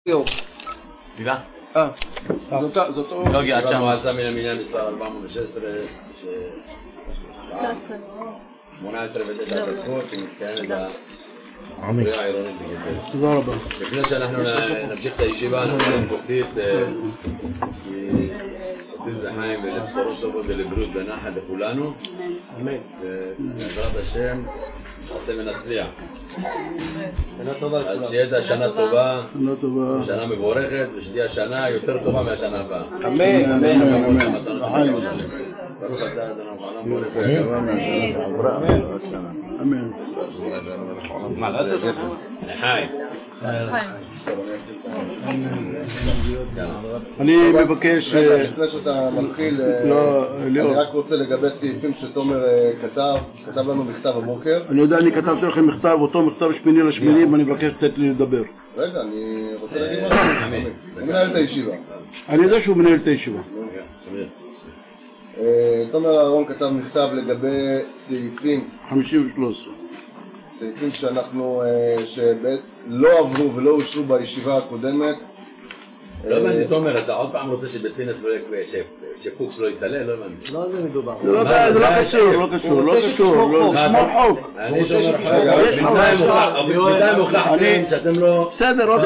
יום. דילה? זאת לא גאה שם. המועצה מן המניין מספר 416 18 ו-9 דקות שמתקיימת בספרייה העירונית בגדל. תודה רבה. לפני שאנחנו נמשיך את הישיבה אנחנו נראים כוסית לחיים ולבשורות טובות ולבריאות בנחת לכולנו. אמן. ובעזרת השם נעשה ונצליח. אז שיהיה את השנה טובה, שנה מבורכת, ושתהיה השנה יותר טובה מהשנה הבאה. אמן, אמן, אמן. ברוך אתה אדוני העולם בורא ויגבר אמן. מה, לא יודע? לחיים. אני מבקש... לפני שאתה מתחיל, אני רק רוצה לגבי סעיפים שתומר כתב לנו מכתב הבוקר. אני יודע, אני כתבתי לכם מכתב, אותו מכתב 8/8, ואני מבקש לתת לי לדבר. רגע, אני רוצה להגיד משהו. הוא מנהל את הישיבה. אני יודע שהוא מנהל את הישיבה. תומר אהרון כתב מכתב לגבי סעיפים 53. סעיפים שאנחנו, שבאמת לא עברו ולא אושרו בישיבה הקודמת. לא הבנתי, תומר, אתה עוד פעם רוצה שבית פינס לא יקרה, שפוקס לא יסלל? לא הבנתי. לא על זה מדובר. זה לא קשור, לא קשור, לא קשור. שמור חוק. אני שומר חוק. בינתיים הוכחתם שאתם לא... בסדר,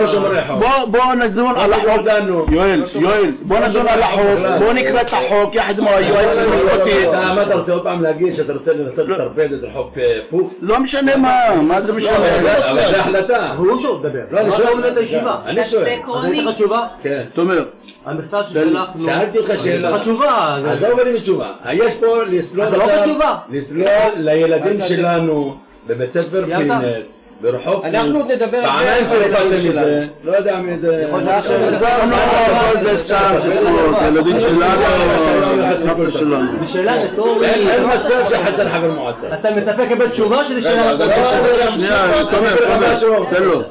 בואו נדון על החוק. יואל, בואו נדון על החוק, בואו נקרא את החוק יחד עם היועץ המשפטי. מה אתה רוצה עוד פעם להגיד, שאתה רוצה לנסות לטרפד את רחוב פוקס? לא משנה מה זה משנה. זה החלטה. הוא שוב מדבר. לא, אני שואל. את הישיבה. אני שואל. אז הייתי לך תשובה? כן. תומר. המכתב ששלחנו... שאלתי אותך שאלה. לך תשובה. אז לא עובדים בתשובה. יש פה לסלול... אתה לא בתשובה. לסלול לילדים שלנו בבית ספר פינס. ברחוב פוקס. אנחנו נדבר פעמיים פרפדתם את זה. לא יודע מי זה... זה סתם סיסמאות, ילדים שלנו, סבתא שלנו. זו שאלה רטורית. אין מצב שחסר חבר מועצה. אתה מצפה לקבל תשובה שלי שאלה רטורית? שנייה, תן לו.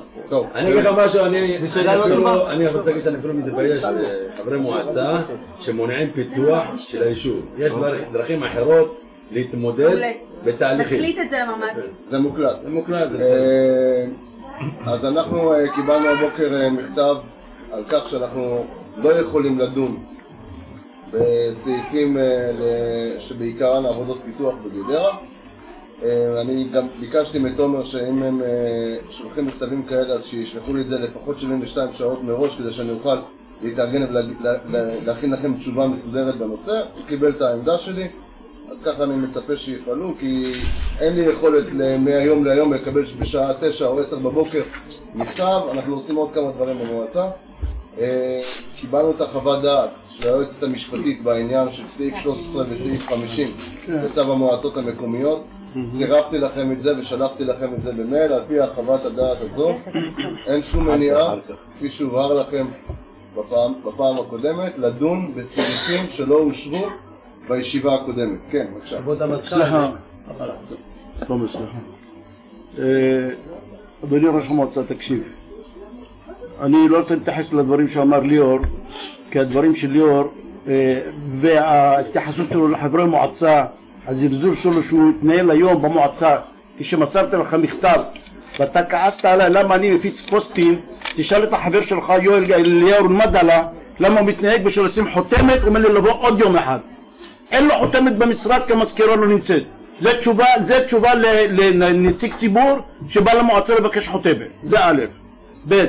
אני אגיד לך משהו, אני רוצה להגיד שאני אפילו מתבייש לחברי מועצה שמונעים פיתוח של היישוב. יש דרכים אחרות להתמודד בתהליכים. תקליט את זה לממ"ד. זה מוקלט. זה מוקלט, זה בסדר. אז אנחנו קיבלנו הבוקר מכתב על כך שאנחנו לא יכולים לדון בסעיפים שבעיקרן עבודות פיתוח בגדרה. אני גם ביקשתי מתומר שאם הם שולחים מכתבים כאלה אז שישלחו לי את זה לפחות 72 שעות מראש כדי שאני אוכל להתארגן ולהכין לכם תשובה מסודרת בנושא. הוא קיבל את העמדה שלי, אז ככה אני מצפה שיפעלו, כי אין לי יכולת מהיום להיום לקבל בשעה 9 או 10 בבוקר מכתב. אנחנו עושים עוד כמה דברים במועצה. קיבלנו את החוות דעת של היועצת המשפטית בעניין של סעיף 13 וסעיף 50 בצו המועצות המקומיות. צירפתי לכם את זה ושלחתי לכם את זה במייל. על פי החוות הדעת הזו אין שום מניעה, כפי שהובהר לכם בפעם הקודמת, לדון בסעיפים שלא אושרו בישיבה הקודמת. כן, בבקשה. סליחה. אדוני ראש המועצה, תקשיב. אני לא רוצה להתייחס לדברים שאמר ליאור, כי הדברים של ליאור וההתייחסות שלו לחברי מועצה, הזלזול שלו שהוא התנהל היום במועצה, כשמסרתי לך מכתב ואתה כעסת עליי למה אני מפיץ פוסטים, תשאל את החבר שלך יואל ליאור מדלה למה הוא מתנהג בשביל לשים חותמת, הוא אומר לי לבוא עוד יום אחד. אין לו חותמת במשרד כי המזכירה לא נמצאת. זה תשובה לנציג ציבור שבא למועצה לבקש חותמת. זה א', ב'.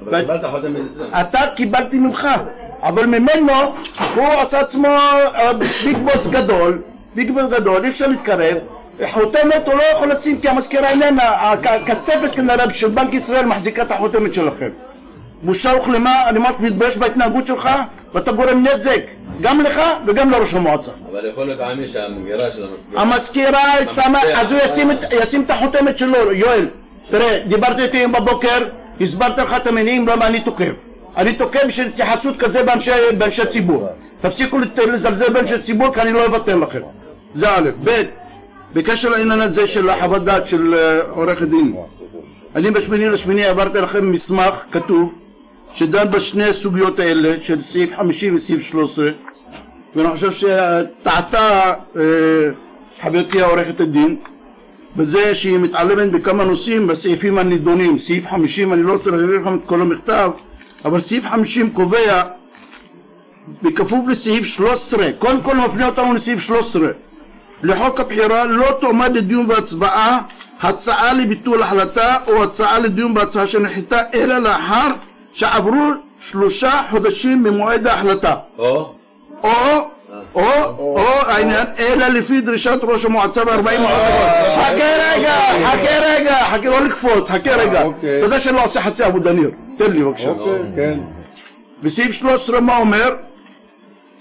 אבל קיבלת חותמת את זה. אתה קיבלתי ממך, אבל ממנו הוא עשה עצמו ביג בוס גדול, אי אפשר להתקרב. חותמת הוא לא יכול לשים כי המזכירה איננה, הקצפת כנראה של בנק ישראל מחזיקה את החותמת שלכם. בושה וכלימה, אני ממש מתבייש בהתנהגות שלך ואתה גורם נזק גם לך וגם לראש המועצה. אבל יכול להיות עמי שהמגירה של המזכירה אז הוא ישים את החותמת שלו. יואל, תראה, דיברתי איתי בבוקר, הסברתי לך את המניעים למה אני תוקף. אני תוקף בשביל התייחסות כזה באנשי ציבור. תפסיקו לזלזל באנשי ציבור כי אני לא אוותר לכם. זה א', ב', בקשר לעניין הזה של החוות דעת של עורך הדין. אני ב8/8 העברתי לכם מסמך כתוב שדן בשני הסוגיות האלה של סעיף 50 וסעיף 13, ואני חושב שטעתה חברתי עורכת הדין בזה שהיא מתעלמת בכמה נושאים בסעיפים הנידונים. סעיף 50, אני לא רוצה להעביר לכם את כל המכתב, אבל סעיף 50 קובע בכפוף לסעיף 13, קודם כל מפנה אותנו לסעיף 13, לחוק הבחירה לא תועמד לדיון והצבעה הצעה לביטול החלטה או הצעה לדיון בהצעה שנחיתה אלא לאחר שעברו 3 חודשים ממועד ההחלטה או העניין אלא לפי דרישת ראש המועצה ב-40 חכה לא לקפוץ, חכה רגע, אתה יודע שאני לא עושה חצי עבודה ניר, תן לי בבקשה. בסעיף 13 מה אומר?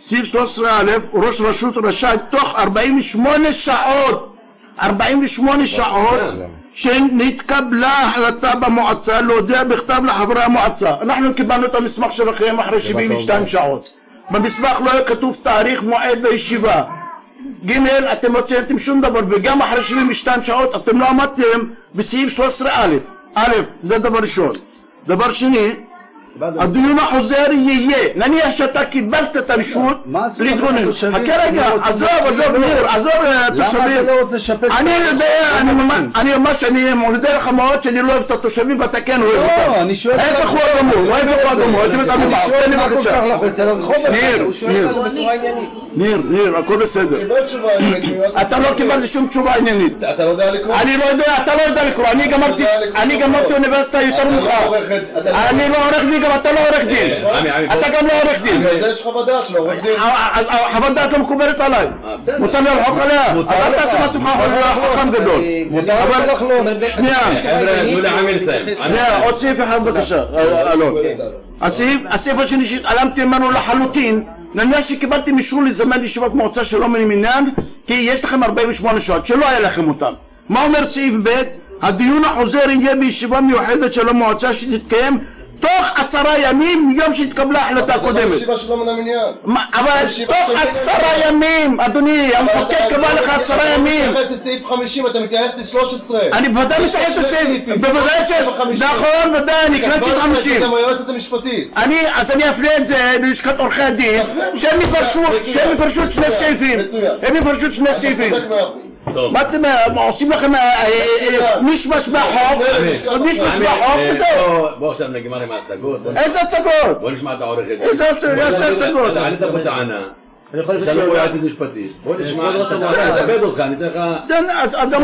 סעיף 13א, ראש רשות רשאי תוך 48 שעות שנתקבלה החלטה במועצה להודיע בכתב לחברי המועצה. אנחנו קיבלנו את המסמך שלכם אחרי 72 שעות. במסמך לא היה כתוב תאריך מועד בישיבה. ג' אתם לא ציינתם שום דבר, וגם אחרי 72 שעות אתם לא עמדתם בסעיף 13א. א', זה דבר ראשון. דבר שני, הדיון החוזר יהיה, נניח שאתה קיבלת את הרשות להתגונן, חכה רגע, עזוב ניר, עזוב תושבים, אני יודע, אני מודה לך מאוד שאני לא אוהב את התושבים ואתה כן אוהב אותם, ההפך הוא הגמור, ניר, הכל בסדר, אתה לא קיבלת שום תשובה עניינית, אתה לא יודע לקרוא? אני לא יודע, אתה לא יודע לקרוא, אני גמרתי אוניברסיטה יותר מאוחר, אני לא עורך דין, אתה לא עורך דין, אתה גם לא עורך דין. זה יש חוות דעת שלו, עורך דין. חוות דעת לא מקובלת עליי, מותר לי לחוק עליה, אז אל תעשה מעצמך חכם גדול. אבל שנייה, עוד סעיף אחד בבקשה, אלון. הסעיף השני שהתעלמתי ממנו לחלוטין, נניח שקיבלתם אישור לזמן ישיבת מועצה שלא מן המניין, כי יש לכם 48 שעות, שלא היה לכם אותם. מה אומר סעיף ב'? הדיון החוזר יהיה בישיבה מיוחדת של המועצה שתתקיים תוך 10 ימים מיום שהתקבלה החלטה הקודמת. ישיבה שלא מן המניין. אבל תוך 10 ימים, אדוני, המחוקק קבע לך 10 ימים. אתה מתייחס לסעיף 50, אתה מתייחס ל-13. אני בוודאי מתייחס לסעיף, בוודאי נכון, ודאי, אני הקראתי את 50. גם היועצת המשפטית. אז אני אפנה את זה ללשכת עורכי הדין, שהם יפרשו את שני סעיפים. הם יפרשו את שני סעיפים. מה אתם עושים לכם מישמש מהחוק, וזהו. בוא עכשיו נגמר עם ההצגות. איזה הצגות? בוא נשמע את העורך הדין. איזה הצגות? אתה עלית פה טענה. עכשיו הוא יועצת משפטית. בוא נשמע, אני אכבד אותך, אני אתן לך... אז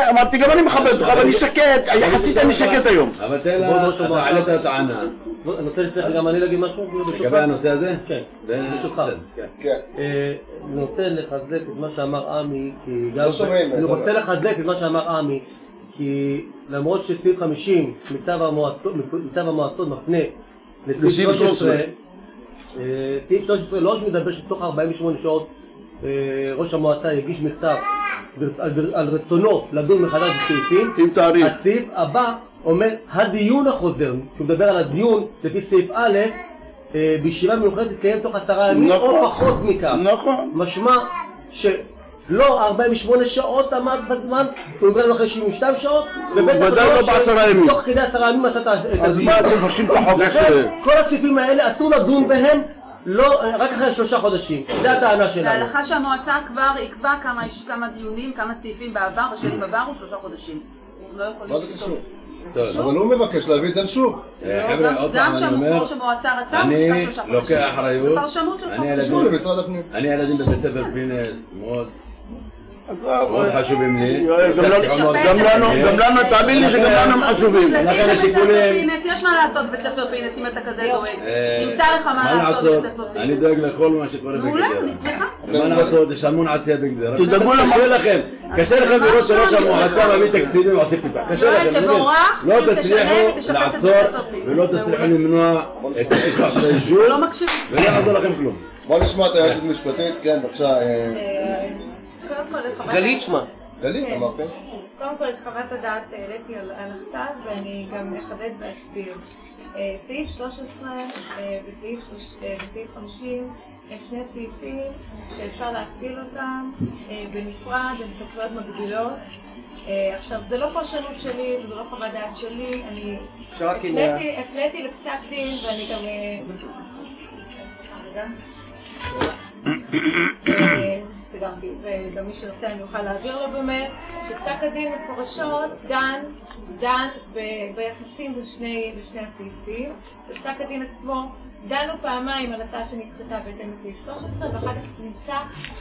אמרתי, גם אני מכבד אותך, אבל אני שקט, יחסית אני שקט היום. אבל תן לה, אתה עלית טענה. אני רוצה לפני גם אני להגיד משהו? לגבי הנושא הזה? כן, ברשותך. אני רוצה לחזק את מה שאמר עמי, אני רוצה לחזק את מה שאמר עמי, כי למרות שסעיף 50 מצו המועצות מפנה לסעיף 13, סעיף 13 לא מדבר שתוך 48 שעות ראש המועצה יגיש מכתב על רצונו לדון מחדש בסעיפים. הסעיף הבא אומר הדיון החוזר, שהוא מדבר על הדיון לפי סעיף א', בישיבה מיוחדת תתקיים תוך 10 ימים או פחות מכך. נכון. משמע שלא 48 שעות עמד בזמן, הוא נגרם אחרי 72 שעות, ובטח לא ב10 ימים. תוך כדי 10 ימים עשה את הדיון. אז מה אתם מפרשים את החוק? כל הסעיפים האלה אסור לדון בהם רק אחרי 3 חודשים. זה הטענה שלנו. להלכה שהמועצה כבר יקבע כמה דיונים, כמה סעיפים בעבר, בשנים עברו 3 חודשים. מה זה קשור? אבל הוא מבקש להביא את זה לשוק. גם כמו שמועצה רצה, אני לוקח אחריות. בפרשנות שלך. אני ילדים בבית ספר פינס, מאוד חשובים לי. גם לנו, תאמין לי שגם לנו הם חשובים. יש מה לעשות בבית ספר פינס אם אתה כזה דואג. נמצא לך מה לעשות בבית ספר פינס. אני דואג לכל מה שקורה בגדרה. מעולה, אני שמחה. מה לעשות, יש המון עשייה בגדרה. קשה לכם לראות שראש המועצה מביא תקציבים ועושה פיתוח. קשה לכם. לא תצליחו לעצור ולא תצליחו למנוע את הפיתוח של היישוב. ולא יעזור לכם כלום. בוא נשמע את היועצת המשפטית. כן, בבקשה. גלית שמה. גלית, אמרתם? קודם כל את חוות הדעת העליתי על הכתב ואני גם אחדד ואסביר. סעיף 13 וסעיף 50 הם שני סעיפים שאפשר להפעיל אותם בנפרד, הם סמכויות מקבילות. עכשיו זה לא פרשנות שלי וזה לא חוות דעת שלי, אני הפניתי לפסק דין ואני גם... שסיגרתי, וגם מי שרצה אני אוכל להעביר לו במייל, שפסק הדין מפורשות דן ביחסים בשני הסעיפים. בפסק הדין עצמו דנו פעמיים על הצעה שנדחתה בהתאם לסעיף 13, ואחר כך ניסה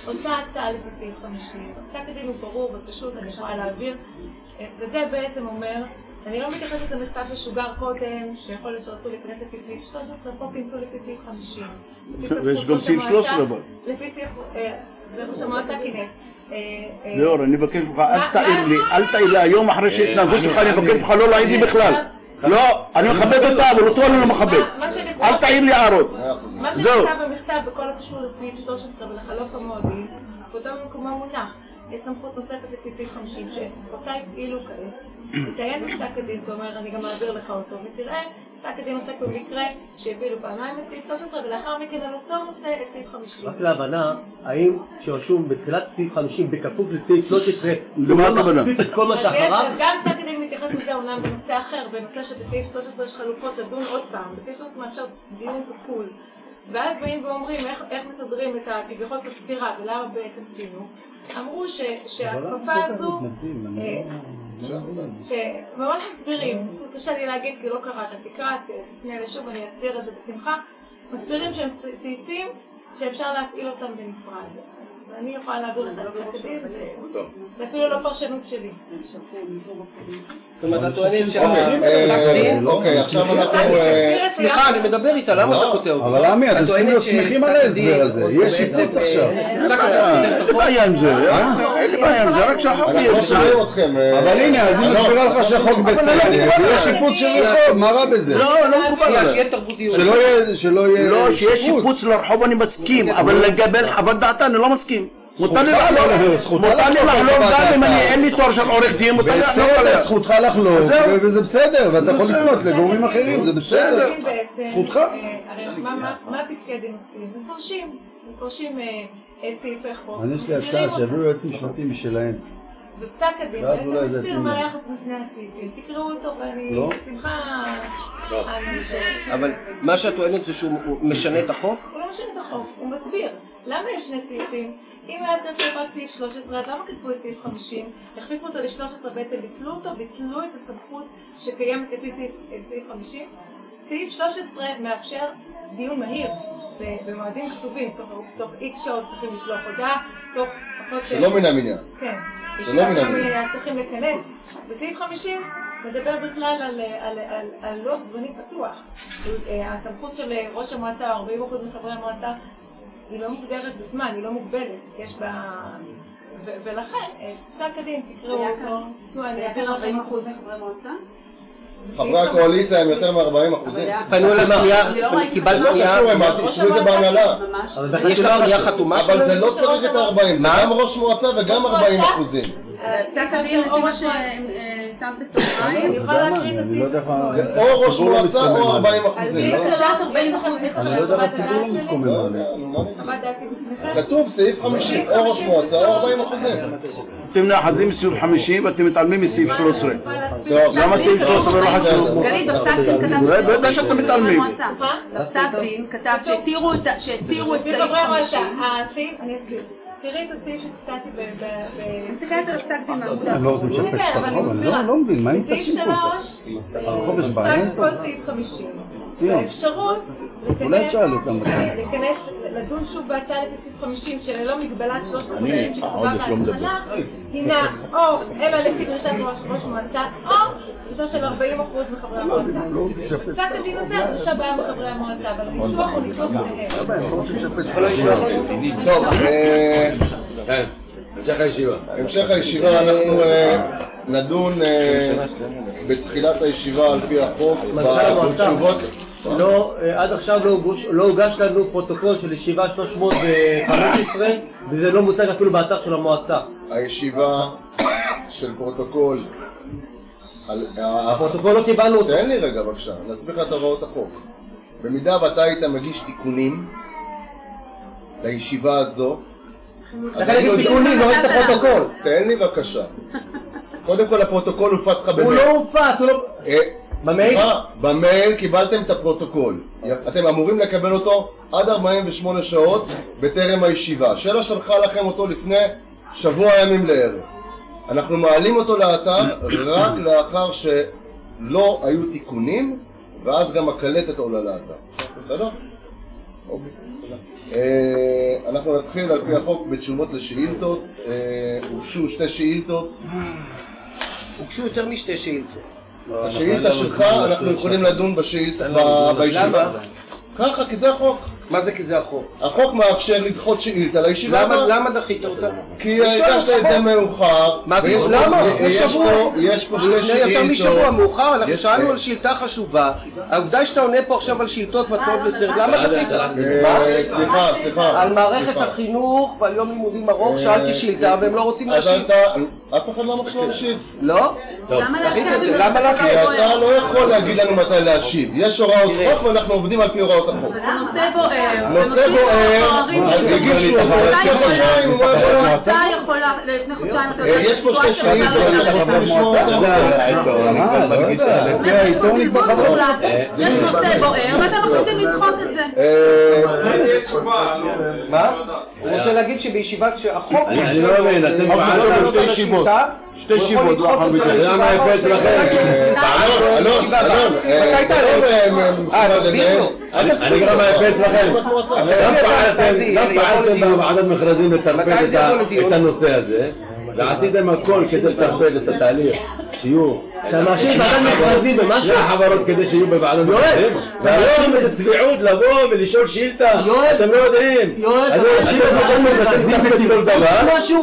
אותה הצעה לפי סעיף 50. פסק הדין הוא ברור ופשוט, אני יכולה להעביר, וזה בעצם אומר, אני לא מתייחסת למכתב ששוגר קודם, שיכול להיות שרצו להיכנס לפי סעיף 13, פה כינסו לפי סעיף 50. ויש גם סעיף 13 אבל. לפי סעיף, זה ראש המועצה כינס. ליאור, אני מבקש ממך, אל תעיר לי היום אחרי שהתנהגות שלך, אני מבקש ממך לא להעיר לי בכלל. לא, אני מכבד אותה, אבל אותו אני לא מכבד. אל תעיר לי הערות. מה שנכתב במכתב בכל הקשור לסעיף 13 ולחלוף המועדים, באותו מקומו מונח. יש סמכות נוספת לפי סעיף 50 שאותה הפעילו כעת. תתעיין בפסק הדין, אתה אומר, אני גם מעביר לך אותו, ותראה, פסק הדין עוסק במקרה שהפעילו פעמיים את סעיף 13, ולאחר מכן על אותו נושא את סעיף 50. רק להבנה, האם שרשום בתחילת סעיף 50 בכפוף לסעיף 13, למה הכוונה? כל מה שאחריו? אז גם פסק הדין מתייחס לזה אומנם בנושא אחר, בנושא שבסעיף 13 יש חלופות לדון עוד פעם, בסעיף 13 מאפשר דיון כפול. ואז באים ואומרים איך מסדרים את כביכול הסתירה ולמה בעצם ציינו. אמרו שהכפפה הזו, שממש מסבירים, קשה לי להגיד כי לא קראת, תקרא, תפנה לשוב, אני אסביר את זה בשמחה, מסבירים שהם סעיפים שאפשר להפעיל אותם בנפרד. ואני יכולה להעביר לך את פסק הדין, זה אפילו לא פרשנות שלי. זאת אומרת, את טוענת שהפסק דין? אוקיי, עכשיו אנחנו... סליחה, אני מדבר איתה, למה אתה קוטע אותי? אבל עמי, אתם צריכים להיות שמחים על ההסבר הזה, יש שיפוץ עכשיו. אין לי בעיה עם זה, אין לי בעיה עם זה, רק שהחוק יהיה בסדר. אבל הנה, אז היא מסבירה לך שהחוק בסדר, ויש שיפוץ של רחוב, מה רע בזה? לא מקובל עליי. שלא יהיה לא, שיש שיפוץ לרחוב אני מסכים, אבל לגבי חוות דעתה אני לא מסכים. מותר לי לחלוק גם אם אין לי תואר של עורך דין, מותר לי לחלוק עליה. זכותך לחלוק, וזה בסדר, ואתה יכול לפנות לגורמים אחרים, זה בסדר. זכותך. מה פסקי דין עושים? מפרשים סעיפי חוק. יש לי הצעה שיביאו יועצים משפטיים משלהם. בפסק הדין, בעצם מסביר מה היחס בין שני הסעיפים. תקראו אותו ואני בשמחה... אבל מה שאת טוענת זה שהוא משנה את החוק? הוא לא משנה את החוק, הוא מסביר. למה יש שני סעיפים? אם היה צריך להיות רק סעיף 13, אז למה כתבו את סעיף 50? החליפו אותו ל-13, בעצם ביטלו את הסמכות שקיימת לפי סעיף 50. סעיף 13 מאפשר דיון מהיר במועדים קצובים, תוך איקס שעות צריכים לשלוח הודעה, תוך פחות... שלא מן המניין. כן, בשביל שהם צריכים לכנס. בסעיף 50 מדבר בכלל על לוח זמני פתוח. הסמכות של ראש המועצה, 40% מחברי המועצה, היא לא מוגדרת בזמן, היא לא מוגבלת. יש בה... ולכן, פסק הדין, תקראו אותו, אני אעביר 40% מחברי מועצה. חברי הקואליציה הם יותר מ-40%. פנו אליו קיבלת פנייה. לא קשור, הם תשבו את זה בהנהלה. יש לך פנייה חתומה? אבל זה לא צריך את ה-40, זה גם ראש מועצה וגם 40%. פסק הדין או מה ששמת בסוגריים. אני יכולה להקריא את הסעיף עצמו. זה או ראש מועצה או 40%. הסעיף שלך 40% אני לא יודע מה ציבור לא מתקומם עליה. כתוב סעיף 50 או ראש מועצה או 40%. אתם נאחזים מסעיף 50 ואתם מתעלמים מסעיף 13. למה סעיף 13 לא חשוב? גלית, בפסק דין כתב... זה בטח שאתם מתעלמים. בפסק דין כתב שהתירו את סעיף 50. אני אסביר. תראי את הסעיף שצטעתי אני מסתכלת על הפסק דין מהעבודה. הם לא רוצים לשפץ את הרחוב, אני לא מבין, מה הם בסעיף 3 הרחוב יש בעיה? צטעתי כל סעיף 50. ציון. האפשרות להיכנס, לדון שוב בהצעה לפי סעיף 50 שללא מגבלת 3 חודשים שכתובה בהתחלה הינה או אלא לפי דרישת ראש מועצה או דרישה של 40% מחברי המועצה. פסק הדין הזה הדרישה באה מחברי המועצה, אבל הניתוח הוא ניתוח זהה. טוב, המשך הישיבה אנחנו נדון בתחילת הישיבה על פי החוק בתשובות. לא, עד עכשיו לא הוגש לנו פרוטוקול של ישיבה 315 וזה לא מוצג אפילו באתר של המועצה. הישיבה של פרוטוקול הפרוטוקול לא קיבלנו אותו. תן לי רגע בבקשה, נסביר לך את הוראות החוק. במידה ואתה היית מגיש תיקונים לישיבה הזו, אתה להגיד תיקונים, לא ראית את הפרוטוקול. תן לי בבקשה. קודם כל הפרוטוקול הופץ לך בזה. הוא לא הופץ, הוא לא... במייל? במייל קיבלתם את הפרוטוקול. אתם אמורים לקבל אותו עד 48 שעות בטרם הישיבה. שאלה שלחה לכם אותו לפני שבוע ימים לערך. אנחנו מעלים אותו לאתר רק לאחר שלא היו תיקונים, ואז גם הקלטת עולה לאתר. בסדר? אנחנו נתחיל על פי החוק בתשובות לשאילתות. הוגשו 2 שאילתות. הוגשו יותר מ2 שאילתות. השאילתה שלך, אנחנו יכולים לדון בישיבה. למה? ככה, כי זה החוק. מה זה כי זה החוק? החוק מאפשר לדחות שאילתה לישיבה. למה דחית אותה? כי הגשת את זה מאוחר. מה זה? למה? יש פה 2 שאילתות. יותר משבוע מאוחר, אנחנו שאלנו על שאילתה חשובה. העובדה שאתה עונה פה עכשיו על שאילתות והצעות לסרט, למה דחית? סליחה. על מערכת החינוך ועל יום לימודים ארוך שאלתי שאילתה והם לא רוצים להשיב. אף אחד לא אמר להשיב. לא? למה להשיב? אתה לא יכול להגיד לנו מתי להשיב. יש הוראות חוק ואנחנו עובדים על פי הוראות החוק. זה נושא בוער. נושא בוער, אז יגישו לפני חודשיים. המועצה יכולה, לפני חודשיים אתה יודע... יש פה 2 שאילתות, אנחנו רוצים לשמוע אותם. יש נושא בוער ואתה מחליטים לדחות את זה. מה? הוא רוצה להגיד שבישיבת שהחוק... אני לא מבין, אתם פעלתם 2 ישיבות. 2 ישיבות, למה הפץ לכם? אלון, תסביר לו. אני גם הפץ לכם. גם פעלתם בוועדת מכרזים לטרפד את הנושא הזה, ועשיתם הכל כדי לטרפד את התהליך, שיהיו... אתה מאשים ועדת מכרזים במשהו? החברות כדי שיהיו בוועדת מכרזים, והיום איזה צביעות לבוא ולשאול שאילתה, אתם לא יודעים.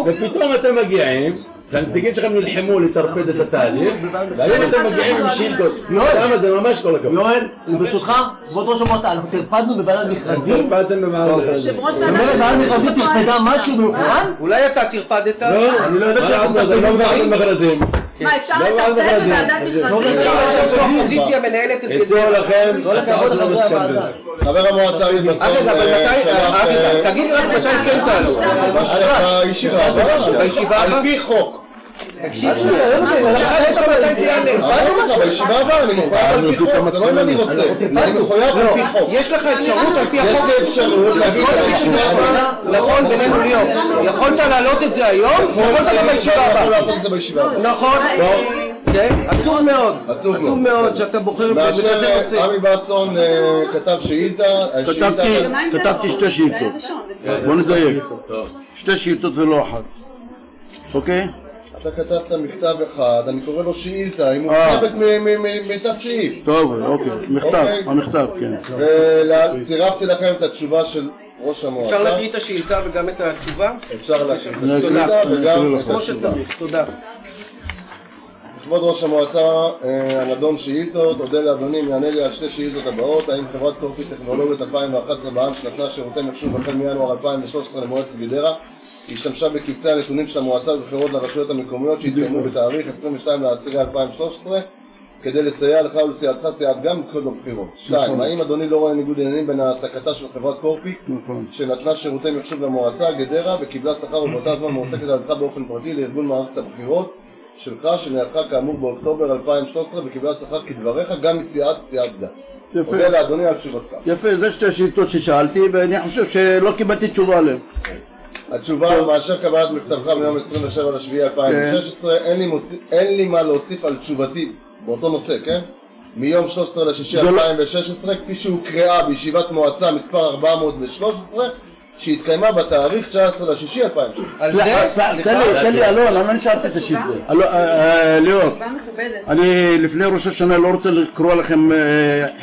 ופתאום אתם מגיעים, והנציגים שלכם נלחמו לטרפד את התהליך, והיום אתם מגיעים עם שאילתות. למה זה ממש כל הכבוד. יואל, ברשותך, כבוד ראש המועצה, אנחנו טרפדנו בוועדת מכרזים. טרפדתם בוועדת מכרזים. בוועדת מכרזים טרפדה משהו מיוחד? אולי אתה טרפדת? לא, אני לא יודע שאנחנו לא בוועדת מכרזים. מה, אפשר לטרפד בוועדת מכרזים? האופוזיציה מנהלת את זה. אצלו לכם, חבר המועצה מתבסון תגיד לי רק מתי כן תעלו. בישיבה הבאה, על פי חוק. תקשיב שלי, שאלת מתי זה יעלה. בישיבה הבאה אני מחויב על פי חוק, זה לא אם אני רוצה, אני מחויב על פי חוק. יש לך אפשרות על פי החוק? יש לי אפשרות להגיד את הישיבה הבאה. נכון, בינינו ליום. יכולת להעלות את זה היום, יכולת גם בישיבה הבאה. יכול לעשות את זה בישיבה הבאה. נכון. כן, עצוב מאוד. עצוב מאוד שאתה בוחר בכזה נושא. עמי בסון כתב שאילתה. כתבתי 2 שאילתות. בוא נדייק. 2 שאילתות ולא אחת. אוקיי? אתה כתבת מכתב אחד, אני קורא לו שאילתה, היא מורכבת מתת סעיף. טוב, אוקיי, המכתב, כן. וצירפתי לכם את התשובה של ראש המועצה. אפשר להקריא את השאילתה וגם את התשובה? אפשר להקריא את השאילתה וגם את כמו התשובה. שצריך, תודה. כבוד ראש המועצה, הנדון שאילתות, אודה לאדוני, יענה לי על 2 שאילתות הבאות. האם חברת קורפי טכנולוגיות 2011 בע"מ שנתנה שירותי מחשוב החל מינואר 2013 למועצת גדרה השתמשה בקבצי הנתונים של המועצה בבחירות לרשויות המקומיות שהתקיימו בתאריך 22/10/2013 כדי לסייע לך ולסיעתך סיעת גם לזכות בבחירות. 2. האם אדוני לא רואה ניגוד עניינים בין העסקתה של חברת קורפיק שנתנה שירותי מחשוב למועצה גדרה וקיבלה שכר ובאותה זמן מועסקת על ידך באופן פרטי לארגון מערכת הבחירות שלך שנערכה כאמור באוקטובר 2013 וקיבלה שכר כדבריך גם מסיעת דם. אודה לאדוני על תשובתך. יפה, זה 2 שאילתות ששאלתי ואני חושב שלא קיבלתי תשובה עליהן. התשובה מאשר קבלת מכתבך מיום 27/7/2016 אין לי מה להוסיף על תשובתי באותו נושא, כן? מיום 13/6/2016 כפי שהוקראה בישיבת מועצה מספר 413 שהתקיימה בתאריך 19/6/2016. תן לי אלון, למה אני שאלתי את השאילתה? ליאור, אני לפני ראש השנה לא רוצה לקרוא לכם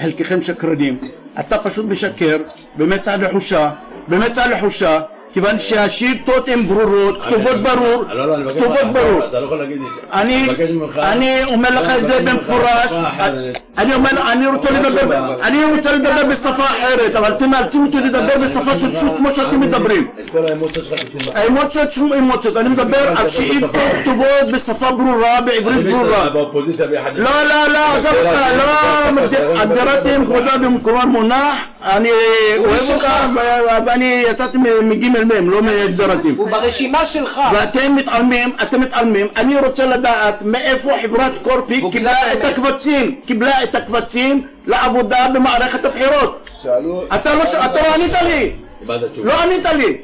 חלקכם שקרנים, אתה פשוט משקר במצע לחושה כיוון שהשאילתות הן ברורות, כתובות ברור, אתה לא יכול להגיד את זה. אני אומר לך את זה במפורש, אני רוצה לדבר בשפה אחרת, אבל אתם מאלצים אותי לדבר בשפה של שוט כמו שאתם מדברים. את כל האמוציות שלך תשים בצד. האמוציות שום אמוציות, אני מדבר על שאילתות כתובות בשפה ברורה, בעברית ברורה. באופוזיציה ביחד. לא, עזוב אותך, לא, הגדרתם כבודה במקומה מונח, אני אוהב אותך ואני יצאתי מגימל מהם, לא מהגדרתם. הוא ברשימה שלך. ואתם מתעלמים, אני רוצה לדעת מאיפה חברת קורפיק קיבלה את הקבצים, קיבלה את הקבצים לעבודה במערכת הבחירות. אתה לא ענית לי. לא ענית לי.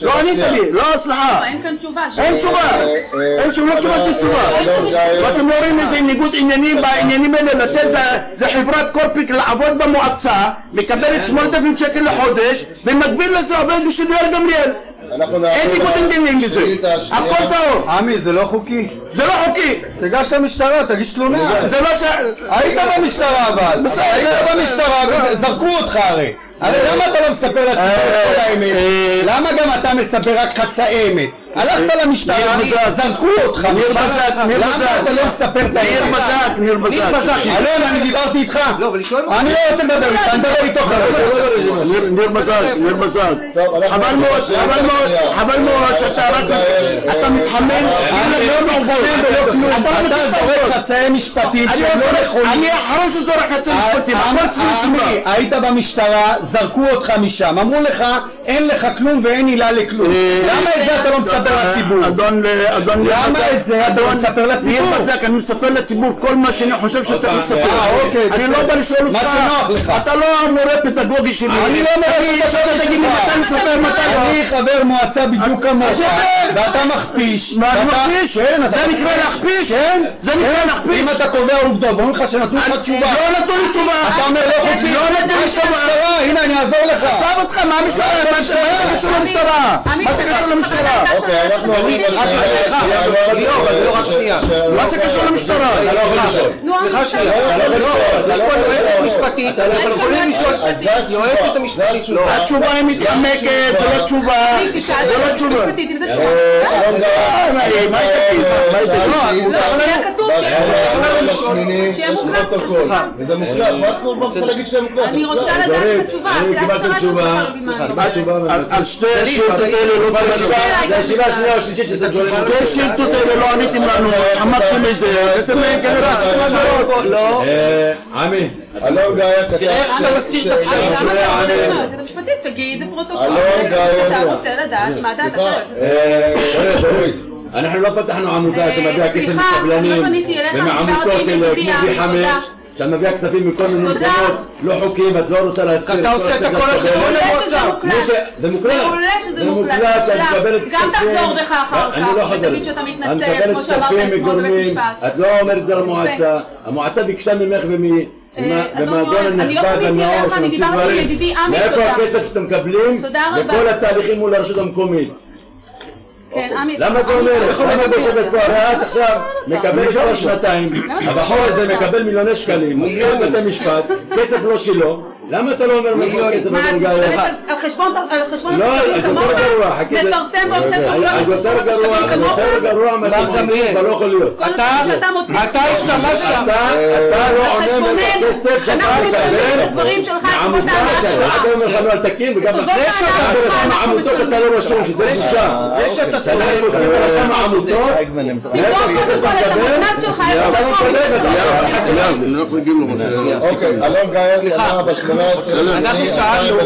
לא ענית לי. לא, סליחה. אין כאן תשובה. אין תשובה. אין תשובה. לא קיבלתי תשובה. ואתם לא רואים איזה ניגוד עניינים בעניינים האלה, לתת לחברת קורפיק לעבוד במועצה, מקבלת 8,000 שקל לחודש, במקביל לזה עובד בשביל יואל גמליאל. אין ניגוד עניינים בזה. הכל טוב. עמי, זה לא חוקי. זה לא חוקי. תיגש למשטרה, תגיש תלונה. זה לא ש... היית במשטרה אבל. היית במשטרה, זרקו אותך הרי. הרי למה אתה לא מספר לציבור את כל האמת? למה גם אתה מספר רק חצאי אמת? הלכת למשטרה, זרקו אותך. למה אתה לא מספר את האמת? ניר בזק. אלון, אני דיברתי איתך. אני לא רוצה לדבר איתך, אני מדבר איתו כרגע. ניר בזק. חבל מאוד שאתה רק... אתה מתחמם. אני לא מתחמם ולא כלום. אתה זורק חצאי משפטים שהם לא נכונים. אני האחרון שזורק חצאי משפטים. היית במשטרה, זרקו אותך משם. אמרו לך, אין לך כלום ואין עילה לכלום. למה את זה אתה לא מספר לציבור? למה את זה אתה לא מספר לציבור? ניר בזק, אני מספר לציבור כל מה שאני חושב שצריך לספר. אני לא בא לשאול אותך. מה שנוח לך. אתה לא מורה פדגוגי שלי. אני לא מורה פדגוגי שלך. אני חבר מועצה בדיוק כמוך. ואתה מכפיש. מה, אני מכפיש? זה נקרא להכפיש? זה נקרא להכפיש. אם אתה קובע עובדות, אומרים לך שנתנו לך תשובה. לא נתנו לי תשובה. אתה אומר לא חוקי. לא נתנו לי תשובה. הנה אני אעזור לך. עזב אותך, מה המשטרה? מה שקשור למשטרה? מה שקשור למשטרה? אוקיי, אנחנו עוברים מה זה קשור למשטרה? סליחה שנייה, יש פה יועצת משפטית, אנחנו יכולים לשאול יועצת המשפטית שלו. התשובה היא מתחמקת, זה לא תשובה. זה לא תשובה. מה יש פרוטוקול וזה מוקלט, מה את לא צריכה להגיד שזה מוקלט? אני רוצה לדעת את התשובה. אני קיבלתי תשובה. על שתי השאילתות האלה לא תשובה. זה הישיבה השנייה או שלישית שאתם שואלים. שתי השאילתות האלה לא עניתם לנו, עמדתם מזה, אתם כנראה עשיתם הדרות. לא. עמי. אלון גאיה כתב איך אתה מסתיר את הפשעים? זה המשפטית, תגיד בפרוטוקול. אתה רוצה לדעת מה דעת השאלות. אנחנו לא פתחנו עמותה שמביאה כסף מקבלנים ומעמותות של כמו B5 שאת מביאה כספים מכל מיני מקומות לא חוקיים ואת לא רוצה להזכיר אתה עושה את הכל על חשבון המועצה. זה מוקלט. זה מוקלט שאת מקבלת כספים. גם תחזור בך אחר כך ותגיד שאתה מתנצל כמו שאמרת אתמול בבית משפט. את לא אומרת את זה למועצה. המועצה ביקשה ממך ומהאדון הנכבד הנאור שממציא דברים מאיפה הכסף שאתם מקבלים וכל התהליכים מול הרשות המקומית. למה אתה אומרת? למה אתה יושבת פה? הרי את עכשיו מקבלת כל השנתיים, הבחור הזה מקבל מיליוני שקלים, כל בתי משפט, כסף לא שלו, למה אתה לא אומר מאיפה כסף אדון גאיה? על חשבון לא, אז יותר גרוע, חכי זה... אז יותר גרוע מה שאתם עושים, אבל לא יכול להיות. אתה השתמשת... אתה לא עונה מהכסף שאתה מקבל מעמותה שעד היום לך לא על תקין וגם העמותות אתה לא רשום, שזה בושה. זה שאתה צודק. רשם העמותות, מאיפה הכסף אתה מקבל? אוקיי, אלון גאיה קנה ב-18 אנחנו שאלנו.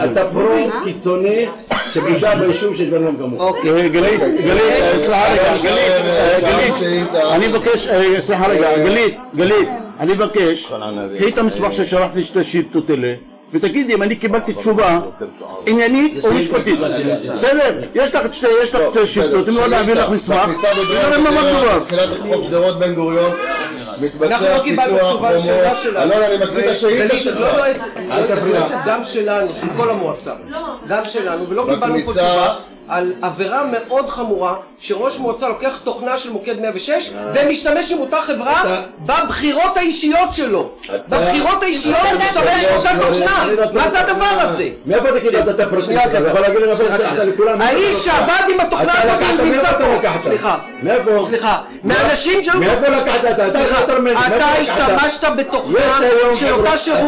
אתה פרו קיצוני שבושה ביישוב שיש בן אדם כמוך. גלית, סליחה רגע, אני מבקש, סליחה רגע, גלית, אני מבקש, קחי את המסמך ששלחתי לשתי השאילתות האלה ותגידי אם אני קיבלתי תשובה עניינית או משפטית. בסדר? יש לך שתי שאילתות, אם לא להעביר לך מסמך, נראה מה מדובר. תחילת רחוב שדרות בן גוריון, אנחנו לא קיבלנו תשובה לשאלה שלנו. אלון, אני מקריא את השאילתה שלך. לא יועצת, גם שלנו, של כל המועצה. גם שלנו, ולא קיבלנו פה תשובה על עבירה מאוד חמורה שראש מועצה לוקח תוכנה של מוקד 106 ומשתמש עם אותה חברה בבחירות האישיות שלו. בבחירות האישיות הוא משתמש עם אותה תוכנה. מה זה הדבר הזה? מאיפה אתה קיבלת את הפרטים? אתה יכול להגיד לי מאיפה ששלחת לכולם? האיש שעבד עם התוכנה הזאת נמצא פה. סליחה. מאיפה? סליחה. מאנשים שהיו... מאיפה לקחת את זה? אתה השתמשת בתוכנה של אותה שירות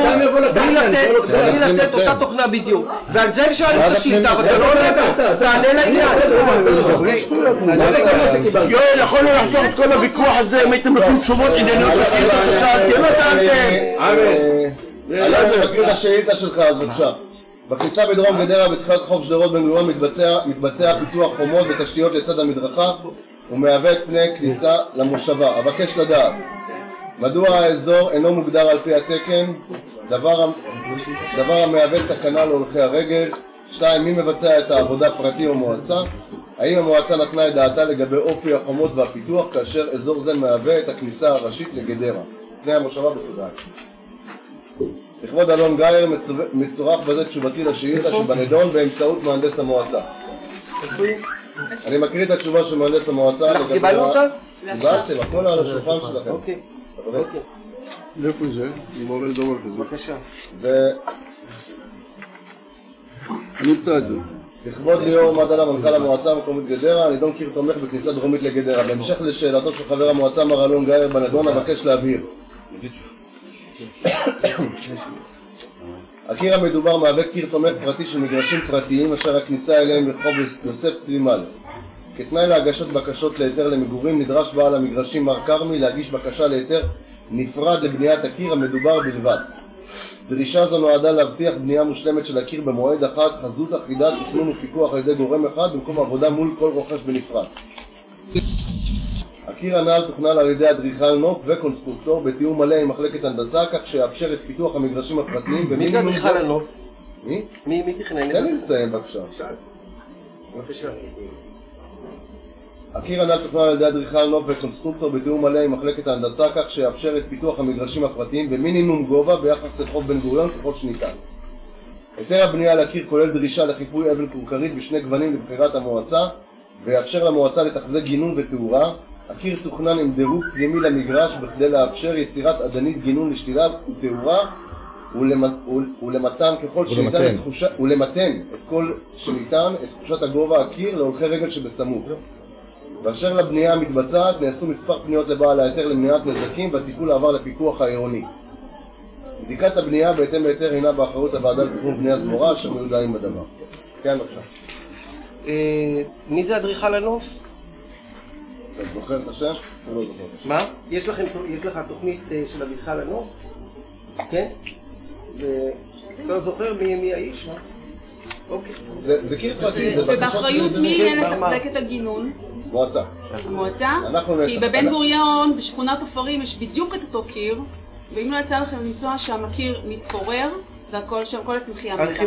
בלי לתת אותה תוכנה בדיוק. ועל זה שאלנו את השאילתה ואתה לא עונה. תענה לעניין. יואל, יכולנו לחסוך את כל הוויכוח הזה אם הייתם נותנים תשובות ענייניות לשאילתות ששאלתם. לא שאלתם. אלון, אני מקריא את השאילתה שלך, אז בבקשה. בכניסה בדרום גדרה בתחילת רחוב שדרות בן גוריון מתבצע פיתוח חומות ותשתיות לצד המדרכה ומהווה את פני כניסה למושבה. אבקש לדעת מדוע האזור אינו מוגדר על פי התקן, דבר המהווה סכנה להולכי הרגל. 2. מי מבצע את העבודה, פרטי או מועצה? האם המועצה נתנה את דעתה לגבי אופי החומות והפיתוח כאשר אזור זה מהווה את הכניסה הראשית לגדרה? פני המושבה בסודאן. לכבוד אלון גייר מצורף בזה תשובתי לשאילתה שבנדון באמצעות מהנדס המועצה. אני מקריא את התשובה של מהנדס המועצה. קיבלנו אותה? קיבלתם, הכל על השולחן שלכם. אוקיי. איפה זה? אני מורה לדבר כזה. בבקשה. זה... אני אמצא את זה. לכבוד ליאור מדלה, מנכ"ל המועצה המקומית גדרה, הנדון קיר תומך בכניסה דרומית לגדרה. בהמשך לשאלתו של חבר המועצה מר אלון גייר בנדון, אבקש להבהיר. הקיר המדובר מהווה קיר תומך פרטי של מגרשים פרטיים אשר הכניסה אליהם מרחוב יוסף צבימל. כתנאי להגשת בקשות להיתר למגורים נדרש בעל המגרשים מר כרמי להגיש בקשה להיתר נפרד לבניית הקיר המדובר בלבד. דרישה זו נועדה להבטיח בנייה מושלמת של הקיר במועד אחד, חזות אחידה, תכנון ופיקוח על ידי גורם אחד במקום עבודה מול כל רוכש בנפרד. הקיר הנ"ל תוכנן על ידי אדריכל נוף וקונסטרוקטור בתיאום מלא עם מחלקת הנדסה כך שיאפשר את פיתוח המגרשים הפרטיים מי זה אדריכל הנוף? מי? מי תכנן? תן לי לסיים בבקשה. הקיר הנ"ל תוכנן על ידי אדריכל נוף וקונסטרוקטור בתיאום מלא עם מחלקת ההנדסה כך שיאפשר את פיתוח המגרשים הפרטיים במינימום גובה ביחס לרחוב בן גוריון ככל שניתן. היתר הבנייה על הקיר כולל דרישה לחיפוי אבן קורקרית בשני גוונים לבחירת המועצה ויאפשר למועצה לתחזק גינון ותאורה. הקיר תוכנן עם דירוג פנימי למגרש בכדי לאפשר יצירת עדנית גינון לשתילה ותאורה ולמתן את כל שניתן את תחושת הגובה הקיר להולכי רגל שבסמוך. באשר לבנייה המתבצעת נעשו מספר פניות לבעל ההיתר למניעת נזקים והטיפול עבר לפיקוח העירוני. בדיקת הבנייה בהתאם להיתר הינה באחריות הוועדה לתכנון בנייה סגורה אשר מיודעים בדבר. כן בבקשה. מי זה אדריכל הנוף? אתה זוכר את השם? אני לא זוכר את השם. מה? יש לך תוכנית של אדריכל הנוף? כן? אתה זוכר מי האיש? זה קיר פרטי, זה בקשות... ובאחריות מי יהיה לתחזק את הגינון? מועצה. מועצה? כי בבן גוריון, בשכונת עופרים, יש בדיוק את אותו קיר, ואם לא יצא לכם לנסוע שם הקיר מתפורר, והכל שם, כל הצמחייה מתה.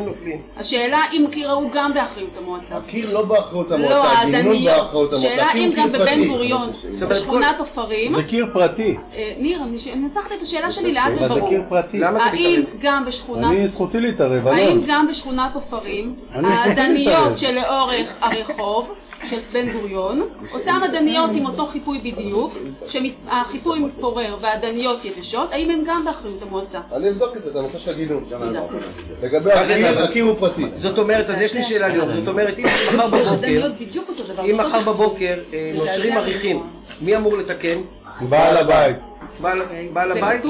השאלה אם הקיר הוא גם באחריות המועצה. הקיר לא באחריות המועצה, הגינון באחריות המועצה. שאלה אם גם בבן גוריון, בשכונת עופרים... זה קיר פרטי. ניר, אני נצחת את השאלה שלי לאט וברור. זה קיר פרטי. האם גם בשכונת... אני זכותי להתערב, אלון. האם גם בשכונת עופרים, העדניות שלאורך הרחוב, של בן גוריון, אותם עדניות עם אותו חיפוי בדיוק, שהחיפוי מתפורר והעדניות יבשות, האם הם גם באחריות המועצה? אני אבדוק את זה, את הנושא של הגינון. לגבי הקיר הוא פרטי. זאת אומרת, אז יש לי שאלה ליאור, זאת אומרת, אם מחר בבוקר נושרים עריכים, מי אמור לתקן? בעל הבית. בעל הבית?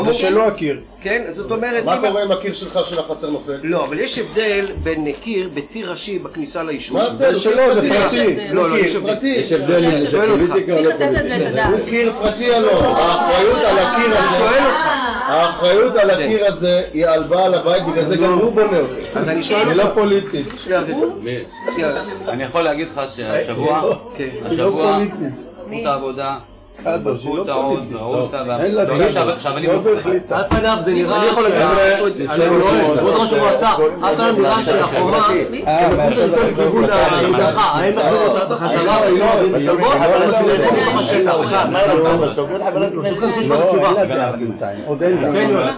זה שלו הקיר. כן, זאת אומרת... מה קורה עם הקיר שלך של החצר נופל? לא, אבל יש הבדל בין קיר בציר ראשי בכניסה ליישוב. מה ההבדל? שלו, זה פרטי. לא, יש פרטי. יש הבדל אם זה פוליטיקה או לא פוליטיקה. הוא קיר פרטי אלון. האחריות על הקיר הזה... האחריות על הקיר הזה היא על בעל הבית, בגלל זה גם הוא בונה אותו. אז אני שואל... היא לא פוליטית. אני יכול להגיד לך שהשבוע, זכות העבודה, בדקו את העוד, ראו אותה, עכשיו אני מוכרח. על פניו זה נראה כבוד ראש המועצה, על פניו נראה שהחומה כמקום של כל זיגון ההדחה, האם נחזור אותה בחזרה בסוגות, אבל אנחנו נעזור לך בשטח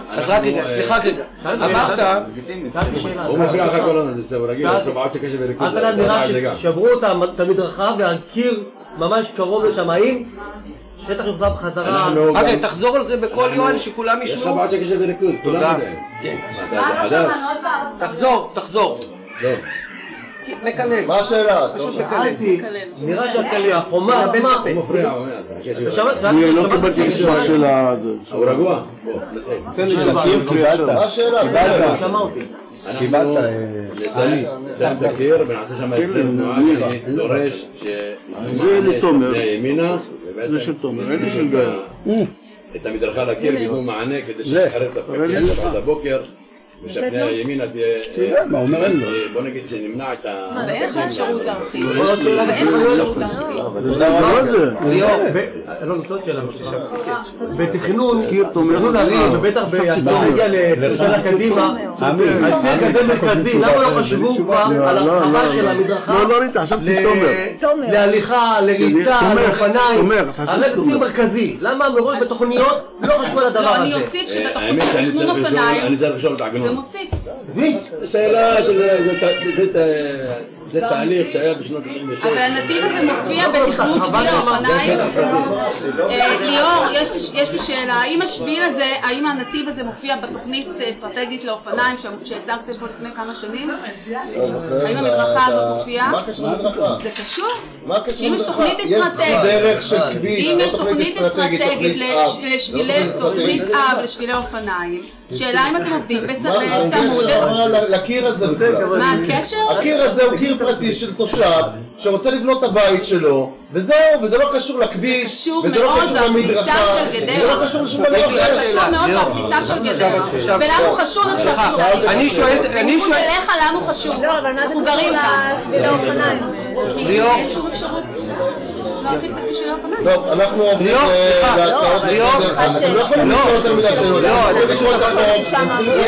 אז רק רגע, סליחה רגע, אמרת הוא מפריע לך כל עונה, זה בסדר, רגיל, עכשיו עד שקשב וריכוז. על פניו נראה ששברו את המדרכה והקיר ממש קרוב לשם, האם שטח יוחזר בחזרה. אוקיי, תחזור על זה בכל יואל שכולם ישמעו. יש לך בעד שקשב וריכוז, כולם יודעים. תחזור. לא. מקלל. מה השאלה? פשוט מקלל. נראה שהחומה עצמה... הוא מפריע, הוא אומר. אני לא קיבלתי אישור של הזה. הוא רגוע? מה השאלה? שמע אותי. קיבלת. נסיים את הקיר ונעשה שם הסדר תנועה שאני דורש ימינה זה של תומר, אין לי של גיא. את המדרכה לקיר קיבלו מענה כדי שחרר את הפרקים עד הבוקר ושפני הימינה תראה, מה אומר אין לו. בוא נגיד שנמנע את ה... מה, ואין לך אפשרות להרחיב. ואין לך אפשרות להרחיב. מה זה? לא, זאת שאלה בבקשה. בתכנון ערים, ובטח באסטרטגיה לשנה קדימה, על ציר כזה מרכזי, למה לא חשבו כבר על הרחבה של המדרכה להליכה, לריצה, לאופניים, הרי זה ציר מרכזי, למה מראש בתוכניות לא חשבו על הדבר הזה? לא, אני אוסיף שבתכנון אופניים אני צריך לשאול את העגנון. זה מוסיף. שאלה זה תהליך שהיה בשנות 96. אבל הנתיב הזה מופיע בתכנון שביל האופניים. ליאור, יש לי שאלה, האם הנתיב הזה מופיע בתוכנית אסטרטגית לאופניים שהצגתם פה לפני כמה שנים? האם המדרכה הזאת מופיעה? מה קשור למדרכה? זה קשור? מה קשור אם יש תוכנית יש דרך של כביש, אם לא יש תוכנית אסטרטגית תוכנית אב לשבילי אופניים, שאלה אם אתם עובדים בצמוד. לקיר הזה בכלל. מה הקשר? הקיר הזה הוא קיר פרטי של תושב שרוצה לבנות את הבית שלו, וזהו, וזה לא קשור לכביש, וזה לא קשור למדרכה, זה לא קשור לשום דבר אחר. זה קשור מאוד לכניסה של גדרה, ולנו חשוב עכשיו. אני שואל, אליך לנו חשוב. לא, אבל מה זה אנחנו גרים כאן. בשביל האופניים? כי אין שום אפשרות להרחיב את בשביל האופניים. טוב, אנחנו עוברים להצעות לסדר. אתם לא יכולים לשאול יותר מדי שאלות.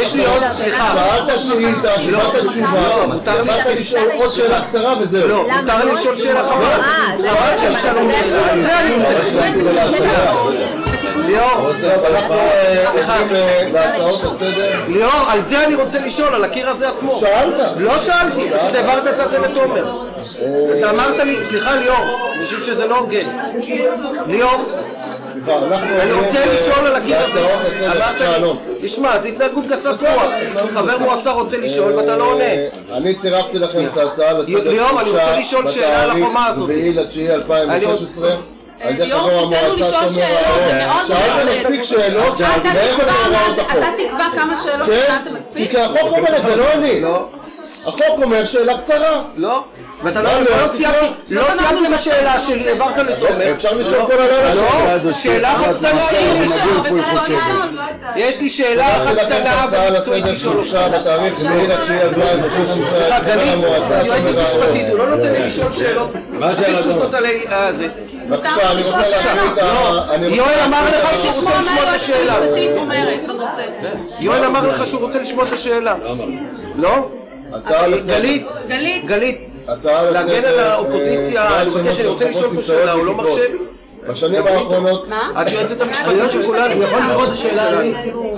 יש לי עוד, סליחה. שאלת שאילתה, קיבלת תשובה, קיבלת לשאול עוד שאלה קצרה וזהו. לא, מותר לי לשאול שאלה חבל. חבל שישאלו שאלה. זה אני רוצה לשאול. ליאור, אנחנו עוברים להצעות לסדר. ליאור, על זה אני רוצה לשאול, על הקיר הזה עצמו. שאלת? לא שאלתי, פשוט העברת את זה לתומר. אתה אמרת לי, סליחה ליאור, אני חושב שזה לא הוגן. ליאור, אני רוצה לשאול על הקיר הזה. תשמע, זו התנהגות גסת רוח. חבר מועצה רוצה לשאול ואתה לא עונה. אני צירפתי לכם את ההצעה לסדר ליאור, אני רוצה לשאול שאלה על החומה הזאת. ב-4.9.2016 על ידי חבר ליאור, המועצה לשאול תומר שאלות, אהרון. שאלתם מספיק שאלות מעבר להוראות החוק. אתה תקבע כמה שאלות שאלתם מספיק? כי החוק אומר את זה, לא אני. החוק אומר שאלה קצרה. לא. ואתה לא סיימתי עם השאלה שלי, העברת לתומר. אפשר לשאול כל הלילה. לא, שאלה אחת קטנה יש לי שאלה אחת קטנה ומקצועית לשאול אותך. בתאריך 7.9.2016 יועצת משפטית, הוא לא נותן לי לשאול שאלות פשוטות עלי זה. בבקשה, אני רוצה להגיד יואל אמר לך שהוא רוצה לשמוע את השאלה. יואל אמר לך שהוא רוצה לשמוע את השאלה. לא? גלית, להגן על האופוזיציה, אני מבקש, אני רוצה לשאול פה שאלה, הוא לא מרשה לי? בשנים האחרונות את יועצת המשפטית של כולנו, הוא יכול לראות את השאלה.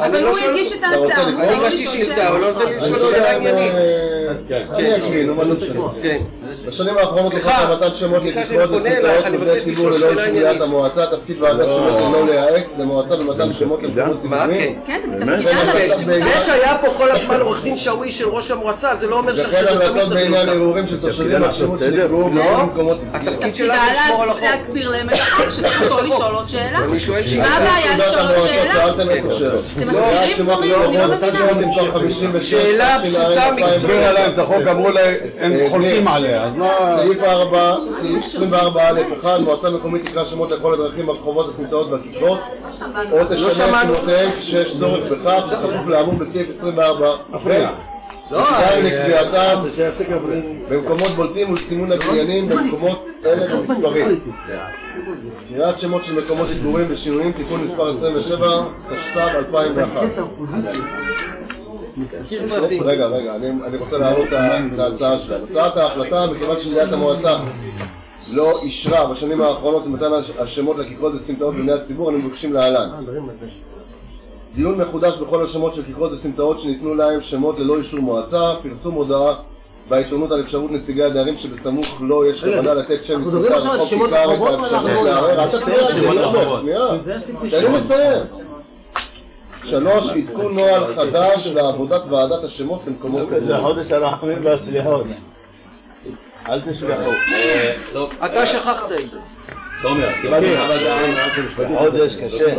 אבל הוא הגיש את ההצעה. אני הגשתי שאילתה, הוא לא רוצה לשאול שאלה עניינית. אני אקריא, נו מה לא משנה. בשנים האחרונות לחוק למתן שמות לקצבאות וסמכויות מבני ציבור ללא אישור מליאת המועצה, תפקיד ועדת שמות אינו לייעץ למועצה במתן שמות למקומות ציבוריים. זה שהיה פה כל הזמן עורך דין שווי של ראש המועצה, זה לא אומר וכן המלצות בעניין ערעורים של תושבים על שמות שנקבעו במקומות ציבוריים. התפקיד שלנו לשמור על החוק. להסביר להם את החוק שתחתו לשאול עוד שאלה. מה הבעיה לשאול עוד שאלה? שאלתם 10 שאלות. אתם מכירים דברים, אני לא מבינה. שאלה פשוטה מקצועית. את החוק אמרו להם, הם חולקים עליה, אז מה... סעיף 4, סעיף 24א1, מועצה מקומית תקרא שמות לכל הדרכים ברחובות, הסמטאות והכיכרות, או תשנה את שמותיהם כשיש צורך בכך, בכפוף לאמור בסעיף 24. תפקידם לקביעתם במקומות בולטים ולסימון הבניינים במקומות אלה במספרים. קריאת שמות של מקומות התגוררים ושינויים, תיקון מספר 27, תשס"ב 2001. רגע, אני רוצה להעלות את ההצעה שלהם. הצעת ההחלטה, מכיוון שמליאת המועצה לא אישרה בשנים האחרונות במתן השמות לכיכרות וסמטאות בבני הציבור, אני מבקשים להלן. דיון מחודש בכל השמות של כיכרות וסמטאות שניתנו להם שמות ללא אישור מועצה, פרסום הודעה בעיתונות על אפשרות נציגי הדיירים שבסמוך לא יש כוונה לתת שם מסמכה לחוק כיכר את האפשרות לערער. אל תפריע לי, אני אומר, תן לי מסיים. 3. עדכון נוהל חדש לעבודת ועדת השמות במקומות ציבוריים. זה חודש הרחמים והסליחות. אל תשכחו. אתה שכחת את זה. תומר, קיבלתי חוות דעת. חודש קשה.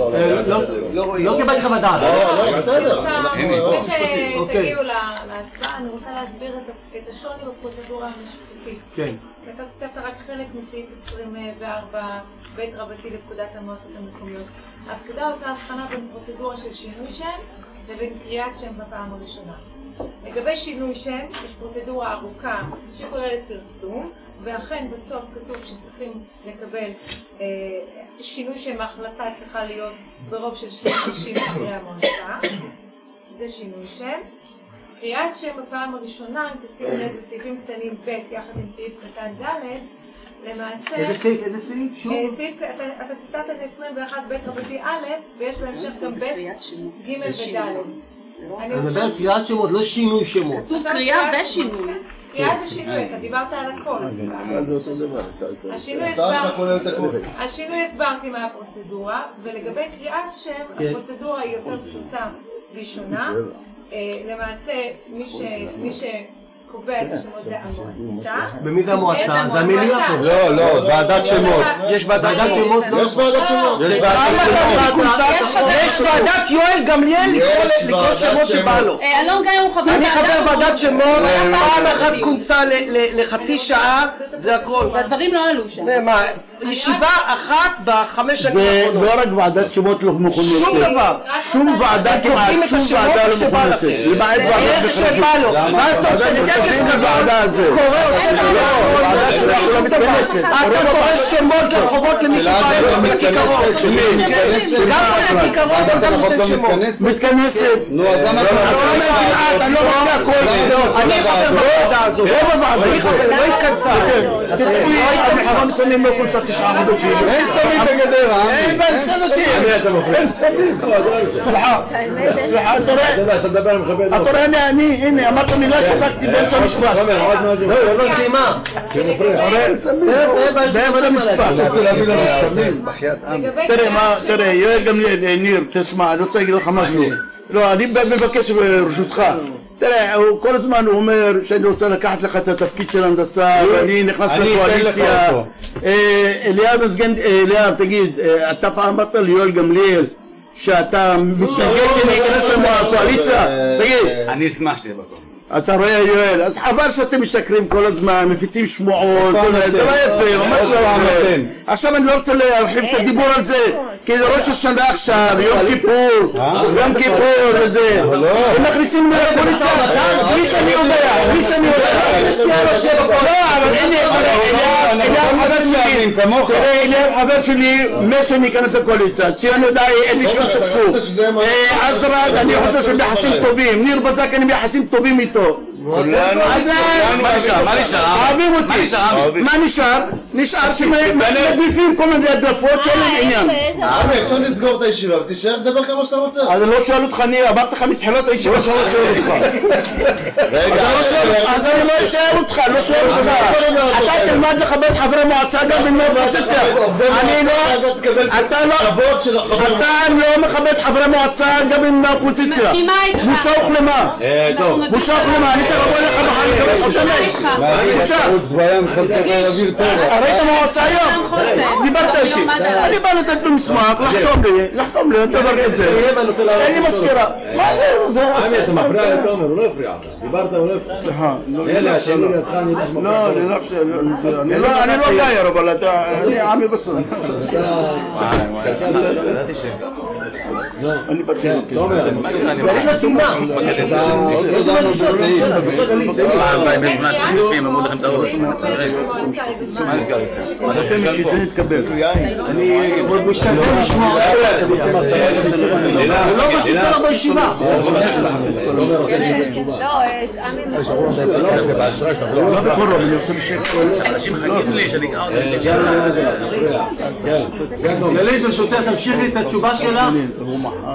לא קיבלתי חוות דעת. לא, בסדר. לפני שתגיעו להצבעה, אני רוצה להסביר את השוני בפרוצדורה המשפטית. כן. אתה צטעת רק חלק מסעיף 24 בית רבתי לפקודת המועצות המקומיות. הפקודה עושה הבחנה בין פרוצדורה של שינוי שם לבין קריאת שם בפעם הראשונה. לגבי שינוי שם, יש פרוצדורה ארוכה שכוללת פרסום, ואכן בסוף כתוב שצריכים לקבל שינוי שם, ההחלטה צריכה להיות ברוב של 30 חברי המועצה. זה שינוי שם. קריאת שם בפעם הראשונה, אם תשימו לב בסעיפים קטנים ב' יחד עם סעיף קטן ד', למעשה... איזה סעיף? סעיף, אתה ציטטת את 21 ב' רבתי א', ויש בהמשך גם ב' ג' וד'. אני מדבר קריאת שמות, לא שינוי שמות. כתוב קריאה ושינוי. קריאה ושינוי, אתה דיברת על הכל. השינוי הסברתי מה הפרוצדורה, ולגבי קריאת שם, הפרוצדורה היא יותר פשוטה ראשונה. למעשה, מי שקובע את השמות זה המועצה. במי זה המועצה? זה המליאה פה. לא, ועדת שמות. יש ועדת שמות? יש ועדת שמות. יש ועדת יואל גמליאל לקרוא שמות שבא לו. אלון גיא הוא חבר ועדה. אני חבר ועדת שמות, פעם אחת כונסה לחצי שעה, זה הכל. והדברים לא עלו שם. ישיבה אחת ב5 שנים האחרונות. זה לא רק ועדת שמות לא מכונסת. שום דבר. שום ועדה כמעט, שום ועדה לא מכונסת. למעט ועדת מכונסת. ואז אתה עושה את זה בוועדה הזה. ועדה שלנו לא מתכנסת. אתה קורא שמות לרחובות למי שבא לו לכיכרות. גם לכיכרות אתה נותן שמות. מתכנסת. נו, אז למה אני לא רוצה הכל. אני חבר בוועדה הזאת. אני חבר, לא התכנסה. אנחנו שמים לו כונסה 9 עמודות שלי. אין סמים בגדרה. אין אין סמים. סליחה, אתה רואה, הנה, אמרת מילה שתקתי באמצע המשפט. לא סיימה. באמצע המשפט. תראה, יואל גמליאל, ניר, תשמע, אני רוצה להגיד לך משהו. לא, אני מבקש ברשותך. תראה, כל הזמן הוא אומר שאני רוצה לקחת לך את התפקיד של הנדסה ואני נכנס לקואליציה. אליאב, תגיד, אתה פעם אמרת ליואל גמליאל שאתה מתנגד שאני אכנס לקואליציה? תגיד. אני אשמח שתהיה בקום. אתה רואה יואל, אז חבל שאתם משקרים כל הזמן, מפיצים שמועות, זה לא יפה, ממש לא יפה. עכשיו אני לא רוצה להרחיב את הדיבור על זה, כי זה ראש השנה עכשיו, יום כיפור וזה. הם מכניסים לפוליציה, בלי שאני יודע, לא, אבל אליאב חבר שלי מת שאני אכנס לקואליציה, ציון יודעי, אין לי שום סכסוך. עזרד, אני חושב שהם יחסים טובים, ניר בזק אני ביחסים טובים איתו. מה נשאר? אוהבים אותי. מה נשאר? נשאר שמדליפים כל מיני הדלפות של עניין. אפשר לסגור את הישיבה ותישאר לדבר כמה שאתה רוצה. אז לא שואל אותך, אני אמרתי לך מתחילות הישיבה שלא שואל אותך. אז אני לא אשאר אותך, לא שואל אותך. אתה תלמד לכבד חברי מועצה גם אם לא אופוזיציה. אתה לא מכבד חברי מועצה גם אם לא אופוזיציה. בושה וכלימה. בושה וכלימה. אני צריך לבוא אליך מחר לקבל חותמת. בושה. ראית מה הוא עושה היום? דיברת איתי. אני בא לתת במסמך, לחתום לי, דבר כזה. אין לי מזכירה. מה זה? עמי, אתה מפריע לתומר, הוא לא הפריע. דיברת, הוא לא הפריע. סליחה. אלה, השני לידך, אני יודע שמפריע. אני לא גייר, אבל אני עמי בסדר. אני בטח. תומר, יש לה סימה. אמרו לכם את הראש. מה נסגר איתך? חותמת שזה נתקבל. אני משתדל לשמוע. לא משתדל בישיבה. לא בכל רוב, אני עושה בשקט. אנשים חכים לי שאני אקרא אותם. גלית, ברשותך, תמשיכי את התשובה שלה.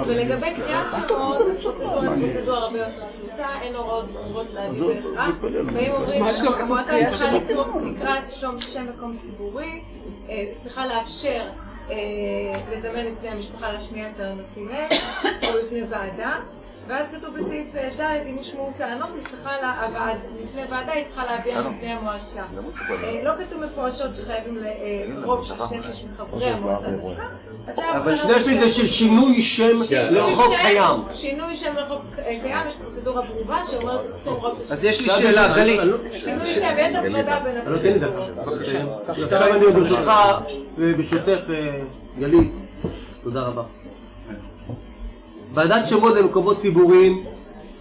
ולגבי קריאת שמות, פרוצדורה הרבה יותר פשוטה, אין הוראות ברורות להגיד בהכרח. ואם אומרים שהמועצה צריכה לקרוא שם מקום ציבורי, צריכה לאפשר לזמן את בני המשפחה להשמיע את טענותיהם או בפני ועדה. ואז כתוב בסעיף ד' אם ישמעו טענות, לפני ועדה היא צריכה להביע לפני המועצה. לא כתוב מפורשות שחייבים לרוב של 2/3 מחברי המועצה. אבל 2/3 זה של שינוי שם לרחוב קיים. שינוי שם לרחוב קיים, יש פרוצדורה ברורה שאומרת שצריכים רוב של... אז יש לי שאלה, גלית. שינוי שם, יש הפרדה בין הפרוצדורות. עכשיו אני ברשותך, גלית, תודה רבה. ועדת שמות למקומות ציבוריים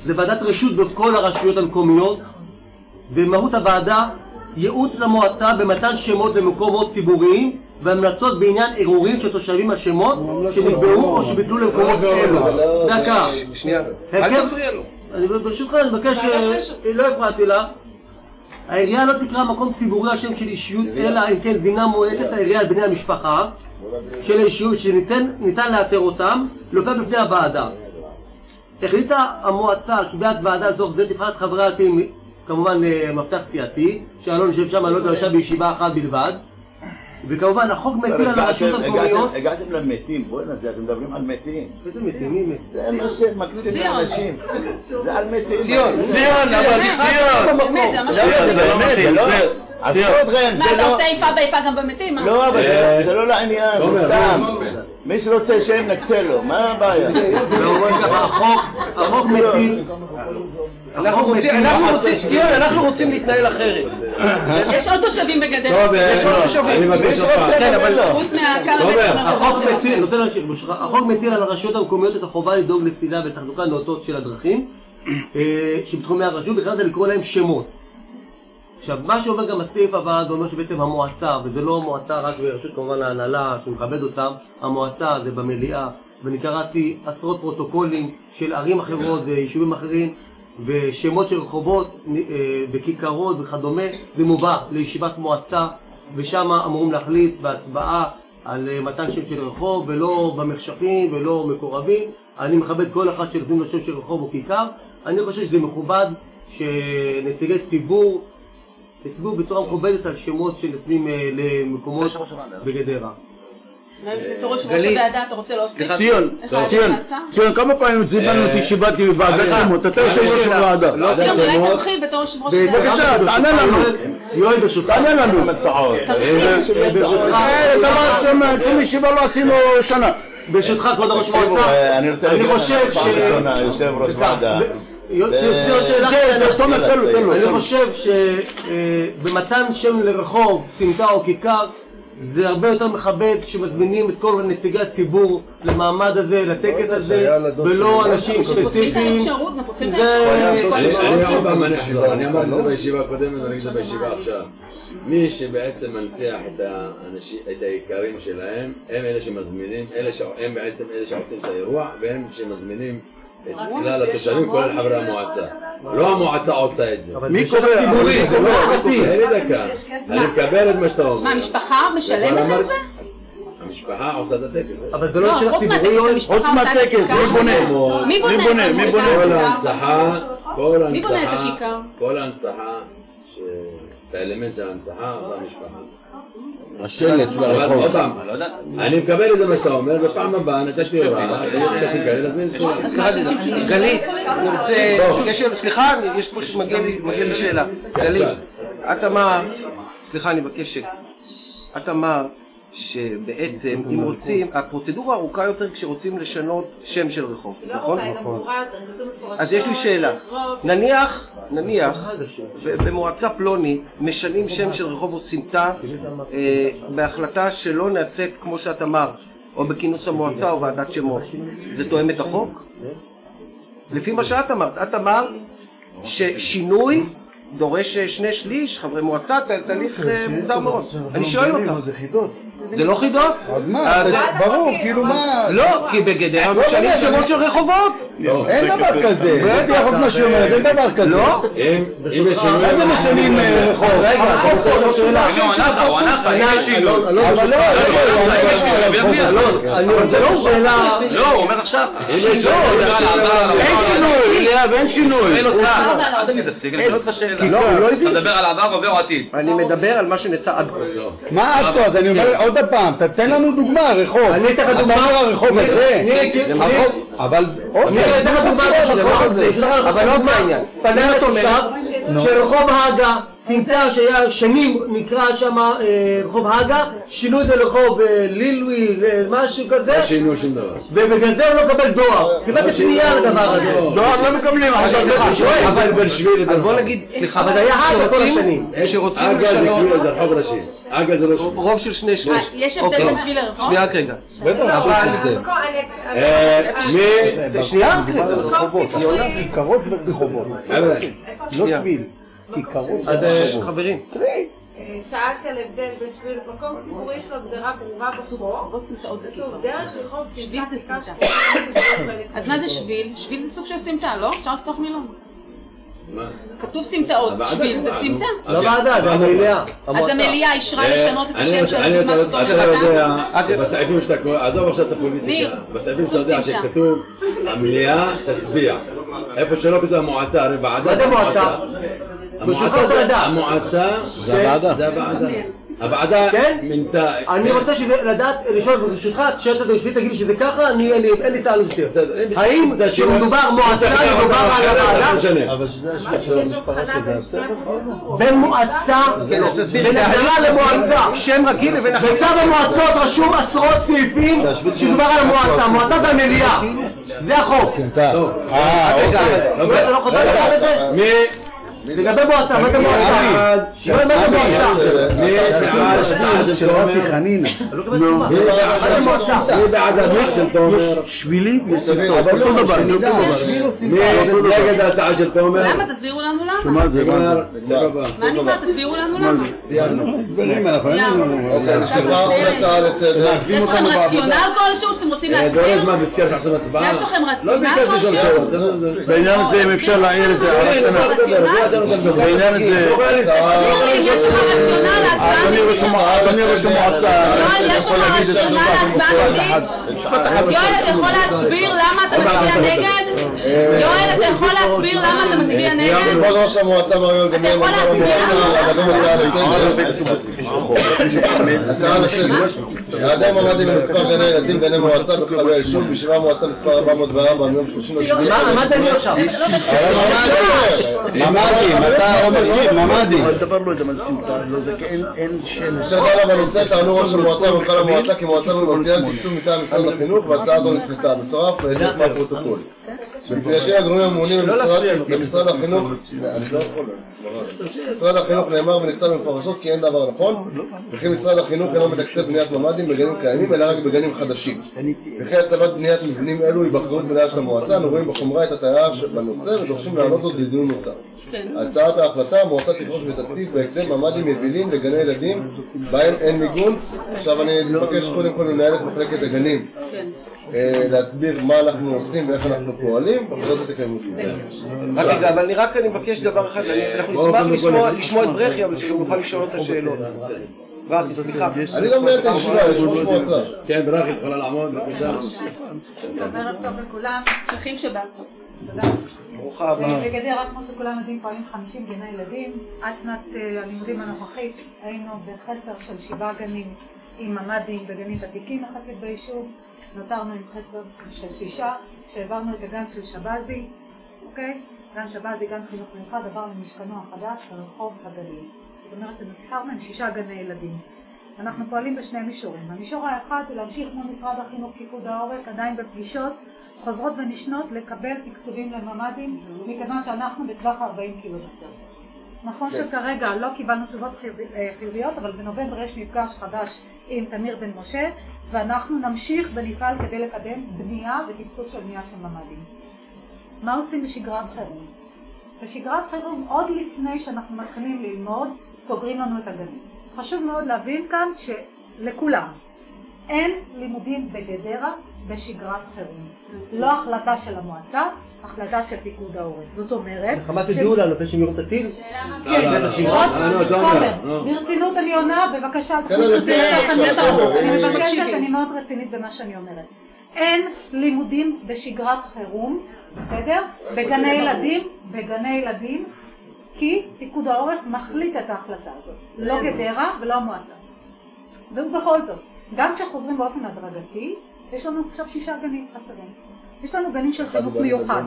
זה ועדת רשות בכל הרשויות המקומיות, ומהות הוועדה ייעוץ למועצה במתן שמות למקומות ציבוריים והמלצות בעניין ערעורים של תושבים על שמות שנקבעו או שביטלו למקומות אלו. דקה. אל תפריע לו. ברשותך אני מבקש, לא הפרעתי לה. העירייה לא תקרא מקום ציבורי על שם של אישיות אלא אם כן זימנה מועצת העירייה על בני המשפחה של האישיות שניתן לאתר אותם להופיע בפני הוועדה. החליטה המועצה על קביעת ועדה לצורך זה תבחר את חבריה על פי כמובן מפתח סיעתי, שאלון יושב שם, לא יושב בישיבה אחת בלבד, וכמובן החוק מטיל על הרשויות המקומיות. הגעתם למתים, בואי נזה, אתם מדברים על מתים. איזה מתים? מי מת? זה מה שמקצים לאנשים. זה על מתים. ציון, אבל ציון. זה באמת, זה לא... מה, אתה עושה איפה באיפה גם במתים? לא, אבל זה לא לעניין, זה סתם. מי שרוצה שם נקצה לו, מה הבעיה? החוק מטיל. אנחנו רוצים להתנהל אחרת. יש עוד תושבים בגדרה. יש עוד תושבים. אני מבקש אותך. חוץ מהכמה החוק מטיל על הרשויות המקומיות את החובה לדאוג לסלילה ולתחזוקה נאותות של הדרכים שבתחומי הרשות, בכלל זה לקרוא להם שמות. עכשיו, מה שאומר גם הסעיף הבא, זה אומר שבעצם המועצה, וזה לא מועצה רק ברשות כמובן ההנהלה שמכבד אותם, המועצה זה במליאה, ואני קראתי עשרות פרוטוקולים של ערים אחרות ויישובים אחרים, ושמות של רחובות וכיכרות וכדומה, ומובא לישיבת מועצה, ושם אמורים להחליט בהצבעה על מתן שם של רחוב, ולא במחשכים ולא מקורבים. אני מכבד כל אחד שנותנים לו שם של רחוב או כיכר. אני חושב שזה מכובד שנציגי ציבור בצורה מכובדת על שמות שנותנים למקומות בגדרה. בתור ראש הוועדה אתה רוצה להוסיף? ציון, כמה פעמים זימנו אותי שבאתי בוועדת שמות, אתה יושב ראש הוועדה. ציון, אולי תתחיל בתור ראש הוועדה. בבקשה, תענה לנו. יואל, ברשותך. תענה לנו. שום ישיבה לא עשינו שנה. ברשותך, כבוד הראש מועצה. אני חושב יושב ראש ועדה. אני חושב שבמתן שם לרחוב, סמטה או כיכר זה הרבה יותר מכבד שמזמינים את כל נציגי הציבור למעמד הזה, לטקס הזה, ולא אנשים ספציפיים. אני אמרתי את זה בישיבה הקודמת ואני אגיד את זה בישיבה עכשיו. מי שבעצם מנציח את העיקרים שלהם הם אלה שמזמינים, הם בעצם אלה שעושים את האירוע והם שמזמינים את כלל התושבים, כולל חברי המועצה. לא המועצה עושה את זה. מי קובע? ציבורי, זה לא פרטי. אני מקבל את מה שאתה אומר. מה, המשפחה משלמת על זה? המשפחה עושה את הטקס. אבל זה לא של הציבורי. חוץ מהטקס, מי בונה? מי בונה את הכיכר? כל ההנצחה, את האלמנט של ההנצחה עושה המשפחה. השלט של הרחוב. אני מקבל את זה מה שאתה אומר, בפעם הבאה נתתי הוראה, גלית, אני רוצה, סליחה, יש פה שמגיע לי שאלה. גלית, את אמרת, סליחה אני מבקשת, את אמרת שבעצם אם רוצים, הפרוצדורה ארוכה יותר כשרוצים לשנות שם של רחוב, נכון? אז יש לי שאלה, נניח במועצה פלוני משנים שם של רחוב או סמטה בהחלטה שלא נעשית כמו שאת אמרת, או בכינוס המועצה או ועדת שמות, זה תואם את החוק? לפי מה שאת אמרת, את אמרת ששינוי דורש 2/3 חברי מועצה, תהליך מוגדר מאוד. אני שואל אותך, זה לא חידות? אז מה? ברור, כאילו מה? לא, כי בגדרה משנים שמות של רחובות. אין דבר כזה. לפי החוק מה שאומרת, אין דבר כזה. לא? מה זה משנים רחוב? רגע, הוא ענה לך, אין שינוי. אבל לא, אני רוצה לא שאלה. לא, הוא אומר עכשיו. אין שינוי, ואין שינוי. שואל אותך, אל תגיד, תפסיק, אני שואל אותך שאלה. אתה מדבר על העבר, עובר או עתיד. אני מדבר על מה שנעשה עד כה. מה עד כה? אז אני אומר עוד פעם, תתן לנו דוגמה, רחוב. אני אתן לך דוגמה. הרחוב הזה. אבל אבל לא זה העניין. פנה לתושב שרחוב הגה, סמטה שהיה שנים נקרא שם רחוב הגה, שינו את זה לרחוב לילוי, משהו כזה, ובגלל זה הוא לא מקבל דואר. קיבלת פנייה לדבר הזה. דואר לא מקבלים. אבל בשביל, אז בוא נגיד, סליחה, אבל היה הגה כל השנים. שרוצים לשנות. זה רחוב ראשי. הגה זה לא שביל. רוב של 2/3. יש הבדל בין שביל לרחוב? שנייה רק רגע. שנייה? כיכרות ורחובות. לא שביל. כיכרות ורחובות. חברים. שאלת על הבדל בין שביל, מקום ציבורי יש לו הגדרה ברורה בחוק, כתוב דרך רחוב סמטה. אז מה זה שביל? שביל זה סוג של סמטה, לא? אפשר לפתוח מילון. כתוב סמטאות, שביל זה סמטה? לא ועדה, זה המליאה. אז המליאה אישרה לשנות את השם של מה שתום אתה יודע בסעיפים שאתה קורא, עזוב עכשיו את הפוליטיקה, בסעיפים שאתה יודע שכתוב המליאה תצביע, איפה שלא כתוב המועצה, הרי ועדה מה זה מועצה? המועצה זה הוועדה. הוועדה מינתה... אני רוצה לדעת, לשאול ברשותך, שאלת את המשפטית, תגיד שזה ככה, אין לי טענות יותר. האם שמדובר מועצה, מדובר על הוועדה? אבל שזה השביל של המשפחה שזה בין מועצה, בין הגדרה למועצה, שם רגיל לבין... בצו המועצות רשום עשרות סעיפים שמדובר על המועצה, המועצה זה המליאה. זה החוק. סמטה. אתה לא חוזר לך בזה? לגבי מועצה, מה זה מועצה? מה זה מועצה? של רפי חנינה. מה זה מועצה? מי בעד ההצעה של תומר? שבילים וסמטות. אבל אותו דבר, זה אותו דבר. מי נגד ההצעה של תומר? למה? תסבירו לנו למה. שמה זה? מה נקרא? תסבירו לנו למה. סיימנו. הסברים, אנחנו אין לנו... סליחה, עוד הצעה לסדר. יש לכם רציונל כלשהו שאתם רוצים להסביר? דורש מה נזכר שעכשיו הצבעה? יש לכם לא רציונל ביקש לשאול כלשהו? שאלות. בעניין הזה אם אפשר להעיר את זה. בעניין הזה... יש לך רציונל להצבעה אדוני ראש המועצה... יואל, יש לך רציונל להצבעה נגדית? יואל, אתה יכול להסביר למה אתה מצביע נגד? יואל, אתה יכול להסביר למה אתה מצביע נגד? כבוד ראש המועצה מריון גמר, יכול להסביר הצעה לסדר. יעדי ממ"דים במספר גני ילדים גני מועצה בכללי היישוב בישיבה המועצה מספר 404 מיום 37. מה זה עכשיו? ממ"דים, אתה מוסיף, ממ"דים. דבר לא יודע מה זה סמטה, אין שם. שדנה בנושא טענו ראש המועצה ומנכ"ל המועצה כי מועצה ממתינה על תקצוב מטעם משרד החינוך וההצעה הזו נדחתה. מצורף עדות מהפרוטוקול. בפנייתי הגורמים הממונים במשרד החינוך, משרד החינוך נאמר ונכתב במפורשות כי אין דבר נכון, וכי משרד החינוך אינו מתקצב בניית ממ"דים בגנים קיימים אלא רק בגנים חדשים. וכי הצבת בניית מבנים אלו היא באחריות מלאה של המועצה, אנו רואים בחומרה את הטענה בנושא ודורשים להעלות זאת לדיון נוסף. הצעת ההחלטה, המועצה תדרוש ותציב בהקדם ממ"דים יבילים לגני ילדים בהם אין מיגון. עכשיו אני מבקש קודם כל למנהלת מחלקת הגנים להסביר מה אנחנו עושים ואיך אנחנו פועלים, ואחרי זה תקיימו דיון. רק רגע, אבל אני מבקש דבר אחד, אנחנו נשמח לשמוע את ברכי, אבל שגם נוכל לשאול את השאלות. ברכי, סליחה. אני לא מנהל את הישיבה, יש ראש מועצה. כן, ברכי, את יכולה לעמוד, בבקשה. ערב טוב לכולם. צריכים שבאת. תודה. ברוכה הבאה. בגדרה, כמו שכולם יודעים, פועלים 50 גני ילדים. עד שנת הלימודים הנוכחית היינו בחסר של 7 גנים עם ממ"דים בגנים ותיקים יחסית ביישוב. נותרנו עם חסר של 6, שהעברנו את הגן של שבזי, אוקיי? גן שבזי, גן חינוך מיוחד, עבר למשכנו החדש ברחוב הגליל. זאת אומרת שנשארנו עם 6 גני ילדים. אנחנו פועלים בשני מישורים. המישור האחד זה להמשיך מול משרד החינוך פיקוד העורף, עדיין בפגישות חוזרות ונשנות לקבל תקצובים לממ"דים, מכיוון שאנחנו בטווח 40 קילומטר. נכון שכרגע לא קיבלנו תשובות חיוביות, אבל בנובמבר יש מפגש חדש עם תמיר בן משה, ואנחנו נמשיך ונפעל כדי לקדם בנייה ותקצוב של בנייה של ממ"דים. מה עושים בשגרת חירום? בשגרת חירום, עוד לפני שאנחנו מתחילים ללמוד, סוגרים לנו את הגנים. חשוב מאוד להבין כאן שלכולם אין לימודים בגדרה בשגרת חירום. לא החלטה של המועצה, החלטה של פיקוד העורף. זאת אומרת... חמה תדעו לנו, אחרי שהם יראו את הטיל? ברצינות אני עונה, בבקשה, אני מבקשת, אני מאוד רצינית במה שאני אומרת. אין לימודים בשגרת חירום, בסדר? בגני ילדים, כי פיקוד העורף מחליט את ההחלטה הזאת. לא גדרה ולא המועצה. ובכל זאת, גם כשחוזרים באופן הדרגתי, יש לנו עכשיו 6 גנים חסרים. יש לנו גנים של חינוך מיוחד.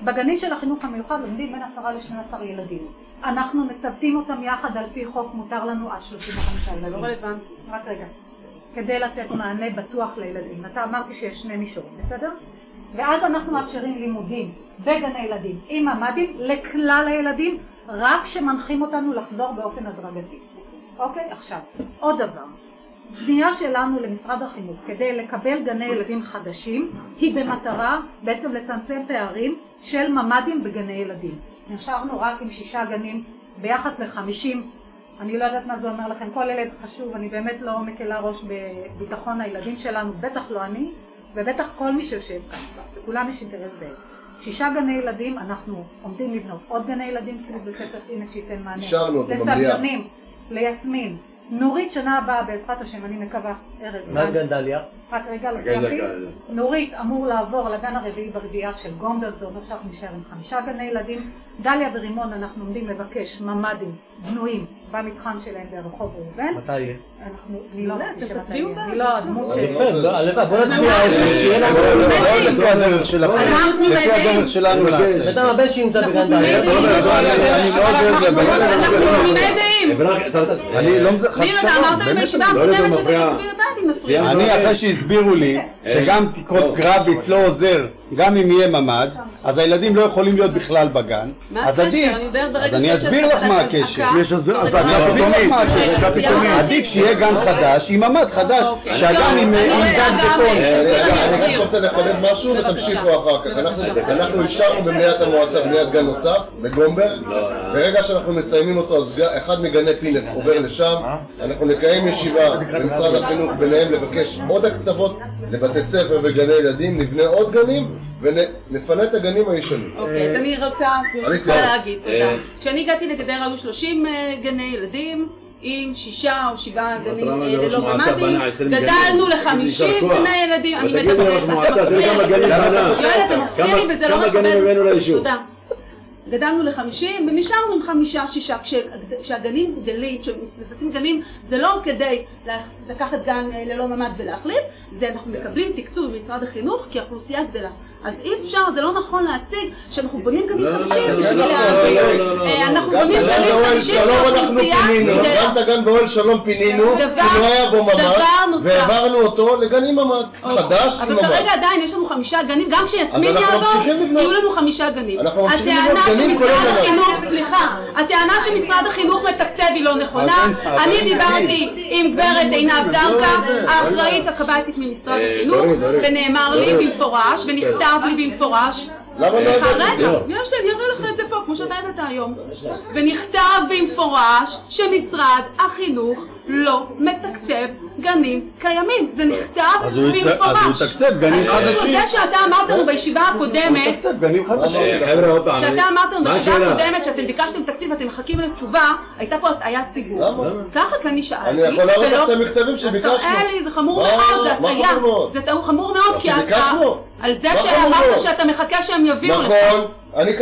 בגנים של החינוך המיוחד לומדים בין 10 ל-12 ילדים. אנחנו מצוותים אותם יחד על פי חוק, מותר לנו עד 35 ילדים. זה לא רלוונטי. רק רגע. כדי לתת מענה בטוח לילדים. אתה אמרתי שיש 2 מישורים, בסדר? ואז אנחנו מאפשרים לימודים בגני ילדים עם ממ"דים לכלל הילדים, רק שמנחים אותנו לחזור באופן הדרגתי. אוקיי? עכשיו, עוד דבר. פנייה שלנו למשרד החינוך כדי לקבל גני ילדים חדשים היא במטרה בעצם לצמצם פערים של ממ"דים בגני ילדים. נשארנו רק עם 6 גנים ביחס ל50. אני לא יודעת מה זה אומר לכם, כל ילד חשוב, אני באמת לא מקלה ראש בביטחון הילדים שלנו, בטח לא אני ובטח כל מי שיושב כאן, לכולם יש אינטרס זהה. 6 גני ילדים, אנחנו עומדים לבנות עוד גני ילדים סביב בית ספר הנה שייתן מענה לסבלנים, ליסמין, נורית שנה הבאה בעזרת השם, אני מקווה, ארז. מה גנדליה? רק רגע לסייפי. נורית אמור לעבור לגן הרביעי ברביעייה של גומברג, זה אומר שאנחנו נשאר עם 5 גני ילדים. דליה ורימון אנחנו עומדים לבקש ממ"דים בנויים במתחם שלהם ברחוב ראובן. מתי יהיה? אני לא רוצה שמתי יהיה, אני לא הדמות שלי. בוא נצביע שיהיה לנו לפי הדרך שלנו. לפי הדרך שלנו לעשות. אתה מבן שימצא בגנדליה. אני מאוד אוהב אני אחרי שהסבירו לי שגם תקרות גרביץ לא עוזר גם אם יהיה ממ"ד, אז הילדים לא יכולים להיות בכלל בגן. אז עדיף, אז אני אסביר לך מה הקשר. אז אני אסביר לך מה הקשר. עדיף שיהיה גן חדש עם ממ"ד חדש, שהגן עם גן בטון. אני רוצה לחדד משהו ותמשיכו אחר כך. אנחנו אישרנו במליאת המועצה בניית גן נוסף בגומברג. ברגע שאנחנו מסיימים אותו אז אחד מגני פינס עובר לשם. אנחנו נקיים ישיבה במשרד החינוך ביניהם לבקש עוד הקצוות לבתי ספר וגני ילדים, נבנה עוד גנים ונפנה את הגנים הישנים. אוקיי, אז אני רוצה להגיד תודה. כשאני הגעתי לגדרה היו 30 גני ילדים עם 6 או 7 גנים ללא ממ"דים, גדלנו ל50 גני ילדים, אני מדברת, יואל אתה מפריע לי וזה לא מכבד, תודה. גדלנו ל50 ונשארנו עם 5-6, כשהגנים גדלים, כשמפספסים גנים זה לא כדי לקחת גן ללא ממ"ד ולהחליף, זה אנחנו מקבלים תקצוב ממשרד החינוך כי האוכלוסייה גדלה. אז אי אפשר, זה לא נכון להציג שאנחנו בונים גנים 50 בשביל להבין. אנחנו בונים גנים 50 לאוכלוסייה גדלה. גם את הגן באוהל שלום פינינו, כי לא היה בו ממ"ד, והעברנו אותו לגנים ממ"ד חדש עם ממ"ד. אבל כרגע עדיין יש לנו 5 גנים, גם כשיסמין יעבור, יהיו לנו 5 גנים. הטענה שמשרד החינוך מתקצב היא לא נכונה. אני דיברתי עם גברת עינב זרקה, האחראית הקב"טית ממשרד החינוך, ונאמר לי במפורש, ונכתב לי במפורש. למה לא הבאת את זה? יש לי, אני אראה לך את זה פה, כמו שאתה הבאת היום. ונכתב במפורש שמשרד החינוך לא מתקצב גנים קיימים. זה נכתב במפורש. אז הוא מתקצב גנים חדשים. זה שאתה אמרת לנו בישיבה הקודמת, מתקצב גנים חדשים. שאתה אמרת לנו בישיבה הקודמת שאתם ביקשתם תקציב ואתם מחכים לתשובה, הייתה פה הטעיית ציבור. ככה כאן אני שאלתי. אני יכול להראות לך את המכתבים שביקשנו. אז תראה לי, זה חמור מאוד, זה הטעיה. זה חמור מאוד כי אתה... על זה שאמרת שאתה מחכה שהם יביאו לך. נכון, אני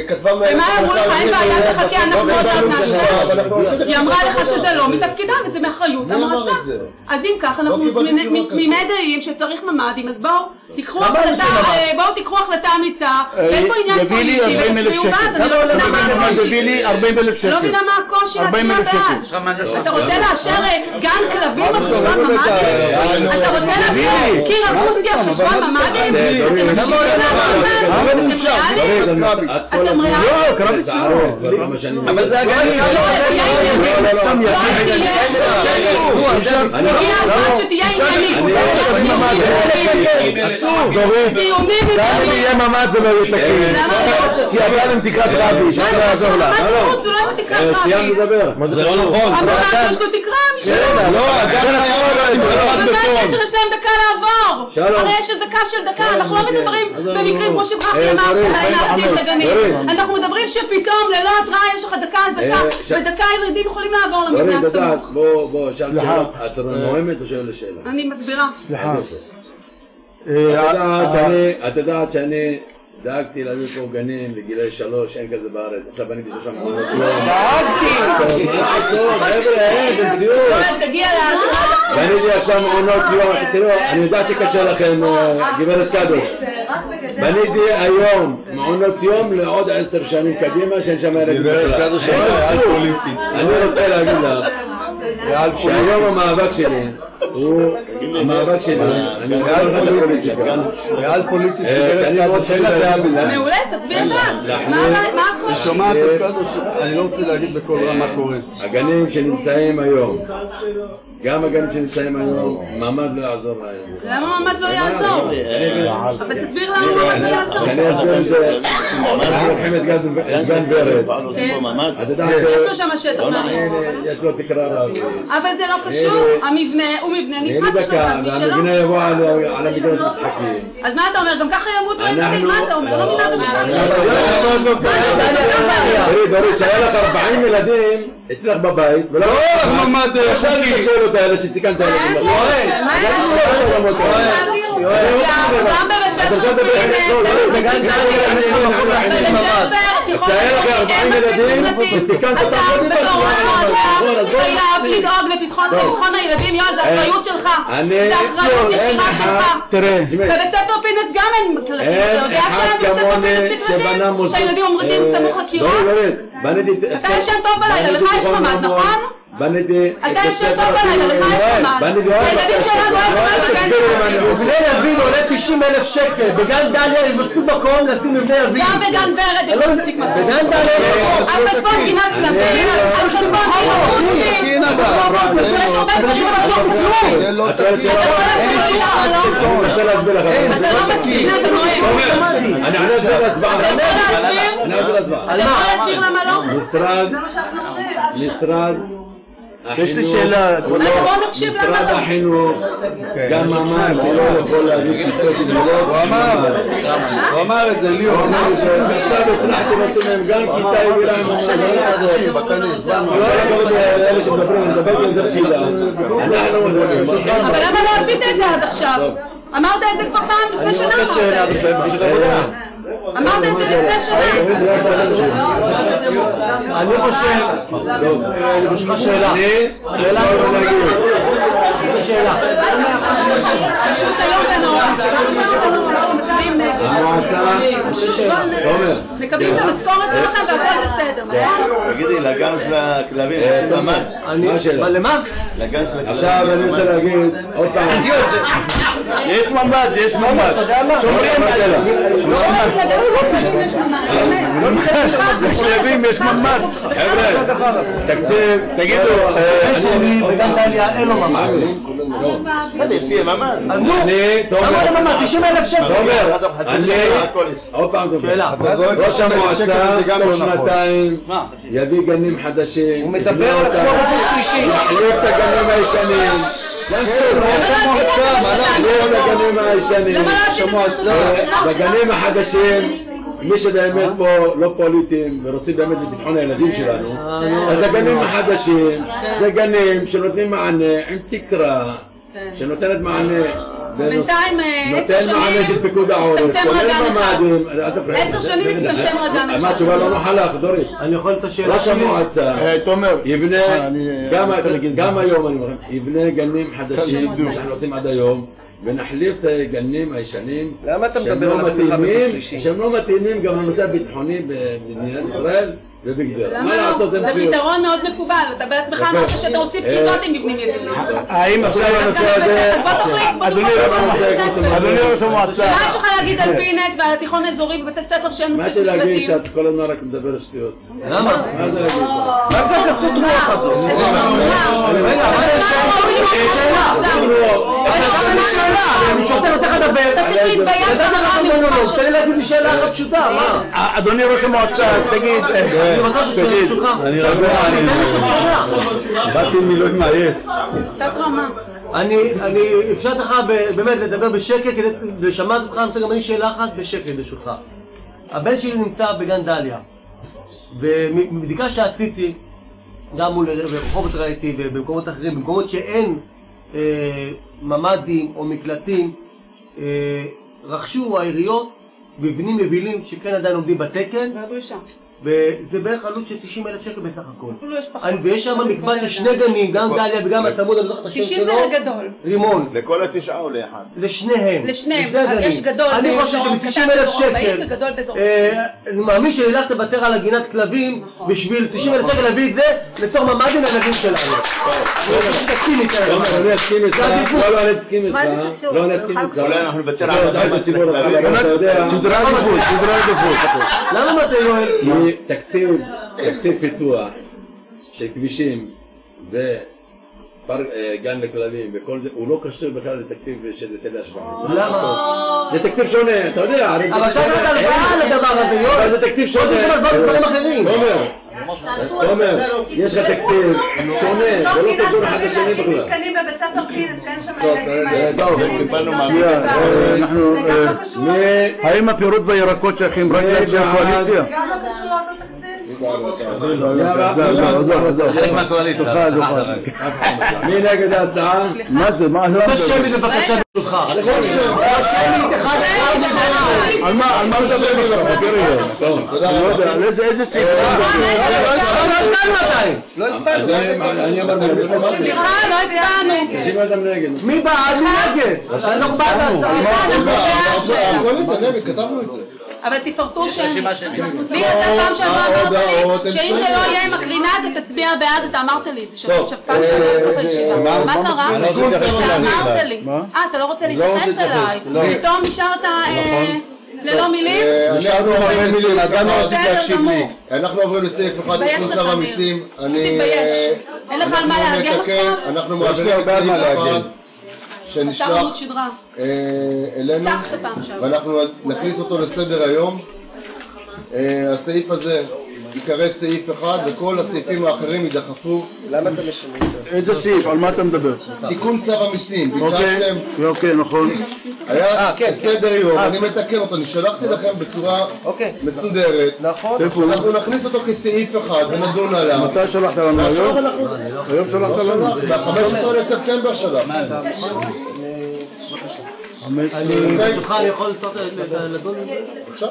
כתבה מנהלת ומה אמרו לך? אין בעיה, תחכה, אנחנו עוד עד נאשר. היא אמרה לך שזה לא מתפקידה וזה מאחריות המועצה. אז אם כך, אנחנו תמימי דעים שצריך ממ"דים, אז בואו תיקחו החלטה אמיצה, ואין פה עניין פוליטי, ותצביעו בעד, אני לא מבינה מה הקושי. לא מבינה מה הקושי להצביע בעד. אתה רוצה לאשר גן כלבים על חשבון ממ"דים? אתה רוצה לאשר קיר אקוסטי על חשבון ממ"דים? אתם ריאליים? לא, קראתי ציבור. אבל זה הגנים. הגיע הזמן שתהיה עניינית. אסור, דורית. גם אם יהיה ממ"ד זה לא יהיה תקין. כי הגן עם תקרת רבי, זה לא יעזור לה. מה תחוץ? הוא לא עם תקרת רבי. סיימת לדבר. זה לא נכון. אבל יש לו תקרה משלו. לא, הגן היה עם תקרת בטון. מה הקשר יש להם דקה לעבור? הרי יש דקה של דקה, אנחנו לא מדברים במקרים כמו שברכי אמר שאין ילדים לגנים. אנחנו מדברים שפתאום ללא התראה יש לך דקה אזעקה, ודקה ילדים יכולים לעבור למבנה הסמוך. בוא, שאלת שאלות, את נואמת או שואלת שאלה? אני מסבירה. סליחה. את יודעת שאני דאגתי להביא פה גנים לגילי 3, אין כזה בארץ, עכשיו בניתי 3 מעונות יום. דאגתי! מה לעשות? חבר'ה, זה מציאות. תגיע להשוואה. בניתי עכשיו מעונות יום, תראו, אני יודע שקשה לכם, גברת קדוש. בניתי היום מעונות יום לעוד 10 שנים קדימה, שאין שם ילדים בכלל. אני רוצה להגיד לך, שהיום המאבק שלי, המאבק שלי, אני מדבר לך על פוליטיקה. ריאל פוליטית, מעולה, תצביע אותה. מה אני שומעת את קדוש, אני לא רוצה להגיד בכל רע מה קורה. הגנים שנמצאים היום, גם הגנים שנמצאים היום, ממ"ד לא יעזור להם. למה ממ"ד לא יעזור? אבל תסביר למה ממ"ד לא יעזור. אני אסביר את זה. אנחנו לוקחים את גן ורד. את יודעת יש לו שם שטח מעניין. יש לו תקרה רב. אבל זה לא קשור, המבנה הוא מבנה נפרד שלו. והמבנה יבוא על המגרש משחקים. אז מה אתה אומר? גם ככה ימותו ילדים? מה אתה אומר? לא מבינה דורית, שהיה לך 40 ילדים אצלך בבית, ולא ממ"ד עכשיו אני חושב אותה אלה שסיכנת הילדים. גם בבית ספר כשהיה לך 40 ילדים וסיכנת אותם אתה בתור ראש מועצה חייב לדאוג לביטחון הילדים. יואל, זה אחריות שלך, זה אחריות ישירה שלך. בבית ספר פינס גם אין מקלטים. אתה יודע שאין בבית ספר פינס מקלטים? שהילדים עומדים סמוך לקירות? אתה ישן טוב בלילה, לך יש ממ"ד, נכון? אתה ישן טוב בלילה, לך יש ממ"ד. הילדים שלנו אין ממ"ד. מבנה יביל עולה 90,000 שקל, בגן דליה יש מספיק מקום לשים מבנה יביל. גם בגן ורד יש מספיק מקום. בגן דליה על חשבון גינת כלבים, על חשבון גינות. יש הרבה דברים אבל לא כלום. אתה אני מנסה להסביר לך. לא מסביר, אתה נוהג. אני עונה את זה להצבעה. אתה יכול להסביר? אני עונה את זה להצבעה. אתה יכול להסביר למה לא? משרד יש לי שאלה. משרד החינוך, גם ממ"ד שלא יכול להביא כיתות גדולות. הוא אמר את זה, לי הוא אמר את זה. עכשיו הצלחתי להוציא מהם גם כיתה יבילה עם ממ"ד. לא הכבוד לאלה שמדברים, אני מדבר עם זה בקהילה. אבל למה לא עשית את זה עד עכשיו? אמרת את זה כבר פעם לפני שנה. אמרת את זה לפני שנה. אני חושב, יש לך שאלה. המועצה, תומר. מקבלים את המשכורת שלכם והכל בסדר. תגידי, לגן של הכלבים, מה השאלה? למה? עכשיו אני רוצה להגיד עוד פעם. יש ממ"ד, יש ממ"ד. שומרים עליו. לכלבים יש ממ"ד. חבר'ה, תקציב, תגידו, בגן דליה אין לו ממ"ד. בסדר, שיהיה ממ"ד. אני, תומר, 90,000 שקל. תומר, אני, עוד פעם תומר, ראש המועצה תוך שנתיים יביא גנים חדשים, הוא מדבר על שמו בקורס שלישי. יחליף את הגנים הישנים, יחליף את הגנים הישנים, בגנים החדשים, מי שבאמת פה לא פוליטיים ורוצים באמת לביטחון הילדים שלנו, אז הגנים החדשים זה גנים שנותנים מענה עם תקרה שנותנת מענה, בינתיים 10 שנים מענה של פיקוד העורף, הצטמצם רגן אחד. אל תפריע. 10 שנים הצטמצם רגן אחד. מה התשובה לא נוחה לך, דורית? אני יכול את השאלה ראש המועצה יבנה, גם היום אני אומר, יבנה גנים חדשים, כמו שאנחנו עושים עד היום, ונחליף את הגנים הישנים שהם לא מתאימים גם לנושא הביטחוני במדינת ישראל ובגדרה. מה לעשות, זה מציאות. זה פתרון מאוד מקובל, אתה בעצמך אמרת שאתה הוסיף כיתות עם מבנים יבילים. האם עכשיו הנושא הזה, אדוני ראש המועצה, מה יש לך להגיד על פינס ועל התיכון האזורי בבתי ספר שאין מה מספיק שלהגיד מקלטים? שאת כל הזמן רק מדברת שטויות. למה? מה זה להגיד? מה זה הגסות רוח הזאת? רגע, אבל יש שאלה. אני שוטר אותך לדבר. אתה צריך להתבייש במראה. תן לי להגיד לי שאלה אחת פשוטה, מה? אדוני ראש המועצה, תגיד, אני רוצה ששאלה שלך. אני רגוע, באתי מילואים מעייף. תת רמה. אני אפשרתי לך באמת לדבר בשקט ושמעתי אותך, אני רוצה גם אני שאלה אחת בשקט ברשותך. הבן שלי נמצא בגן דליה ובבדיקה שעשיתי גם מול רחובות ראיתי ובמקומות אחרים, במקומות שאין ממ"דים או מקלטים, רכשו העיריות מבנים יבילים שכן עדיין עומדים בתקן. והדרישה. וזה בערך עלות של 90,000 שקל בסך הכל. אפילו יש פחות. ויש שם מקבץ של 2 גנים, גם דליה וגם הצמוד, אני לא זוכר את השם 90 שלו. זה לגדול. רימון. לכל ה9 או לאחד? לשניהם. לשניהם. יש גדול אני חושב שב-90,000 שקל. וגדול באזור. אני מאמין שלילך תוותר על הגינת כלבים בשביל 90,000 שקל להביא את זה לצור ממ"דים לילדים שלנו. תסכים איתך. אני אסכים איתך. לא, אני אסכים איתך. לא, אני אסכים איתך. אולי אנחנו נוותר על הציבור, אתה יודע. סדרי עדיפות, סדרי עדיפות. למה אתה יואל? תקציב פיתוח של כבישים וגן לכלבים וכל זה, הוא לא קשור בכלל לתקציב של היטלי השבחה. למה? זה תקציב שונה, אתה יודע. אבל אתה יודע הלוואה לדבר הזה, יואל. אבל זה תקציב שונה. זה דברים אחרים. עומר, יש לך תקציב שונה, זה לא קשור אחד לשני בכלל. מתקנים בבית ספר פינס שאין שם ילדים האלה. טוב, האם הפירות והירקות שייכים רק לאנשי הקואליציה? זה גם לא קשור לאותו תקציב. מי נגד ההצעה? מה זה? מה? אותו שמי זה בבקשה ברשותך. על מה מדבר עכשיו? אני לא יודע, על איזה סעיף? לא הצבענו. סליחה, לא הצבענו. מי בעד? מי נגד? אנחנו בעד ההצעה. הקואליציה נגד, כתבנו את זה. אבל תפרטו שמית. מי אתה פעם שעברה אמרת לי שאם זה לא יהיה עם הקרינה אתה תצביע בעד, אתה אמרת לי את זה פעם שעברה בסוף הישיבה. מה קרה? אמרת לי. אתה לא רוצה להתייחס אליי. פתאום נשארת ללא מילים? אנחנו עוברים מילים, אז למה רצית להקשיב לי? אנחנו עוברים לסעיף אחד, תיקון צו המיסים. תתבייש. אין לך על מה להגן עכשיו? אנחנו מעבירים את סעיף אחד שנשלח אלינו ואנחנו נכניס אותו לסדר היום. הסעיף הזה יקרא סעיף אחד וכל הסעיפים האחרים יידחפו. למה אתה משנה? איזה סעיף? על מה אתה מדבר? תיקון צו המיסים, ביקשתם. אוקיי, נכון. היה סדר יום, אני מתקן אותו, אני שלחתי לכם בצורה מסודרת. נכון. אנחנו נכניס אותו כסעיף אחד ונדון עליו. מתי שלחת לנו היום? היום שלחת לנו? ב-15 לספטמבר שלחתי. ברשותך אני יכול לדון עם זה? עכשיו?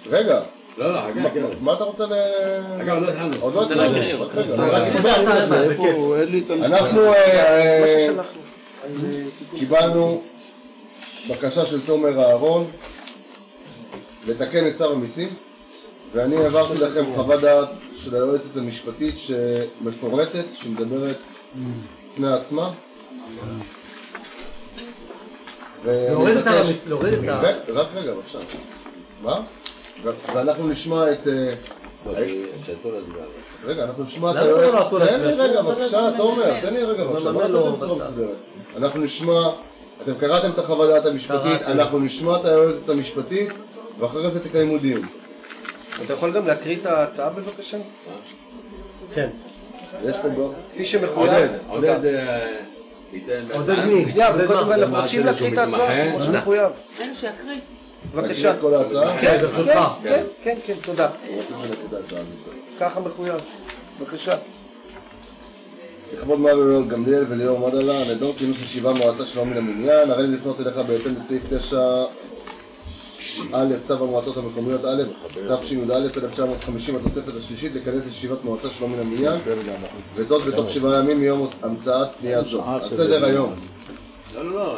רגע. לא, מה אתה רוצה אגב, לא התחלנו. עוד לא התחלנו. רק הסברנו. אנחנו קיבלנו בקשה של תומר אהרון לתקן את צו המיסים, ואני העברתי לכם חוות דעת של היועצת המשפטית שמפורטת, שמדברת לפני עצמה. להוריד את רק רגע, בבקשה. מה? ואנחנו נשמע את... רגע, אנחנו נשמע את היועצת... תן לי רגע, בבקשה, תומר, תן לי רגע, בבקשה, בוא נעשה את זה בצורה מסודרת. אנחנו נשמע... אתם קראתם את החוות דעת המשפטית, אנחנו נשמע את היועצת המשפטית, ואחרי זה תקיימו דיון. אתה יכול גם להקריא את ההצעה בבקשה? כן. יש פה בו? כפי שמחויב. עודד מי? שנייה, אנחנו מבקשים להקריא את ההצעה כמו שמחויב. אין שיקריא. בבקשה. כל ההצעה? כן, ברשותך. כן, תודה. רוצים שנקריא את ההצעה בסדר. ככה מחויב. בבקשה. לכבוד מר יואל גמליאל וליאור מדלה, הנדון כינוס ישיבה מועצה שלא מן המניין, הרי לי לפנות אליך בהתאם לסעיף 9א צו המועצות המקומיות א' תשי"א 1950 התוספת השלישית לכנס ישיבת מועצה שלא מן המניין, וזאת בתוך 7 ימים מיום המצאת פנייה זו. על סדר היום. לא.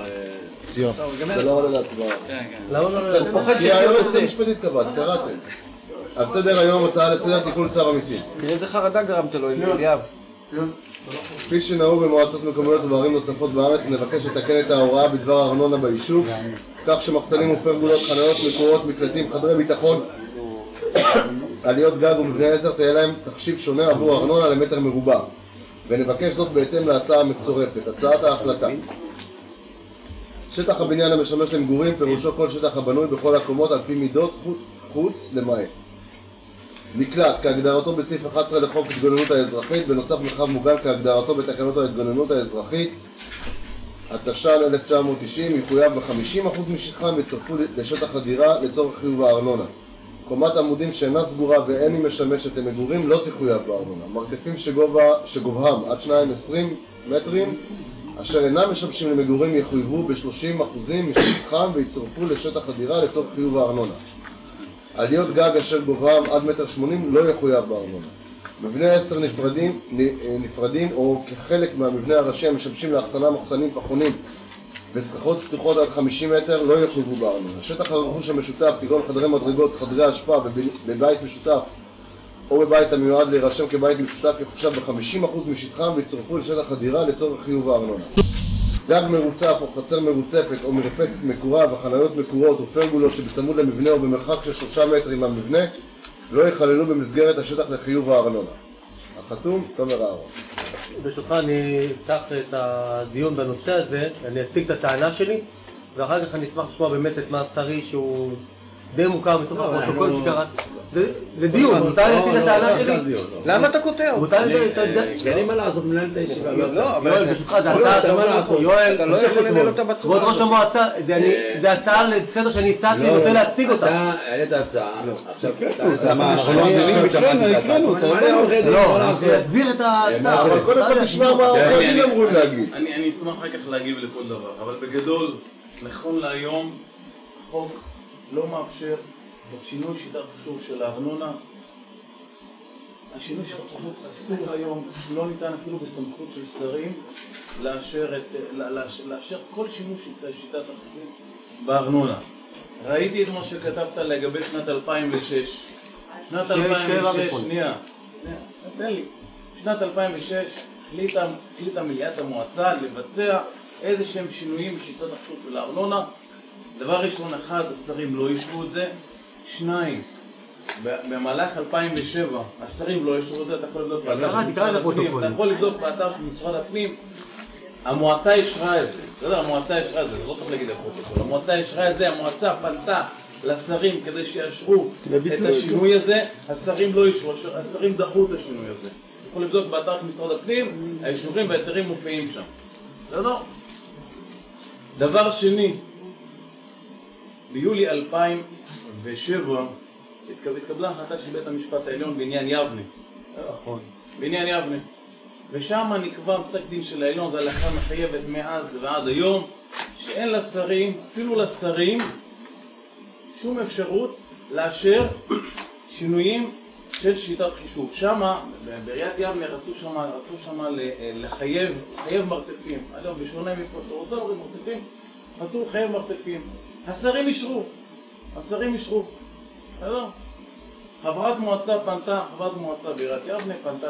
זה לא עולה להצבעה. למה לא? כי היועצת המשפטית קבעת, קראתם. על סדר היום הצעה לסדר תיקון צו המיסים. איזה חרדה גרמת לו, אליאב? כפי שנהוג במועצות מקומיות ובערים נוספות בארץ, נבקש לתקן את ההוראה בדבר ארנונה ביישוב, כך שמחסנים ופרגולות, חניות, מקורות, מקלטים, חדרי ביטחון, עליות גג ומבני עזר תהיה להם תחשיב שונה עבור ארנונה למטר מרובע, ונבקש זאת בהתאם להצעה המצורפת. הצעת ההחלטה: שטח הבניין המשמש למגורים פירושו כל שטח הבנוי בכל הקומות על פי מידות חוץ למעט מקלט כהגדרתו בסעיף 11 לחוק התגוננות האזרחית, בנוסף מרחב מוגן כהגדרתו בתקנות ההתגוננות האזרחית התש"ן 1990, יחויב ב-50% משטחם ויצורפו לשטח הדירה לצורך חיוב הארנונה. קומת עמודים שאינה סגורה ואין היא משמשת למגורים לא תחויב בארנונה. מרתפים שגובהם עד 2.20 מטרים אשר אינם משמשים למגורים יחויבו ב-30% משטחם ויצורפו לשטח הדירה לצורך חיוב הארנונה. עליות גג אשר גובהם עד 1.80 מטר לא יחויב בארנונה. מבני 10 נפרדים או כחלק מהמבנה הראשי המשמשים לאחסנה מחסנים פחונים וסככות פתוחות עד 50 מטר לא יחויבו בארנונה. שטח הרכוש המשותף כגון חדרי מדרגות, חדרי השפעה בבית משותף או בבית המיועד להירשם כבית משותף יחושב ב-50% משטחם ויצורפו לשטח הדירה לצורך חיוב הארנונה. גג מרוצף או חצר מרוצפת או מרפסת מקורה וחניות מקורות או פרגולות שבצמוד למבנה או במרחק של 3 מטרים מהמבנה לא יכללו במסגרת השטח לחיוב הארנונה. החתום, תומר אהרון. ברשותך אני אפתח את הדיון בנושא הזה, אני אציג את הטענה שלי ואחר כך אני אשמח לשמוע באמת את מעצרי שהוא די מוכר מתוך הפרוטוקול שקראת. זה דיון, מותר לי להציג את הטענה שלי? למה אתה כותב? מותר לי כי אני מה לעשות, מנהל את הישיבה. יואל, ברשותך, זה הצעה, יואל, אתה לא יכול לנהל אותה בצורה כבוד ראש המועצה, זה הצעה לסדר שאני הצעתי, אני רוצה להציג אותה. אתה העלית הצעה, עכשיו אנחנו לא מבינים בכלל, הקראנו אותה. לא, אני אסביר את ההצעה. אבל קודם כל נשמע מה עורכי הדין אמורים להגיד. אני אשמח אחר כך להגיב לכל דבר, אבל בגדול, נכון להיום, החוק לא מאפשר את שינוי שיטת חישוב של הארנונה. השינוי שיטת חישוב אסור היום, לא ניתן אפילו בסמכות של שרים לאשר כל שינוי שיטת החישוב בארנונה. ראיתי את מה שכתבת לגבי שנת 2006. שנת 2006, שנייה, תן לי. בשנת 2006 החליטה מליאת המועצה לבצע איזה שהם שינויים בשיטת החישוב של הארנונה. דבר ראשון, אחד, השרים לא אישרו את זה. 2, במהלך 2007 השרים לא אישרו את זה. אתה יכול לבדוק באתר של משרד הפנים, אתה יכול לבדוק באתר של משרד הפנים. המועצה אישרה את זה, המועצה אישרה את זה, לא צריך להגיד לפרוטוקול. המועצה אישרה את זה, המועצה פנתה לשרים כדי שיאשרו את השינוי הזה. השרים לא אישרו, השרים דחו את השינוי הזה. אתה יכול לבדוק באתר של משרד הפנים, האישורים והיתרים מופיעים שם. בסדר? דבר שני, ביולי 2007 התקבלה החלטה של בית המשפט העליון בעניין יבנה. נכון. בעניין יבנה. ושם נקבע פסק דין של העליון, זה הלכה מחייבת מאז ועד היום, שאין לשרים, אפילו לשרים, שום אפשרות לאשר שינויים של שיטת חישוב. שמה, בעיריית יבנה רצו שמה לחייב מרתפים. אגב, בשונה מפה, אתה רוצה להוריד מרתפים? רצו לחייב מרתפים. השרים אישרו. בסדר? חברת מועצה בעיריית יבנה פנתה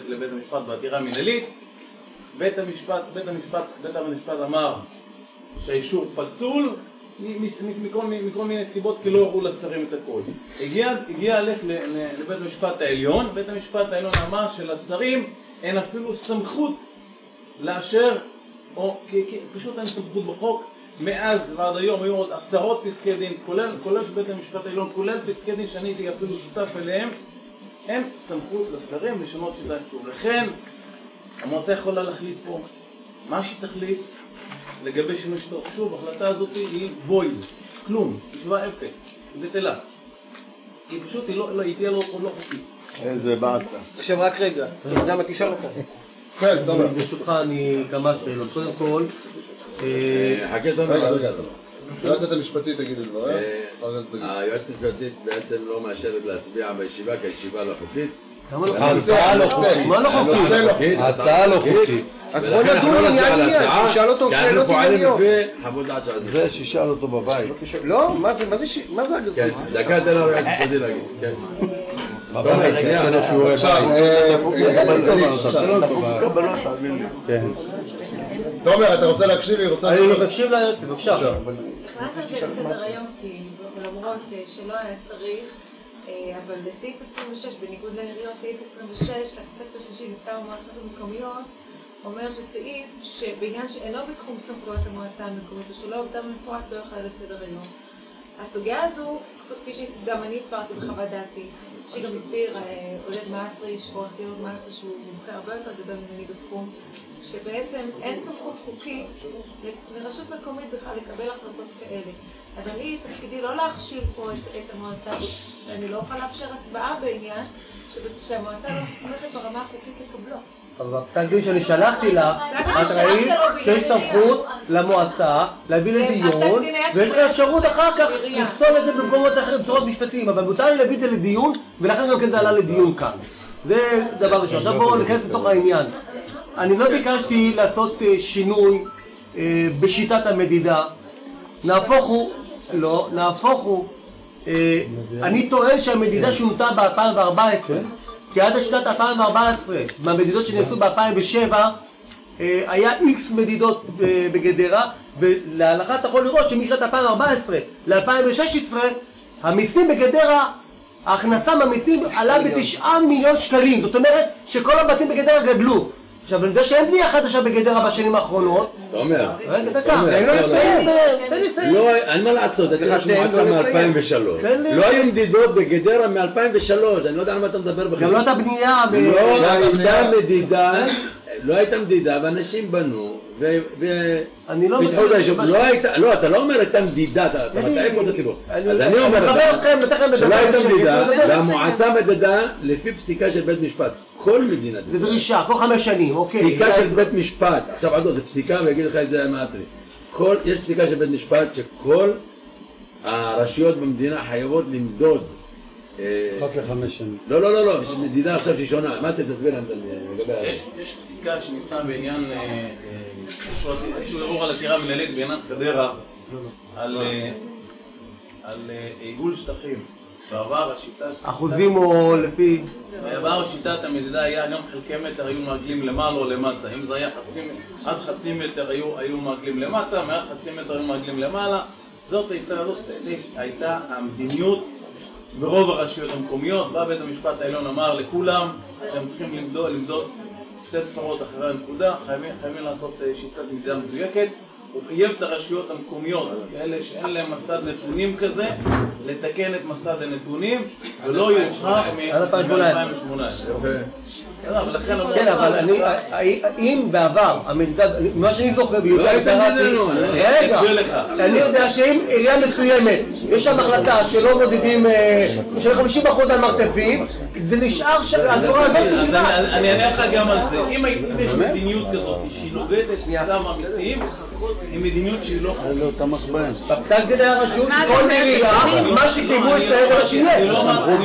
לבית המשפט בעתירה מינהלית. בית המשפט אמר שהאישור פסול מכל מיני סיבות, כי לא הראו לשרים את הכל. הגיע הלך לבית המשפט העליון. בית המשפט העליון אמר שלשרים אין אפילו סמכות לאשר, או פשוט אין סמכות בחוק. מאז ועד היום היו עוד עשרות פסקי דין, כולל של בית המשפט העליון, כולל פסקי דין שאני הייתי אפילו שותף אליהם. אין סמכות לשרים לשנות שיטת חישוב. לכן המועצה יכולה להחליט פה מה שהיא תחליט לגבי שינוי שיטת חישוב. ההחלטה הזאת היא וויד, כלום, ישבה אפס, היא בטלה. היא פשוט תהיה לא חוקית. איזה באסה. עכשיו רק רגע, אתה יודע מה תשאל אותך? כן, תומר. ברשותך אני כמה שאלות. קודם כל, חכה תומר. היועצת המשפטית תגיד את דבריה. היועצת המשפטית בעצם לא מאשרת להצביע בישיבה, כי הישיבה לא חוקית. ההצעה לא חוקית. ההצעה לא חוקית. אז בוא נדון עניין, שישאל אותו שאלות ענייניות. זה שישאל אותו בבית. לא, מה זה הגזים? דקה תן לו היועצת המשפטית להגיד. בבית, שיעשה לו שיעורי בית. תומר, אתה רוצה להקשיב לי? אני מקשיב ליועצת, בבקשה. הכנסנו את זה לסדר היום, כי למרות שלא היה צריך, אבל בסעיף 26, בניגוד לעיריות, סעיף 26, התוספת השלישית בצו המועצות המקומיות, אומר שסעיף שבעניין שאינו בתחום סמכויות המועצה המקומית ושלא עובדה מפורט לא יכול להיות בסדר היום. הסוגיה הזו, כפי שגם אני הסברתי בחוות דעתי, שגם הסביר עודד מעצרי, עורך דין עודד מעצרי שהוא מומחה הרבה יותר גדול ממני בתחום, שבעצם אין סמכות חוקית לרשות מקומית בכלל לקבל החלטות כאלה. אז אני תפקידי לא להכשיר פה את המועצה, ואני לא אוכל לאפשר הצבעה בעניין שהמועצה לא מסמכת ברמה החוקית לקבלו. אבל בפסק דין שאני שלחתי לה, את ראית שיש סמכות למועצה להביא לדיון, ויש לה אפשרות אחר כך לפסול את זה במקומות אחרים, בצורות משפטיים, אבל מותר לי להביא את זה לדיון, ולכן גם כן זה עלה לדיון כאן. זה דבר ראשון. עכשיו בואו ניכנס לתוך העניין. אני לא ביקשתי לעשות שינוי בשיטת המדידה, נהפוך הוא, אני טוען שהמדידה שונתה ב-2014, כי עד שנת 2014, מהמדידות שנעשו ב-2007, היה X מדידות בגדרה, ולהלכה אתה יכול לראות שמשנת 2014 ל-2016, המיסים בגדרה, ההכנסה מהמיסים עלה ב9 מיליון שקלים, זאת אומרת שכל הבתים בגדרה גדלו. עכשיו, אני יודע שאין בנייה חדשה בגדרה בשנים האחרונות. תומר. רגע, דקה. תן לי סיים. לא, אין מה לעשות, הייתי ראש מועצה מ-2003. לא היו מדידות בגדרה מ-2003, אני לא יודע על מה אתה מדבר בכלל. גם לא הייתה בנייה. לא הייתה מדידה, ואנשים בנו, ופיתחו את היישוב. לא, אתה לא אומר הייתה מדידה, אתה מטעה פה את הציבור. אז אני אומר לך, שלא הייתה מדידה, והמועצה מדדה לפי פסיקה של בית משפט. כל מדינת ישראל. זה דרישה, כל 5 שנים, אוקיי. פסיקה של בית משפט. עכשיו עדו, זה פסיקה ויגיד לך את זה מעצמי. יש פסיקה של בית משפט שכל הרשויות במדינה חייבות למדוד. רק ל5 שנים. לא, יש מדידה עכשיו שהיא שונה. מה זה תסביר לגבי יש פסיקה שניתנה בעניין, איזשהו ערעור על עתירה מנהלית בעניין חדרה, על עיגול שטחים. בעבר השיטה... אחוזים או לפי... בעבר שיטת המדידה היה היום חלקי מטר היו מעגלים למעלה או למטה. אם זה היה עד חצי מטר היו מעגלים למטה, מעל חצי מטר היו מעגלים למעלה. זאת הייתה המדיניות ברוב הרשויות המקומיות. בא בית המשפט העליון אמר לכולם שהם צריכים למדוד 2 ספרות אחרי הנקודה, חייבים לעשות שיטת מדידה מדויקת. הוא חייב את הרשויות המקומיות, כאלה שאין להם מסד נתונים כזה, לתקן את מסד הנתונים, ולא יאוחר מ-2018. כן, אבל אם בעבר, מה שאני זוכר ביותר, אני יודע שאם עירייה מסוימת, יש שם החלטה שלא מודדים, של 50% על מרתפים, זה נשאר שהדבורה הזאת נגדה. אני אענה לך גם על זה. אם יש מדיניות כזאת שהיא נוגדת את צו המיסים, היא מדיניות שהיא לא חוקית. בפסק דין היה רשום שכל עירייה, מה שקיבלו ישראל זה שיהיה. אני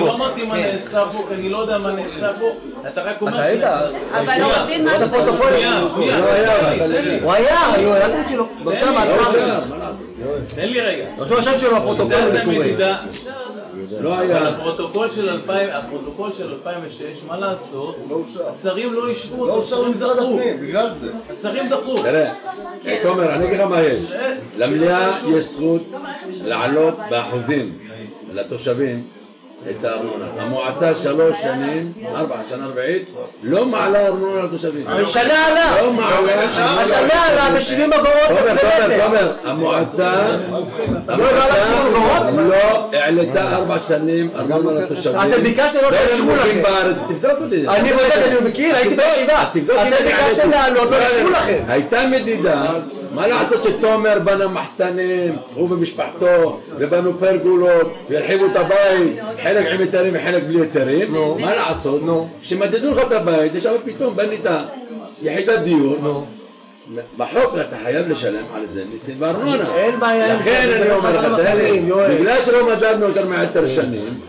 לא אמרתי מה נעשה פה, כי אני לא יודע מה נעשה פה. אתה רק אומר שנעשה. אבל עורך דין מה... שנייה. הוא היה, ידעתי שלו. תן לי רגע. רשום השם שלו בפרוטוקול המדידה. לא היה. הפרוטוקול של 2006, מה לעשות? השרים לא אישרו אותו, השרים דחו. בגלל זה. השרים דחו. תראה, תומר, אני אגיד לך מה יש. למליאה יש זכות לעלות באחוזים לתושבים את הארנונה. המועצה 3 שנים, 4 שנה רביעית, לא מעלה ארנונה לתושבים. השנה עלה. לא מעלה. השנה עלה ב70 אגורות. תומר, המועצה לא העלתה 4 שנים ארנונה לתושבים. אתם ביקשתם לא תאשרו לכם. תבדוק אותי. אני בודק, אני מכיר, הייתי בישיבה. אתם ביקשתם לעלות, לא תאשרו לכם. הייתה מדידה. מה לעשות שתומר בנה מחסנים, הוא ומשפחתו, ובנו פרגולות, והרחיבו את הבית, חלק עם היתרים וחלק בלי היתרים, מה לעשות? כשמדדו לך את הבית, יש שם פתאום בנית יחידת דיור, בחוק אתה חייב לשלם על זה מיסים וארנונה. אין בעיה. לכן אני אומר לך, בגלל שלא מדדנו יותר מ10 שנים,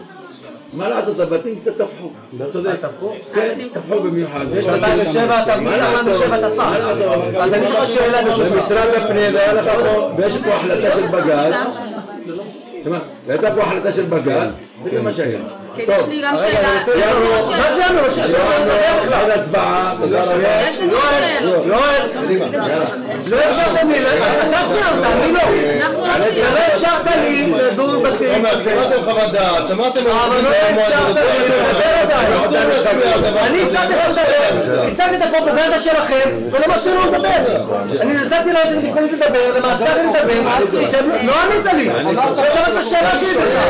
מה לעשות, הבתים קצת תפחו. אתה צודק. תפחו? כן, תפחו במיוחד. יש 2007, אתה מבין 2007 תפח. מה לעשות? אז אני לך שאלה בשביל. במשרד הפנים, היה לך פה, ויש פה החלטה של בג"ץ. והייתה פה החלטה של בג"ץ, וזה מה שהיה. טוב, יש לי גם שאלה. מה זה אמרו? עוד הצבעה, תודה רבה. יש לנו שאלות. לא אפשרתם לי, אתה סיימת, אני לא. לא אפשרת לי לדון בסעיף הזה. שמעתם חוות דעת, שמעתם... אבל לא אפשרת לי לדבר. אני הצגתי את הפרופגנדה שלכם, ולא מאפשר לו לדבר. אני נתתי לו את זה לדבר, ומעצר לי לדבר, לא ענית לי. לא שמעת את השאלה שלי בכלל.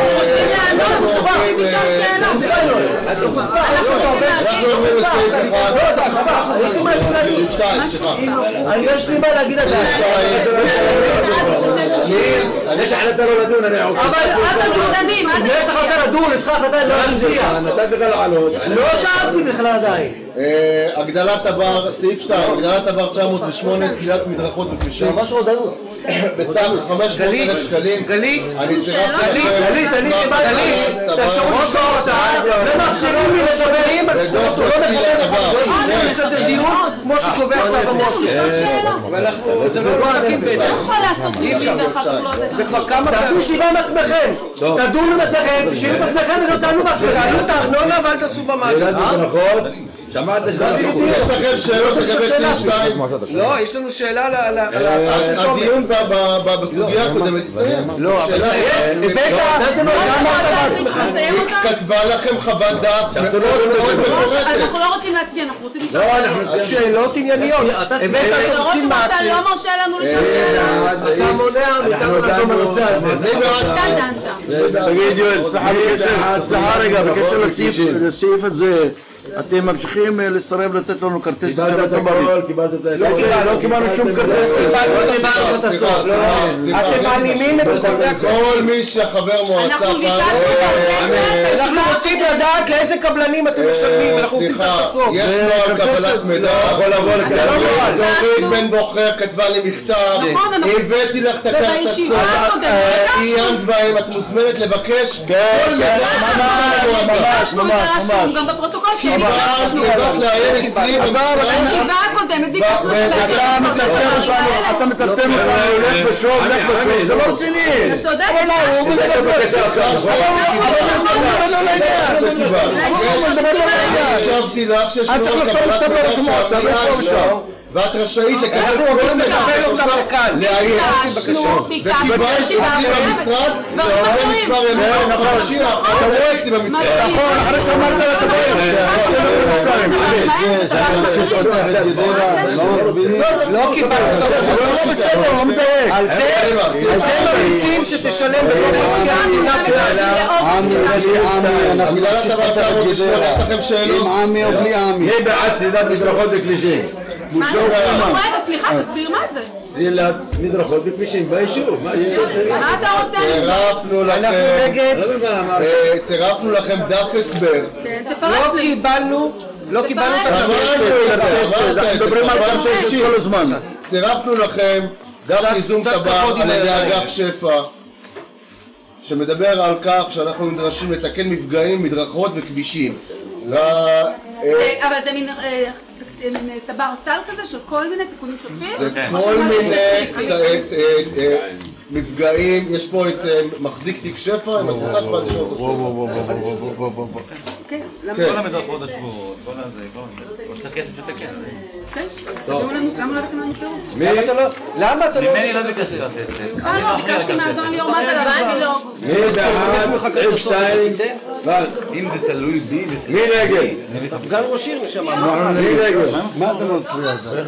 יש לי מה להגיד על זה. יש החלטה לא לדון, אני עוקב. אבל אתם דודנים. יש החלטה לדון, יש לך החלטה לא להצביע. נתת לך לעלות. לא שאלתי בכלל עדיין. הגדלת עבר, סעיף 2, הגדלת עבר 908, סלילת מדרכות וכבישים. ממש רודנות. בסך 500,000 שקלים. גלית, אני צירפתי גלית, את האפשרות ומאפשרים לי לדברים על זכות, הוא לא מחבר לסדר דיון כמו שקובע צו המועצה. זה לא נקים בטח. לא יכול לעשות דיונים ואחר כך לא זה כבר כמה פעמים. תעשו שבעה מעצמכם, תדונו בעצמכם, תשאירו את עצמכם ותענו בעצמכם, תענו את הארנונה ואל תעשו במאגר. שמעת יש לכם שאלות לגבי סעיף 2? לא, יש לנו שאלה על הדיון בסוגיה הקודמת הסתיים. לא, אבל היא כתבה לכם חוות דעת מאוד מפורטת. אנחנו לא רוצים להצביע, אנחנו רוצים לשאול שאלות. שאלות ענייניות. ראש המועצה לא מרשה לנו לשאול שאלות. אתה מונע מאיתנו לדון בנושא הזה. אתה דנת. תגיד יואל, סליחה רגע, בקשר לסעיף הזה, אתם ממשיכים לסרב לתת לנו כרטיס קיבלת את הכל, קיבלת את הכל. לא קיבלנו שום כרטיס. אתם מעלימים את כל מי שחבר מועצה אנחנו ביקשנו כרטיס. אנחנו רוצים לדעת לאיזה קבלנים אתם משלמים, אנחנו רוצים את הסוף. יש נוהל קבלת מידע. דורית בן בוחר כתבה לי מכתב, הבאתי לך את הכרטיסות, עיינת בהם, את מוזמנת לבקש כל מידע. גם בפרוטוקול שלי. קיבלת לעיין אצלי בישיבה הקודמת ביקשנו אתה מטלטל אותנו, לך בשוב, זה לא רציני. אתה צודק. חשבתי לך שיש נוהל קבלת מידע ואת רשאית לקבל כל מידע לעיין וקיבלת אצלי במשרד ואחרי מספר ימים חודשים האחרון אצלי במשרד. נכון, אחרי שאמרת לא קיבלת, לא בסדר, לא מדייק. על זה מריצים שתשלם הגדלת עבר 908, יש לכם שאלות? עם עמי או בלי עמי? מי בעד סלילת מדרכות וכבישים? רגע, סליחה, תסביר מה זה. סלילת מדרכות וכבישים ביישוב. מה אתה רוצה? צירפנו לכם דף הסבר. לא קיבלנו את הדף. צירפנו לכם דף ייזום תב"ר על ידי אגף שפע שמדבר על כך שאנחנו נדרשים לתקן מפגעים, מדרכות וכבישים. אבל זה מין טב"ר סל כזה של כל מיני תיקונים שוטפים? זה כל מיני מפגעים, יש פה את מחזיק תיק שפע, אם את רוצה כבר לשאול אותו כל המדרכות השבועות, כל הזה, רוצה כסף שתקן. למה לא עשיתם לנו פירוט? למה אתה לא... ממני לא ביקשתי לתת. לא, ביקשתי מהאדון ליאור מטה לבן לאוגוסט. מי בעד סעיף 2? אם זה תלוי בי... מי נגד? סגן ראש עיר נשמע. מי נגד? מה אתה לא מצביע על זה?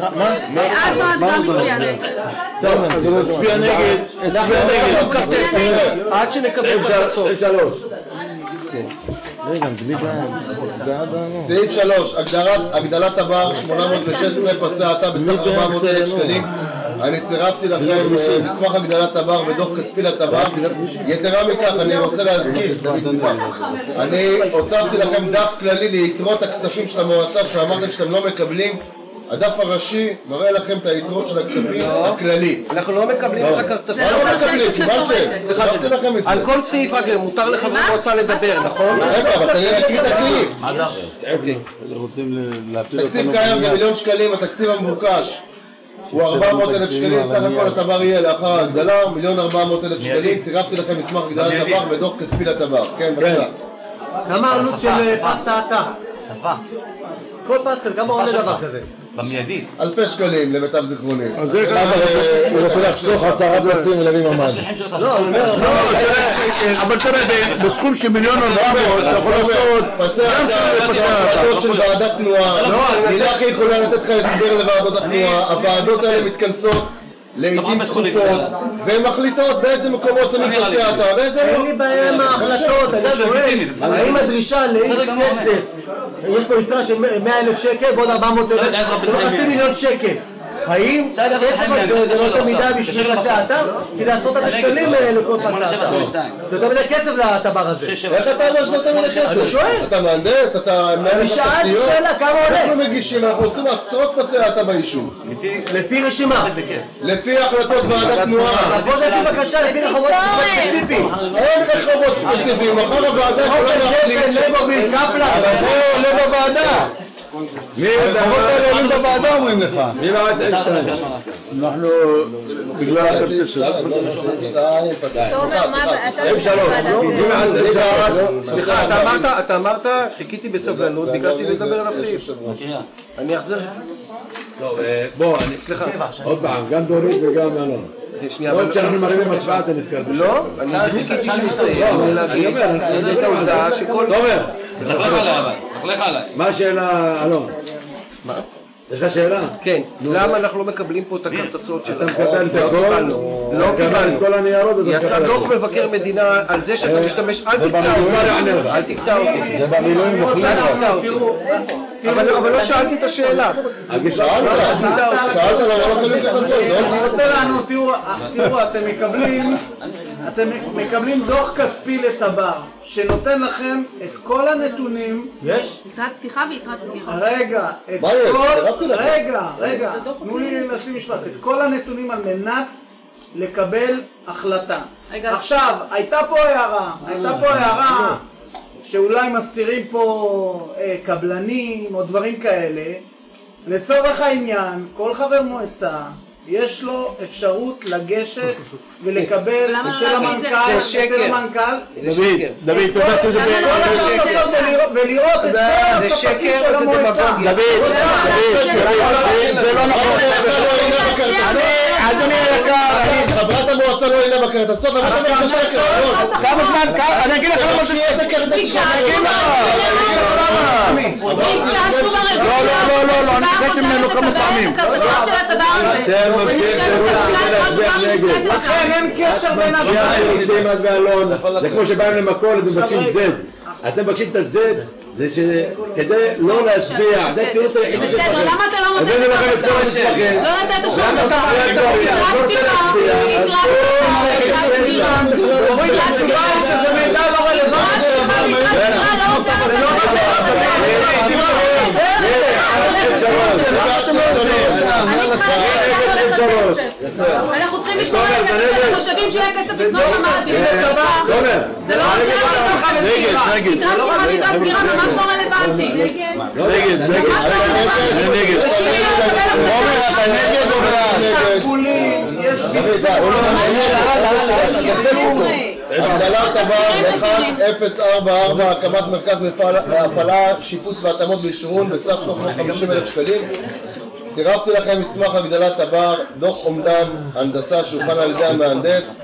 אז גם מצביע נגד. טוב, אתה לא תצביע נגד. עד שנקבל סעיף 3. סעיף 3, הגדלת עבר 816 פסי האטה בסך 400,000 שקלים. אני צירפתי לכם מסמך הגדלת עבר ודוח כספי לטבע. יתרה מכך, אני רוצה להזכיר, אני הוספתי לכם דף כללי ליתרות הכספים של המועצה שאמרתם שאתם לא מקבלים. הדף הראשי מראה לכם את היתרות של הכספים הכללי. אנחנו לא מקבלים את הכרטיסים. לא מקבלים, קיבלתם. הוספתי לכם את זה. על כל סעיף רק מותר לחברי מועצה לדבר, נכון? רגע, אבל תן לי להקריא את הסעיף. תקציב קיים זה 1,000,000 שקלים, התקציב המבוקש הוא 400,000 שקלים, סך הכל הטבר יהיה לאחר ההגדלה 1,400,000 שקלים. צירפתי לכם מסמך הגדלת טבר ודוח כספי לטבר. כן, בבקשה. כמה העלות של פסטה האטה? שפה. כל פסטה, כמה עולה דבר כזה? במיידית. אלפי שקלים למיטב זיכרוני. הוא רוצה לחסוך 10 פסים ולהביא ממ"ד. אבל תראה, בסכום של 1,400,000 אתה יכול לעשות פסי ההחלטות של ועדת תנועה. לילך יכולה לתת לך הסבר לוועדות התנועה. הוועדות האלה מתכנסות לעיתים תכופות והן מחליטות באיזה מקומות שמים פסי ההחלטה ואיזה לא. אין לי בעיה עם ההחלטות, אתה שואל האם הדרישה לאיקס כסף, יש פה יתרה של 100,000 שקל ועוד 400,000 וחצי מיליון שקל, האם כסף הזה זה לא יותר מדי בשביל הסעתה? כי לעשות את השקלים לכל הסעתה. זה יותר מדי כסף לטבר הזה. איך אתה יודע שזה יותר מדי כסף? אני שואל. אתה מהנדס, אתה מנהל את התשתיות? אני שאלתי שאלה, כמה עולה? אנחנו מגישים, אנחנו עושים עשרות פסי האטה ביישוב. לפי רשימה. לפי החלטות ועדת תנועה. בוא נביא בקשה לפי רחובות ספציפיים. אין רחובות ספציפיים, מחר הוועדה יכולה להחליט אבל זה עולה בוועדה. הרחובות האלה עולים בוועדה אומרים לך. מי בעד סעיף 2? אנחנו בגלל הכרטיס שלנו. סעיף 3. מי בעד סעיף 3? סליחה, אתה אמרת, חיכיתי בסבלנות, ביקשתי לדבר על הסעיף. אני אחזר. לא, בוא, סליחה. עוד פעם, גם דורית וגם אלון. עוד שאנחנו מרימים הצבעה אתה נזכר. לא, אני חיכיתי שיסיים להגיד את העובדה שכל... תומר, תחלך עליי. מה השאלה, אלון? מה? יש לך שאלה? כן, למה אנחנו לא מקבלים פה את הכרטסות שלנו? אתה מקבל את הכל? לא קיבלנו. את כל הניירות? יצא דוח מבקר מדינה על זה שאתה משתמש... אל תקטע אותי. זה במילואים מוכלים. אבל לא שאלתי את השאלה. שאלת למה לא קלים כרטסות, לא? אני רוצה לענות, תראו, אתם מקבלים דוח כספי לטבר שנותן לכם את כל הנתונים. יש? יתרת פתיחה ויתרת סגירה. רגע, מה יש? צירפתי לכם. רגע, תנו לי להשלים משפט. את כל הנתונים על מנת לקבל החלטה. עכשיו, הייתה פה הערה שאולי מסתירים פה קבלנים או דברים כאלה. לצורך העניין, כל חבר מועצה יש לו אפשרות לגשת ולקבל אצל המנכ"ל, דוד, תודה שזה ולראות את כל הספקים של המועצה. דוד, זה לא נכון. אדוני היקר, חברת המועצה לא עינה בכרטסות, אבל זה שקר. כמה זמן, אני אגיד לך למה זה ביקשנו לא, אני ביקשתי ממנו כמה פעמים. לכן אין קשר בין הדברים. זה כמו שבאים למכולת ומבקשים זד. אתם מבקשים את הזד, זה שכדי לא להצביע, זה תירוץ היחידי שלכם. בסדר, למה אתה לא נותן את המספרים? לא נתת שום דבר. יתרת פתיחה, יתרת סגירה. התשובה היא שזה מידע לא רלוונטי. אנחנו צריכים לשמור על הכסף של התושבים שיהיה כסף לקנות ממ"דים. זה לא יתרת סגירה ממש לא רלוונטי. ממש לא רלוונטי. הגדלת תבר 1044, הקמת מרכז הפעלה, שיפוץ והתאמות בישרון בסך 350,000 שקלים. צירפתי לכם מסמך הגדלת תבר, דוח אומדן הנדסה שהוכן על ידי המהנדס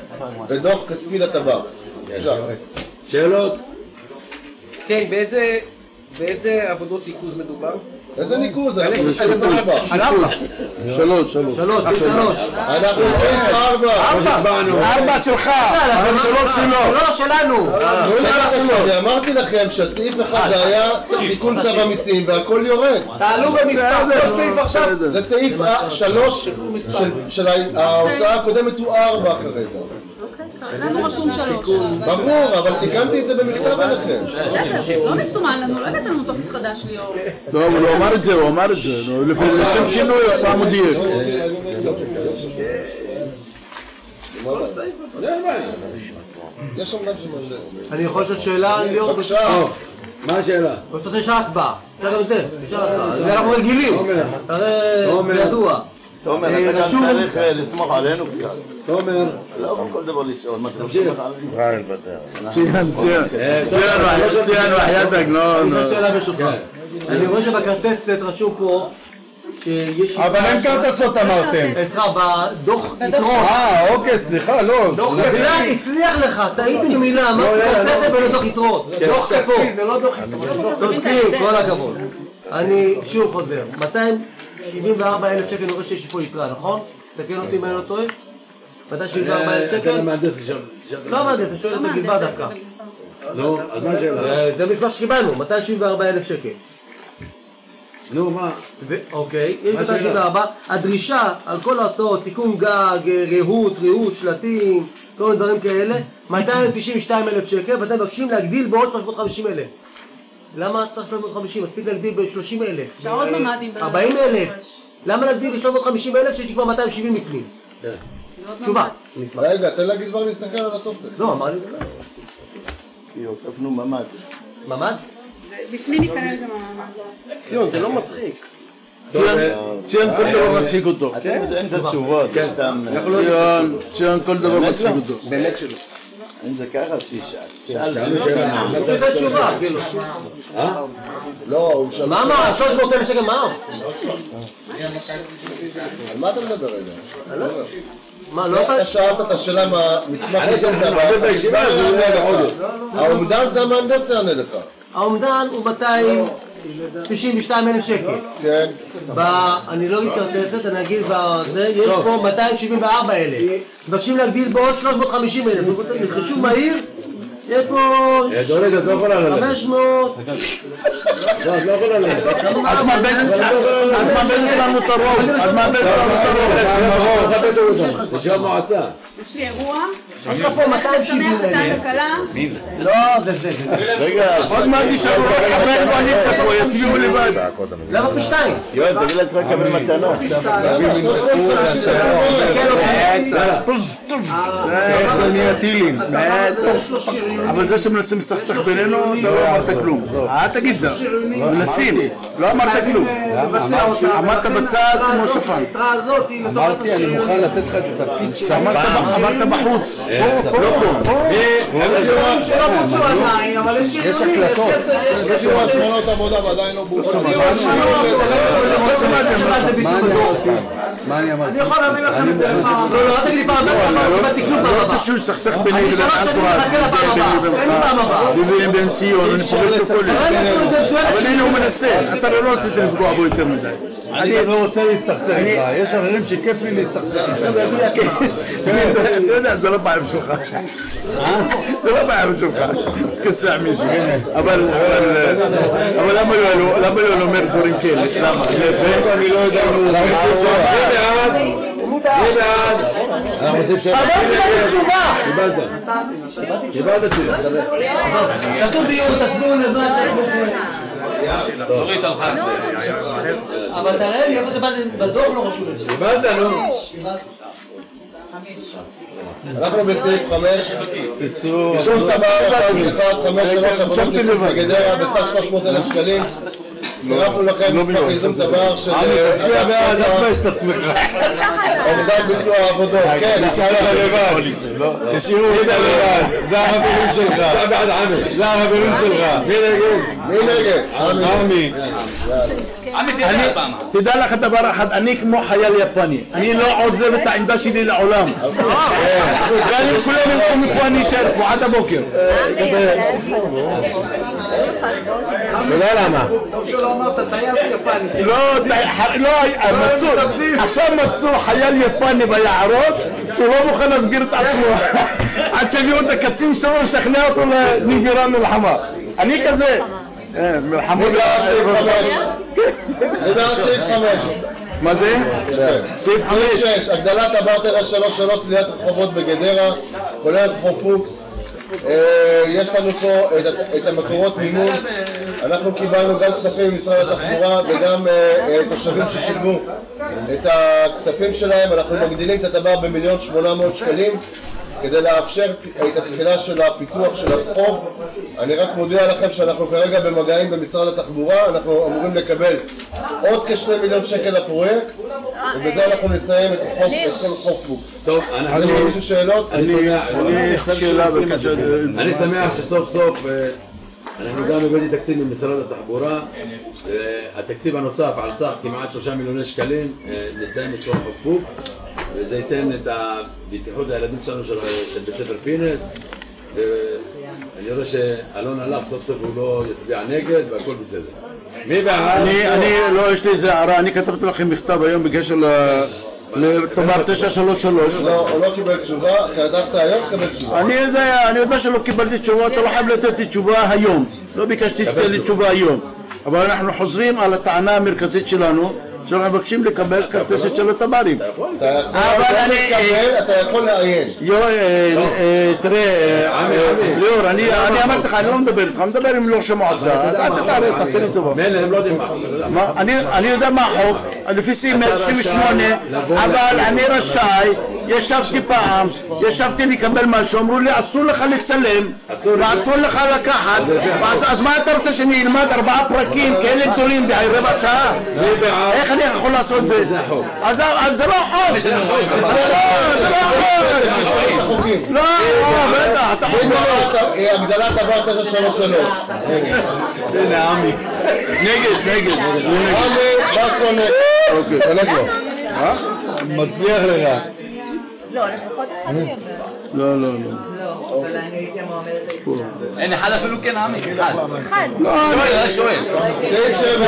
ודוח כספי לתבר. שאלות? כן, באיזה עבודות ניקוז מדובר? איזה ניקוז? אנחנו בסעיף 4. 3. אנחנו בסעיף 4. 4 שלך, אבל 3 שלו. לא, שלנו. אני אמרתי לכם שהסעיף 1 זה היה תיקון צו המיסים והכל יורד. תעלו במספר כל סעיף עכשיו. זה סעיף 3 של ההוצאה הקודמת הוא 4 כרגע. לנו רשום 3. ברור, אבל תיקנתי את זה במכתב אליכם. בסדר, לא מסתומן לנו, לא הבאת לנו טופס חדש ליאור. לא, הוא לא אמר את זה, הוא אמר את זה. לשם שינוי, פעם הוא דייק. יש אומנם שמהנדס. אני יכול לשאול שאלה, ליאור? בבקשה. מה השאלה? זאת יש הצבעה. זה אנחנו רגילים. הרי זה ידוע. תומר, אתה גם צריך לסמוך עלינו קצת. תומר. לא כל דבר לשאול. ישראל בדרך. ציין וחיית אני שאלה ברשותך. אני רואה שבכרטסת רשום פה שיש... אבל אין כרטסות אמרתם. אצלך בדוח יתרות. אוקיי, סליחה, לא. הצליח לך, טעיתי במילה, אמרתי כרטסת ולא דוח יתרות. דוח כספי, זה לא דוח יתרות. תסכים, כל הכבוד. אני שוב חוזר, 274,000 שקל אני רואה שיש פה יתרה, נכון? תקן אותי אם אני לא טועה? 274,000 שקל? אתה מהנדס לא מהנדס, אני שואל את הגלבא דווקא. לא, אז מה השאלה? זה מסמך שקיבלנו, 274,000 שקל. נו, מה? אוקיי, יש 274, הדרישה על כל ההוצאות, תיקון גג, ריהוט, שלטים, כל מיני דברים כאלה, 292,000 שקל, ואתם מבקשים להגדיל בעוד 350,000. למה צריך 350? מספיק להגדיל ב-30,000. שעוד ממדים. 40,000. למה להגדיל ב-350,000 שיש לי כבר 270 מפנים? תשובה. רגע, תן לגזבר להסתכל על הטופס. לא, אמר לי לא. כי הוספנו ממ"ד. ממ"ד? בפנים ייכנס גם הממ"ד. ציון, זה לא מצחיק. ציון כל דבר מצחיק אותו. אתם יודעים את התשובות, סתם. ציון כל דבר מצחיק אותו. באמת שלא. אם זה ככה, שישאל. שאלנו שאלה. זה את התשובה, כאילו. לא, הוא שאל... מה? 300,000 שקל מה? על מה אתה מדבר רגע? מה, לא אתה שאלת את השאלה מהמסמך יישום דבר. האומדן זה המהנדס יענה לך. האומדן הוא 292,000 שקל. כן. אני לא אגיד כרטסת, אני אגיד בזה, יש פה 274,000. מבקשים להגדיל בעוד 350,000. חישוב מהיר, יש פה... דורית, את לא יכולה ללכת. 500... לא, את לא יכולה ללכת. את מאבדת לנו את הרוב. את מאבדת לנו את הרוב. זה של המועצה. יש לי אירוע. יש פה 270,000. לא, זה. רגע, עוד מעט נשארו רק חבר קואליציה פה, יצביעו לבד. למה פי 2? יואל, תגיד לעצמך לקבל מתנה. איך זה נהיה טילים. אבל זה שמנסים לסכסך בינינו, אתה לא אמרת כלום. תגיד לה, מנסים, לא אמרת כלום. אמרת בצד כמו שפן. אמרתי, אני מוכן לתת לך את התפקיד שלך. אמרת בחוץ. יש הקלטות. יש לו הזמנות עבודה ועדיין לא בוצעו. מה אני אמרתי? אני יכול להביא לכם את זה פעם. לא, אל תגיד לי פעם הבאה, אני לא רוצה שהוא יסכסך ביני לבין אסואד, ובין ציון, אני פוגש אותו כל אבל הנה הוא מנסה, אתה לא רצית לפגוע בו יותר מדי. אני גם לא רוצה להסתכסך איתך, יש אחרים שכיף לי להסתכסך איתך. אתה יודע, זה לא בעיה שלך. זה לא בעיה שלך. תתכסח מישהו. אבל למה לא אומר דברים כאלה? למה? אני לא יודע אם הוא... מי בעד? אנחנו עושים שאלה. קיבלת תשובה. תעשו דיון, תצביעו לבד. דורית הלכה. אבל תראה לי, איפה זה בדוח לא רשום את זה. קיבלת, נו. אנחנו בסעיף 5, אישור צבא 153 עבודות ניפוץ בגדרה בסך 300,000 שקלים. צירפנו לכם מסמך ייזום תב"ר של... תצביע בעד, אל תבייש את עצמך. עובדת ביצוע העבודות, כן. נשאר לך לבד. תשאירו אותה לבד. זה החברים שלך. זה החברים שלך. מי נגד? מי נגד? עמי. תדע לך דבר אחד, אני כמו חייל יפני, אני לא עוזב את העמדה שלי לעולם. גם אם כולם ילכו מפה אני אשאר פה עד הבוקר. אתה יודע למה? טוב שלא אמרת טייס יפני. לא, עכשיו מצאו חייל יפני ביערות שהוא לא מוכן להסגיר את עצמו עד שהביאו את הקצין שלו לשכנע אותו לנגירה מלחמה. אני כזה מלחמה. לדעת סעיף 5. מה זה? סעיף 5. הגדלת הברטר 33 סלילת רחובות בגדרה כולל רחוב פוקס. יש לנו פה את המקורות מימון. אנחנו קיבלנו גם כספים ממשרד התחבורה וגם תושבים ששילמו את הכספים שלהם. אנחנו מגדילים את הדבר ב1,800,000 שקלים כדי לאפשר את התחילה של הפיתוח של הרחוב. אני רק מודיע לכם שאנחנו כרגע במגעים במשרד התחבורה, אנחנו אמורים לקבל עוד כ2 מיליון שקל לפרויקט ובזה אנחנו נסיים את כל רחוב פוקס. טוב, יש לי מישהו שאלות? אני שמח שסוף סוף אנחנו גם הבאתי תקציב ממשרד התחבורה. התקציב הנוסף על סך כמעט 3 מיליוני שקלים נסיים את רחוב פוקס וזה ייתן את הבטיחות לילדים שלנו של בית ספר פינס. אני רואה שאלון הלך, סוף סוף הוא לא יצביע נגד והכל בסדר. מי בעד? לא, יש לי איזה הערה, אני כתבתי לכם מכתב היום בקשר לתמ"ר 933. הוא לא קיבל תשובה, כתבת היום תקבל תשובה. אני יודע שלא קיבלתי תשובה, אתה לא חייב לתת לי תשובה היום. לא ביקשתי שתתן לי תשובה היום. אבל אנחנו חוזרים על הטענה המרכזית שלנו, שאנחנו מבקשים לקבל כרטסת של התברים. אתה יכול לעיין. תראה, ליאור, אני אמרתי לך, אני לא מדבר איתך, אני מדבר עם ראש המועצה, אז אל תתערב, תעשה לי טובה. הם לא יודעים מה. אני יודע מה החוק, לפי סעיף 198, אבל אני רשאי, ישבתי לקבל משהו, אמרו לי אסור לך לצלם, ואסור לך לקחת, אז מה אתה רוצה שאני אלמד 4 פרקים כאלה גדולים ברבע שעה? איך אני יכול לעשות את זה? אז זה לא חוק. זה לא חוק. לא, בטח, אתה חוק מאוד. הגדלת עבר 933. הנה, עמי. נגד. עמי, בסו נגד. אוקיי, תלג לו. מצליח לך. לא, לפחות אחד יהיה. לא. לא, אבל אני הייתי המועמדת היחידה. אין אחד אפילו כן עמי. אחד. שואל. סעיף 7,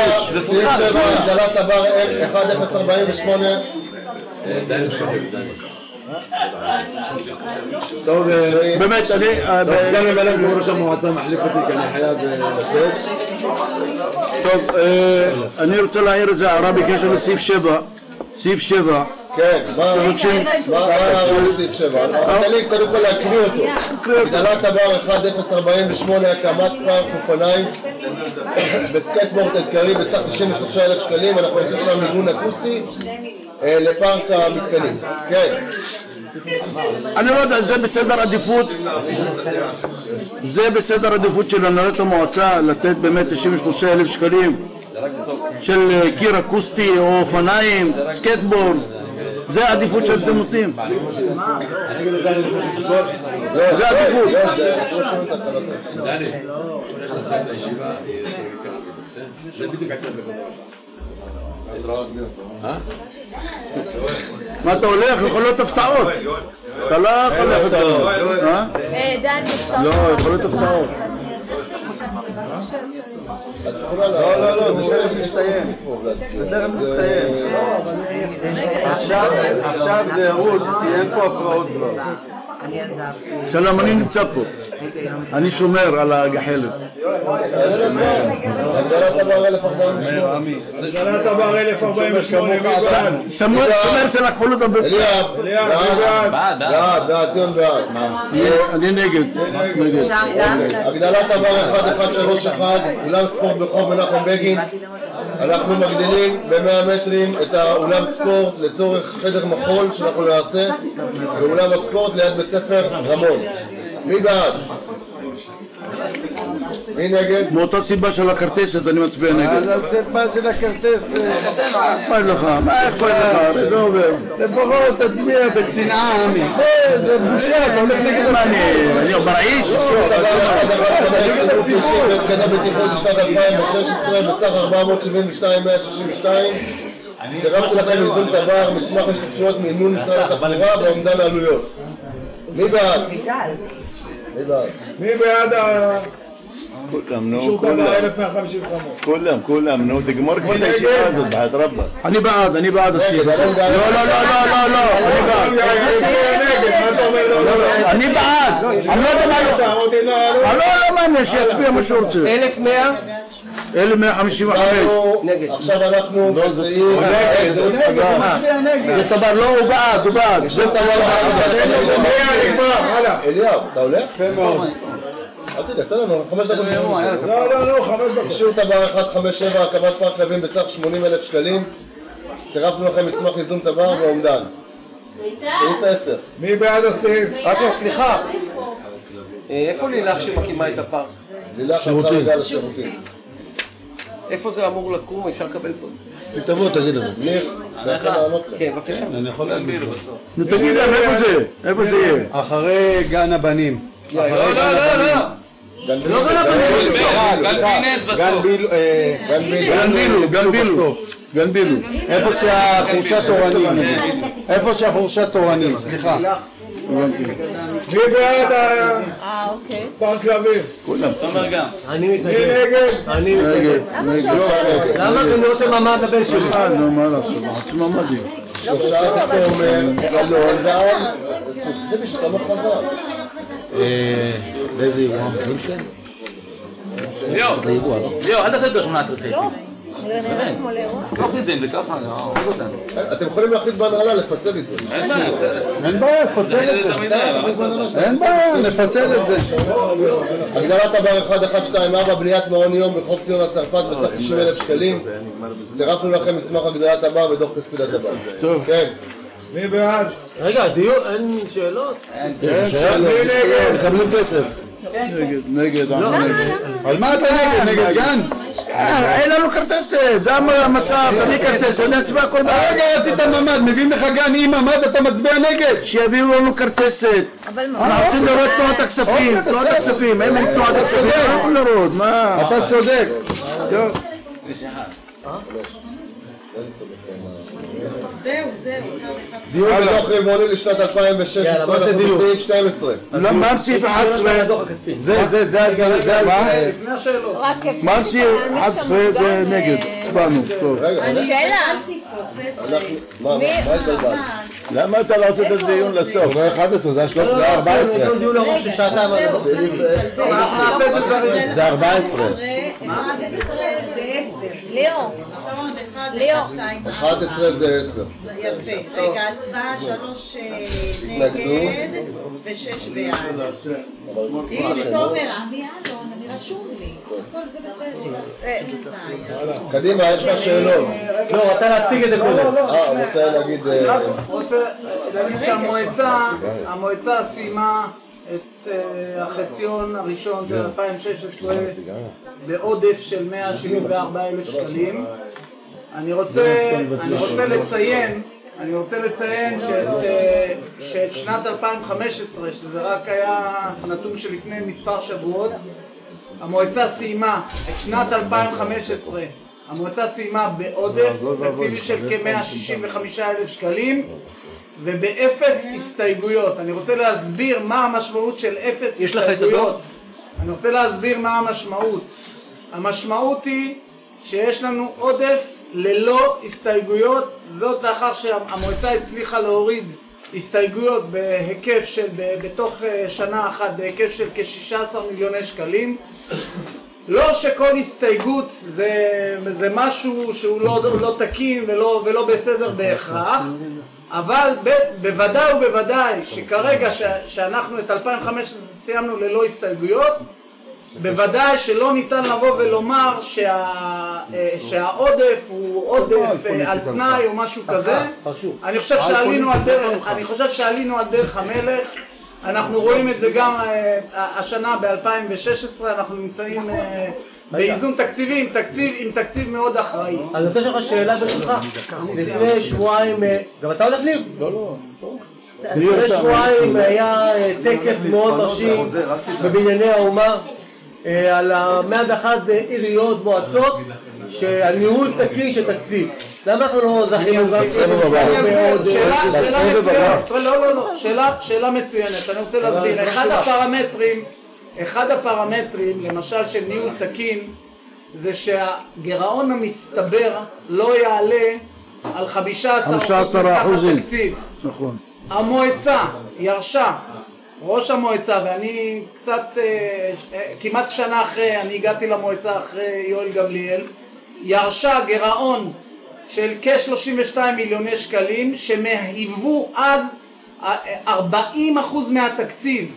הגדלת עבר 1048. טוב, באמת, סגן המלך ראש המועצה מחליף אותי כי אני חייב לצאת. טוב, אני רוצה להעיר איזה הערה בקשר לסעיף 7. סעיף 7. כן, מה סעיף 7? תן לי קודם כל להקריא אותו. הגדלת עבר 1048, הקמת פארק אופניים בסקייטבורד אתגרי בסך 93,000 שקלים. אנחנו עושים שם מיגון אקוסטי לפארק המתקנים. כן. אני לא יודע, זה בסדר עדיפות של הנהלת המועצה לתת באמת 93,000 שקלים של קיר אקוסטי או אופניים, סקייטבורד. זה העדיפות שאתם נותנים. זה העדיפות. דני, יש לצאת את הישיבה, זה בדיוק 10 דקות. מה אתה הולך? יכול להיות הפתעות. אתה לא יכול להיות הפתעות. לא, יכול להיות הפתעות. לא, זה תכף מסתיים. זה תכף מסתיים. עכשיו זה ערוץ, כי אין פה הפרעות כבר. שלום, אני נמצא פה. אני שומר על הגחלת. הגדלת עבר 1048. הגדלת עבר 1048. שומר שלקחו לו את הבית. אליאב, בעד, ציון בעד. אני נגד. הגדלת עבר 1131, אולם ספורט ברחוב מנחם בגין. אנחנו מגדילים ב100 מטרים את האולם ספורט לצורך חדר מחול שאנחנו נעשה באולם הספורט ליד בית ספר רמון. מי בעד? מי נגד? מאותה סיבה של הכרטסת אני מצביע נגד. על הסיבה של הכרטסת. מה אכפת לך? מה אכפת לך? זה עובר. לפחות תצביע בצנעה עמי. זה בושה, אתה הולך נגד מה אני ברעיש? בהתקנה בטיחות לשנת 2016 בסך 472,162. צירפתי לכם איזון דבר, מסמך השתתפויות מימון משרד התחבורה באומדן העלויות. מי בעד? מי בעד אישור תב"ע 1155? כולם, נו, תגמור כבר את הישיבה הזאת, בעד רבא. אני בעד הסעיף. לא, אני בעד. אני לא יודע מה מעניין, שיצביע מה שהוא רוצה. 1100? 1155. עכשיו אנחנו בסעיף זה טבע, לא, הוא בעד. זה טבע. אליאב, אתה הולך? אל תדע, תן לנו 5 דקות. לא, 5 דקות. אישור תב"ע 157, הקמת פארק כלבים בסך 80,000 שקלים. צירפנו לכם מסמך איזון תב"ע ואומדן. סעיף 10. מי בעד הסעיף? רק סליחה. איפה לילך שמקימה את הפארק? לילך הלכה רגע לשירותים. איפה זה אמור לקום? אפשר לקבל פה? תבוא, תגיד לנו. ניר, אתה יכול לענות לה. כן, בבקשה. אני יכול להגביר בסוף. נו תגיד להם איפה זה יהיה? אחרי גן הבנים. לא. גן בילו. איפה שהחורשה תורנים, סליחה. מי בעד פארק כלבים? כולם. תומר גם. אני נגד. למה אתם לא עושים ממ"ד לבן שלי? נו, מה לעשות? עושים ממ"דים. 3 זה תומר, גלון ועד. זה בשביל כמה חזר. באיזה אירוע? ליאור, אל תעשה יותר 18 סעיפים. קח את זה, זה ככה, נראה אותנו. אתם יכולים להחליט בהנהלה לפצל את זה. אין בעיה, לפצל את זה. אין בעיה, לפצל את זה. הגדלת הבר 1124, בניית מעון יום בחוק ציון הצרפת בסך 90,000 שקלים. צירפנו לכם מסמך הגדלת הבר ודוח כספי לטבע. טוב. כן. מי בעד? רגע, דיון, אין שאלות? אין שאלות, מקבלים כסף. נגד. על מה אתה נגד? נגד גן? אין לנו כרטסת, זה המצב, תביא כרטסת, נצביע כל בעיה. רגע, רצית ממד, מביאים לך גן עם ממד, אתה מצביע נגד. שיביאו לנו כרטסת. אנחנו רוצים לראות תנועת הכספים, תנועת הכספים, אם אין תנועת הכספים, אנחנו לראות, מה? אתה צודק. זהו. דיון בדוח רבעוני לשנת 2016, אנחנו בסעיף 12. מה בסעיף 11? זה לפני השאלות. מה בסעיף 11 זה נגד, הצבענו, טוב. שאלה. מה התבלבל? למה אתה לא עושה את הדיון לסוף? זה 11, זה 13, זה 14. דיון ארוך של שעתיים. זה 14. 11 זה 10. יפה. רגע, הצבעה 3 נגד ו6 בעד. תומר, אני רשום לי. הכל זה בסדר. קדימה, יש לך שאלות. לא, רצה להציג את זה קודם. רוצה להגיד... רוצה להגיד שהמועצה סיימה את החציון הראשון של 2016 בעודף של 174,000 שקלים. אני רוצה לציין שאת שנת 2015, שזה רק היה נתון שלפני מספר שבועות, המועצה סיימה את שנת 2015, המועצה סיימה בעודף תקציבי של כ-165,000 שקלים ובאפס הסתייגויות. אני רוצה להסביר מה המשמעות של אפס הסתייגויות. אני רוצה להסביר מה המשמעות. המשמעות היא שיש לנו עודף ללא הסתייגויות, זאת לאחר שהמועצה הצליחה להוריד הסתייגויות בהיקף של, בתוך שנה אחת, בהיקף של כ-16 מיליוני שקלים. לא שכל הסתייגות זה משהו שהוא לא תקין ולא בסדר בהכרח, אבל בוודאי ובוודאי שכרגע שאנחנו את 2015 סיימנו ללא הסתייגויות, בוודאי שלא ניתן לבוא ולומר שהעודף הוא עודף על תנאי או משהו כזה. אני חושב שעלינו על דרך המלך. אנחנו רואים את זה גם השנה ב-2016, אנחנו נמצאים באיזון תקציבי עם תקציב מאוד אחראי. אז נתן לך שאלה ברשותך. לפני שבועיים, גם אתה הולך לי? לא. לפני שבועיים היה טקס מאוד מרשים בבנייני האומה על 101 עיריות, מועצות, שעל ניהול תקין של תקציב. למה אנחנו לא זכינו גם שאלה מצוינת, אני רוצה להסביר. אחד הפרמטרים למשל של ניהול תקין זה שהגירעון המצטבר לא יעלה על 15% מסך התקציב. נכון. המועצה ירשה, ראש המועצה, ואני קצת, כמעט שנה אחרי, אני הגעתי למועצה אחרי יואל גמליאל, ירשה גירעון של כ-32 מיליוני שקלים שמהיוו אז 40% מהתקציב.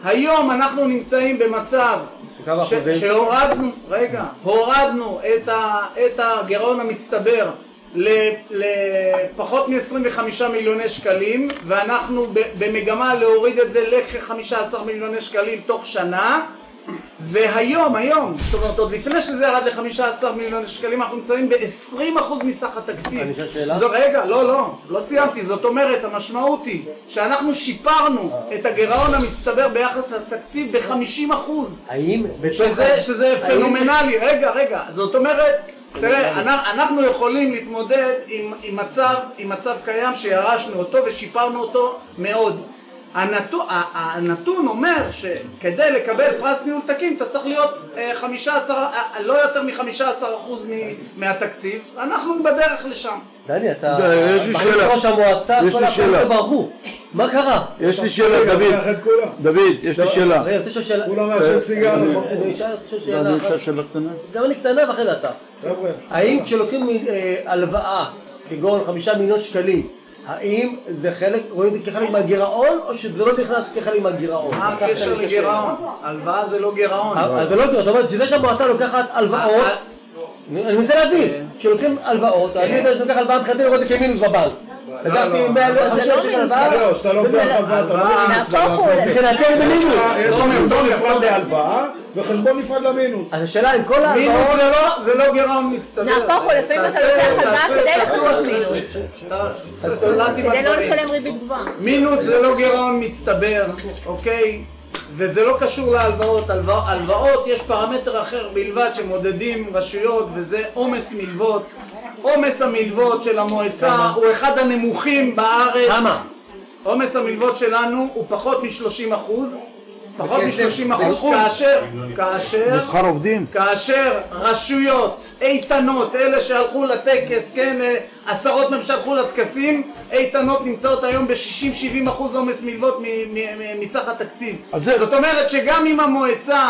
היום אנחנו נמצאים במצב שהורדנו את הגירעון המצטבר לפחות מ-25 מיליוני שקלים, ואנחנו במגמה להוריד את זה לכ-15 מיליוני שקלים תוך שנה. והיום, זאת אומרת עוד לפני שזה ירד ל-15 מיליון שקלים, אנחנו נמצאים ב-20% מסך התקציב. רגע, לא סיימתי. זאת אומרת, המשמעות היא שאנחנו שיפרנו את הגירעון המצטבר ביחס לתקציב ב-50%. שזה פנומנלי. רגע, זאת אומרת, תראה, אנחנו יכולים להתמודד עם מצב קיים שירשנו אותו ושיפרנו אותו מאוד. הנתון אומר שכדי לקבל פרס ניהול תקין אתה צריך להיות 15, לא יותר מ-15% מהתקציב. אנחנו בדרך לשם. דני, אתה ראש המועצה, כל הפרסים ברחו. מה קרה? יש לי שאלה, דוד, יש לי שאלה. אני רוצה לשאול שאלה. כולם מעשן סיגר. אני אשאל שאלה אחת. קטנה? גם אני קטנה ואחרי אתה. האם כשלוקחים הלוואה, כגון 5 מיליון שקלים, האם זה חלק, רואים את זה כחלק מהגירעון, או שזה לא נכנס כחלק מהגירעון? מה הקשר לגירעון? הלוואה זה לא גירעון. זה לא גירעון, זאת אומרת שזה שהמועצה לוקחת הלוואות, אני מנסה להבין, כשלוקחים הלוואות, אני לוקח הלוואה מבחינתי לראות את זה כמינוס בבנק. לקחתי 150 שקל הלוואה. לא, שאתה לא לוקח הלוואה, אתה לא מינוס בבנק. מבחינתי אני במינוס. יש שם חשבון נפרד להלוואה וחשבון נפרד למינוס. אז השאלה אם כל ההלוואות... מינוס זה לא גירעון מצטבר. נהפוך הוא, לפעמים אתה לוקח הלוואה כדי לחסות מינוס. כדי לא לשלם ריבית גבוהה. מינוס זה לא גירעון מצטבר, אוקיי? וזה לא קשור להלוואות. הלוואות יש פרמטר אחר בלבד שמודדים רשויות, וזה עומס מלוות. עומס המלוות של המועצה הוא אחד הנמוכים בארץ. כמה? עומס המלוות שלנו הוא פחות מ-30%. פחות מ-30% כאשר זה שכר עובדים. כאשר רשויות איתנות, אלה שהלכו לטקס, כן, עשרות מהם שהלכו לטקסים, איתנות נמצאות היום ב-60-70% עומס מלוות מסך התקציב. זאת אומרת שגם אם המועצה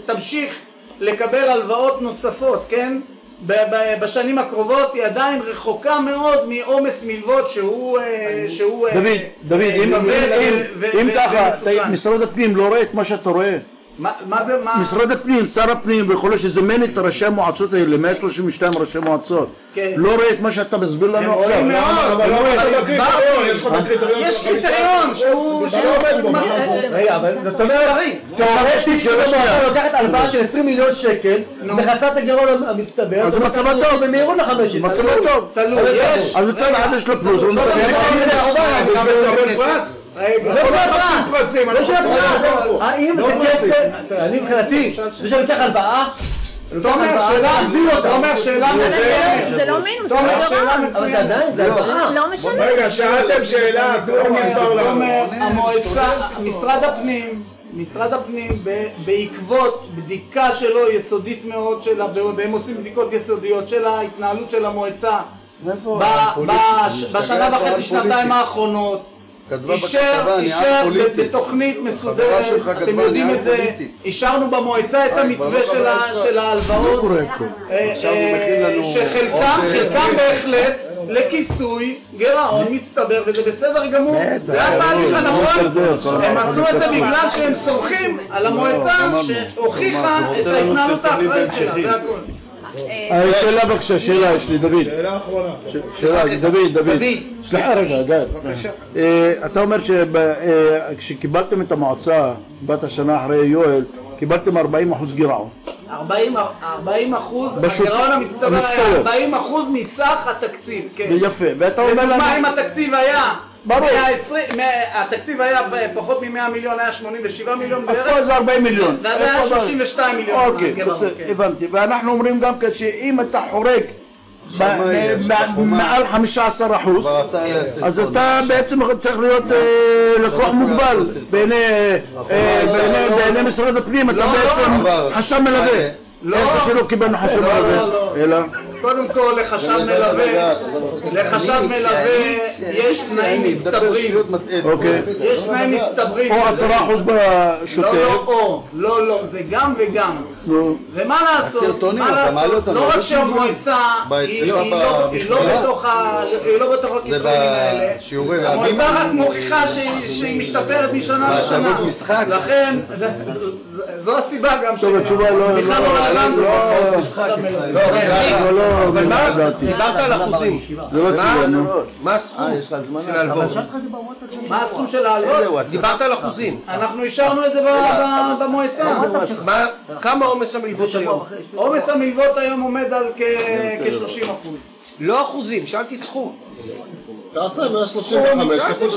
תמשיך לקבל הלוואות נוספות, כן, בשנים הקרובות היא עדיין רחוקה מאוד מעומס מלוות שהוא דוד, אם ככה, משרד הפנים לא רואה את מה שאתה רואה. מה זה, מה? משרד הפנים, שר הפנים ויכול שזומן את ראשי המועצות האלה, 132 ראשי מועצות, לא רואה את מה שאתה מסביר לנו עכשיו. יש קריטריון שהוא... רגע, אבל זאת אומרת, תאורטית שהמועצה לוקחת הלוואה של 20 מיליון שקל, מכסה את הגירעון המצטבר, אז זה מצבה טוב. במהירות ל-15. מצבה טוב. תלוי, יש. אז מצד אחד יש לו פלוס, הוא מצד האם זה כסף, אני מבחינתי, זה שאני לוקח הלוואה, תומר, שאלה מצוינת. זה לא מינוס, זה תומר, לא שאלה גרעון. מצוינת. אבל עדיין זה הלוואה. לא משנה. רגע, שאלתם שאלה, תומר, המועצה, משרד הפנים בעקבות בדיקה שלו יסודית מאוד שלה, והם עושים בדיקות יסודיות של ההתנהלות של המועצה בשנה וחצי, שנתיים האחרונות, אישר בתוכנית מסודרת, אתם יודעים את זה, אישרנו במועצה את המתווה של ההלוואות, שחלקם בהחלט לכיסוי גירעון מצטבר, וזה בסדר גמור, זה התהליך הנכון. הם עשו את זה בגלל שהם סומכים על המועצה שהוכיחה את ההתנהלות האחראית שלה, זה הכל. שאלה בבקשה, שאלה יש לי, דוד. שאלה אחרונה. שאלה, דוד. סליחה רגע, גל. אתה אומר שכשקיבלתם את המועצה, בת השנה אחרי יואל, קיבלתם 40% גירעון. 40%, הגירעון המצטבר היה 40% מסך התקציב, כן. יפה, ואתה אומר לנו... לדוגמה, אם התקציב היה... התקציב היה פחות מ-100 מיליון, היה 87 מיליון אז פה זה 40 מיליון. ואז היה 32 מיליון. אוקיי, הבנתי. ואנחנו אומרים גם כן שאם אתה חורג מעל 15%, אז אתה בעצם צריך להיות לקוח מוגבל בעיני משרד הפנים, אתה בעצם חשב מלווה. איזה שלא קיבלנו חשב מלווה, אלא... קודם כל לחשב מלווה יש תנאים מצטברים. יש תנאים מצטברים. או 10% בשוטף. לא, זה גם וגם. ומה לעשות? לא רק שהמועצה היא לא בתוך הקריטריונים האלה. המועצה רק מוכיחה שהיא משתפרת משנה לשנה. לכן, זו הסיבה גם התשובה לא רלוונטית. אבל מה, דיברת על אחוזים, מה הסכום של ההלוואות? מה הסכום של ההלוואות? דיברת על אחוזים. אנחנו אישרנו את זה במועצה. כמה עומס המלוות היום? עומס המלוות היום עומד על כ-30%. לא אחוזים, שאלתי סכום. תעשה 135 כפול 30%.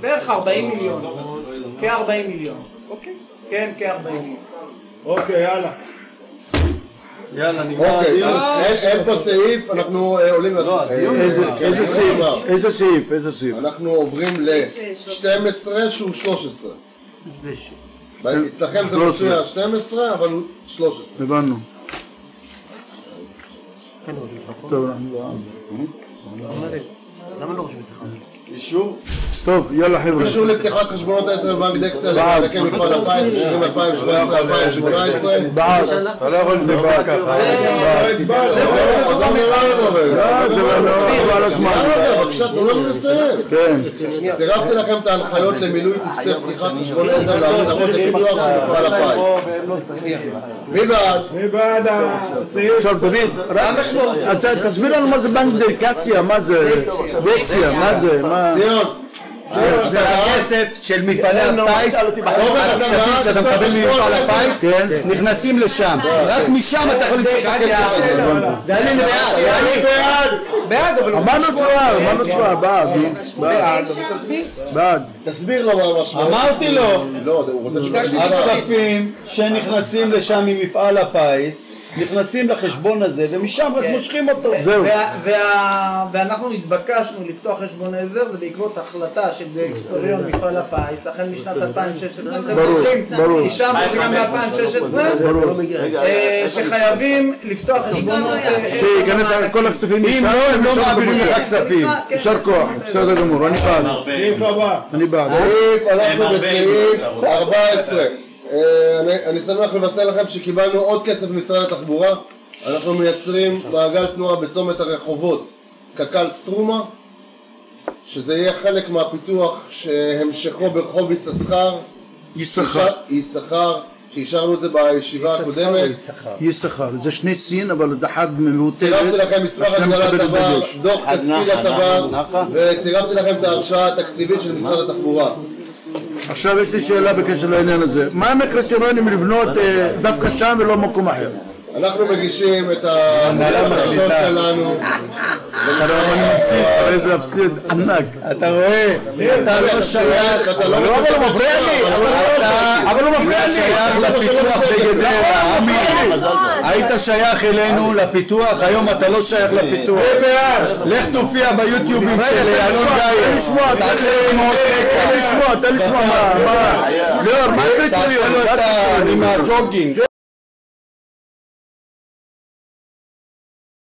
בערך 40 מיליון. כ-40 מיליון. כן, כ-40 מיליון. אוקיי, יאללה, נגמר הדיון. אין פה סעיף, אנחנו עולים לצד. איזה סעיף? אנחנו עוברים ל-12 שהוא 13. אצלכם זה מצויה 12, אבל הוא 13. הבנו. למה לא רושמים אצלך? אישור? טוב, יאללה חבר'ה. אישור לפתיחת חשבונות 10 בבנק דקסל למענקי מפעל הפיס בשנים 2017-2018. בעד. אתה לא יכול לזבוע ככה. בבקשה, תנו לנו לסיים. צירפתי לכם את ההנחיות למילוי טפסי פתיחת חשבון עזר להחזרות לפיתוח של מפעל הפיס. מי בעד? מי בעד הסעיף? עכשיו דוד, תסביר לנו מה זה בנק דקסיה, מה זה דקסיה, מה זה, מה... ציון. זה הכסף של מפעלי הפיס, הכספים שאתה מקבל ממפעל הפיס, נכנסים לשם, רק משם אתה יכול למצוא את הכסף שלך. דני בעד, אבל אמרנו צבא, בעד. תסביר לו מה משמעות. אמרתי לו, לא, הוא רוצה לשמוע. הכספים שנכנסים לשם ממפעל הפיס נכנסים לחשבון הזה ומשם רק מושכים אותו. זהו. ואנחנו התבקשנו לפתוח חשבון עזר, זה בעקבות החלטה של דירקטוריון מפעל הפיס, החל משנת 2016, ברור. אישרנו את זה גם ב-2016, שחייבים לפתוח חשבונות... שייכנס כל הכספים אם לא, הם לא מעבירים לך כספים. יישר כוח, בסדר גמור, אני בעד. סעיף הבא. אני בעד. אנחנו בסעיף 14. אני שמח לבשר לכם שקיבלנו עוד כסף ממשרד התחבורה. אנחנו מייצרים מעגל תנועה בצומת הרחובות קק"ל סטרומה, שזה יהיה חלק מהפיתוח שהמשכו ברחוב יששכר, שאישרנו את זה בישיבה הקודמת. יששכר, זה שני צין, אבל זה אחד מבוטלת. צירפתי לכם מסמך הגדלת דבר, דוח כספי לדבר, וצירפתי לכם את ההרשאה התקציבית של משרד התחבורה. עכשיו יש לי שאלה בקשר לעניין הזה. מה הם הקריטריונים לבנות דווקא שם ולא מקום אחר? אנחנו מגישים את הבקשות שלנו. אני מפסיד, הרי זה הפסיד ענק. אתה רואה? אתה לא שייך. אבל הוא מפריע לי. אבל הוא מפריע לי. שייך לפיתוח בגדרה. היית שייך אלינו לפיתוח, היום אתה לא שייך לפיתוח. לך תופיע ביוטיובים של אלון גיא. תן לשמוע. ליאור, מה הקריטריון? עם הג'וגינג.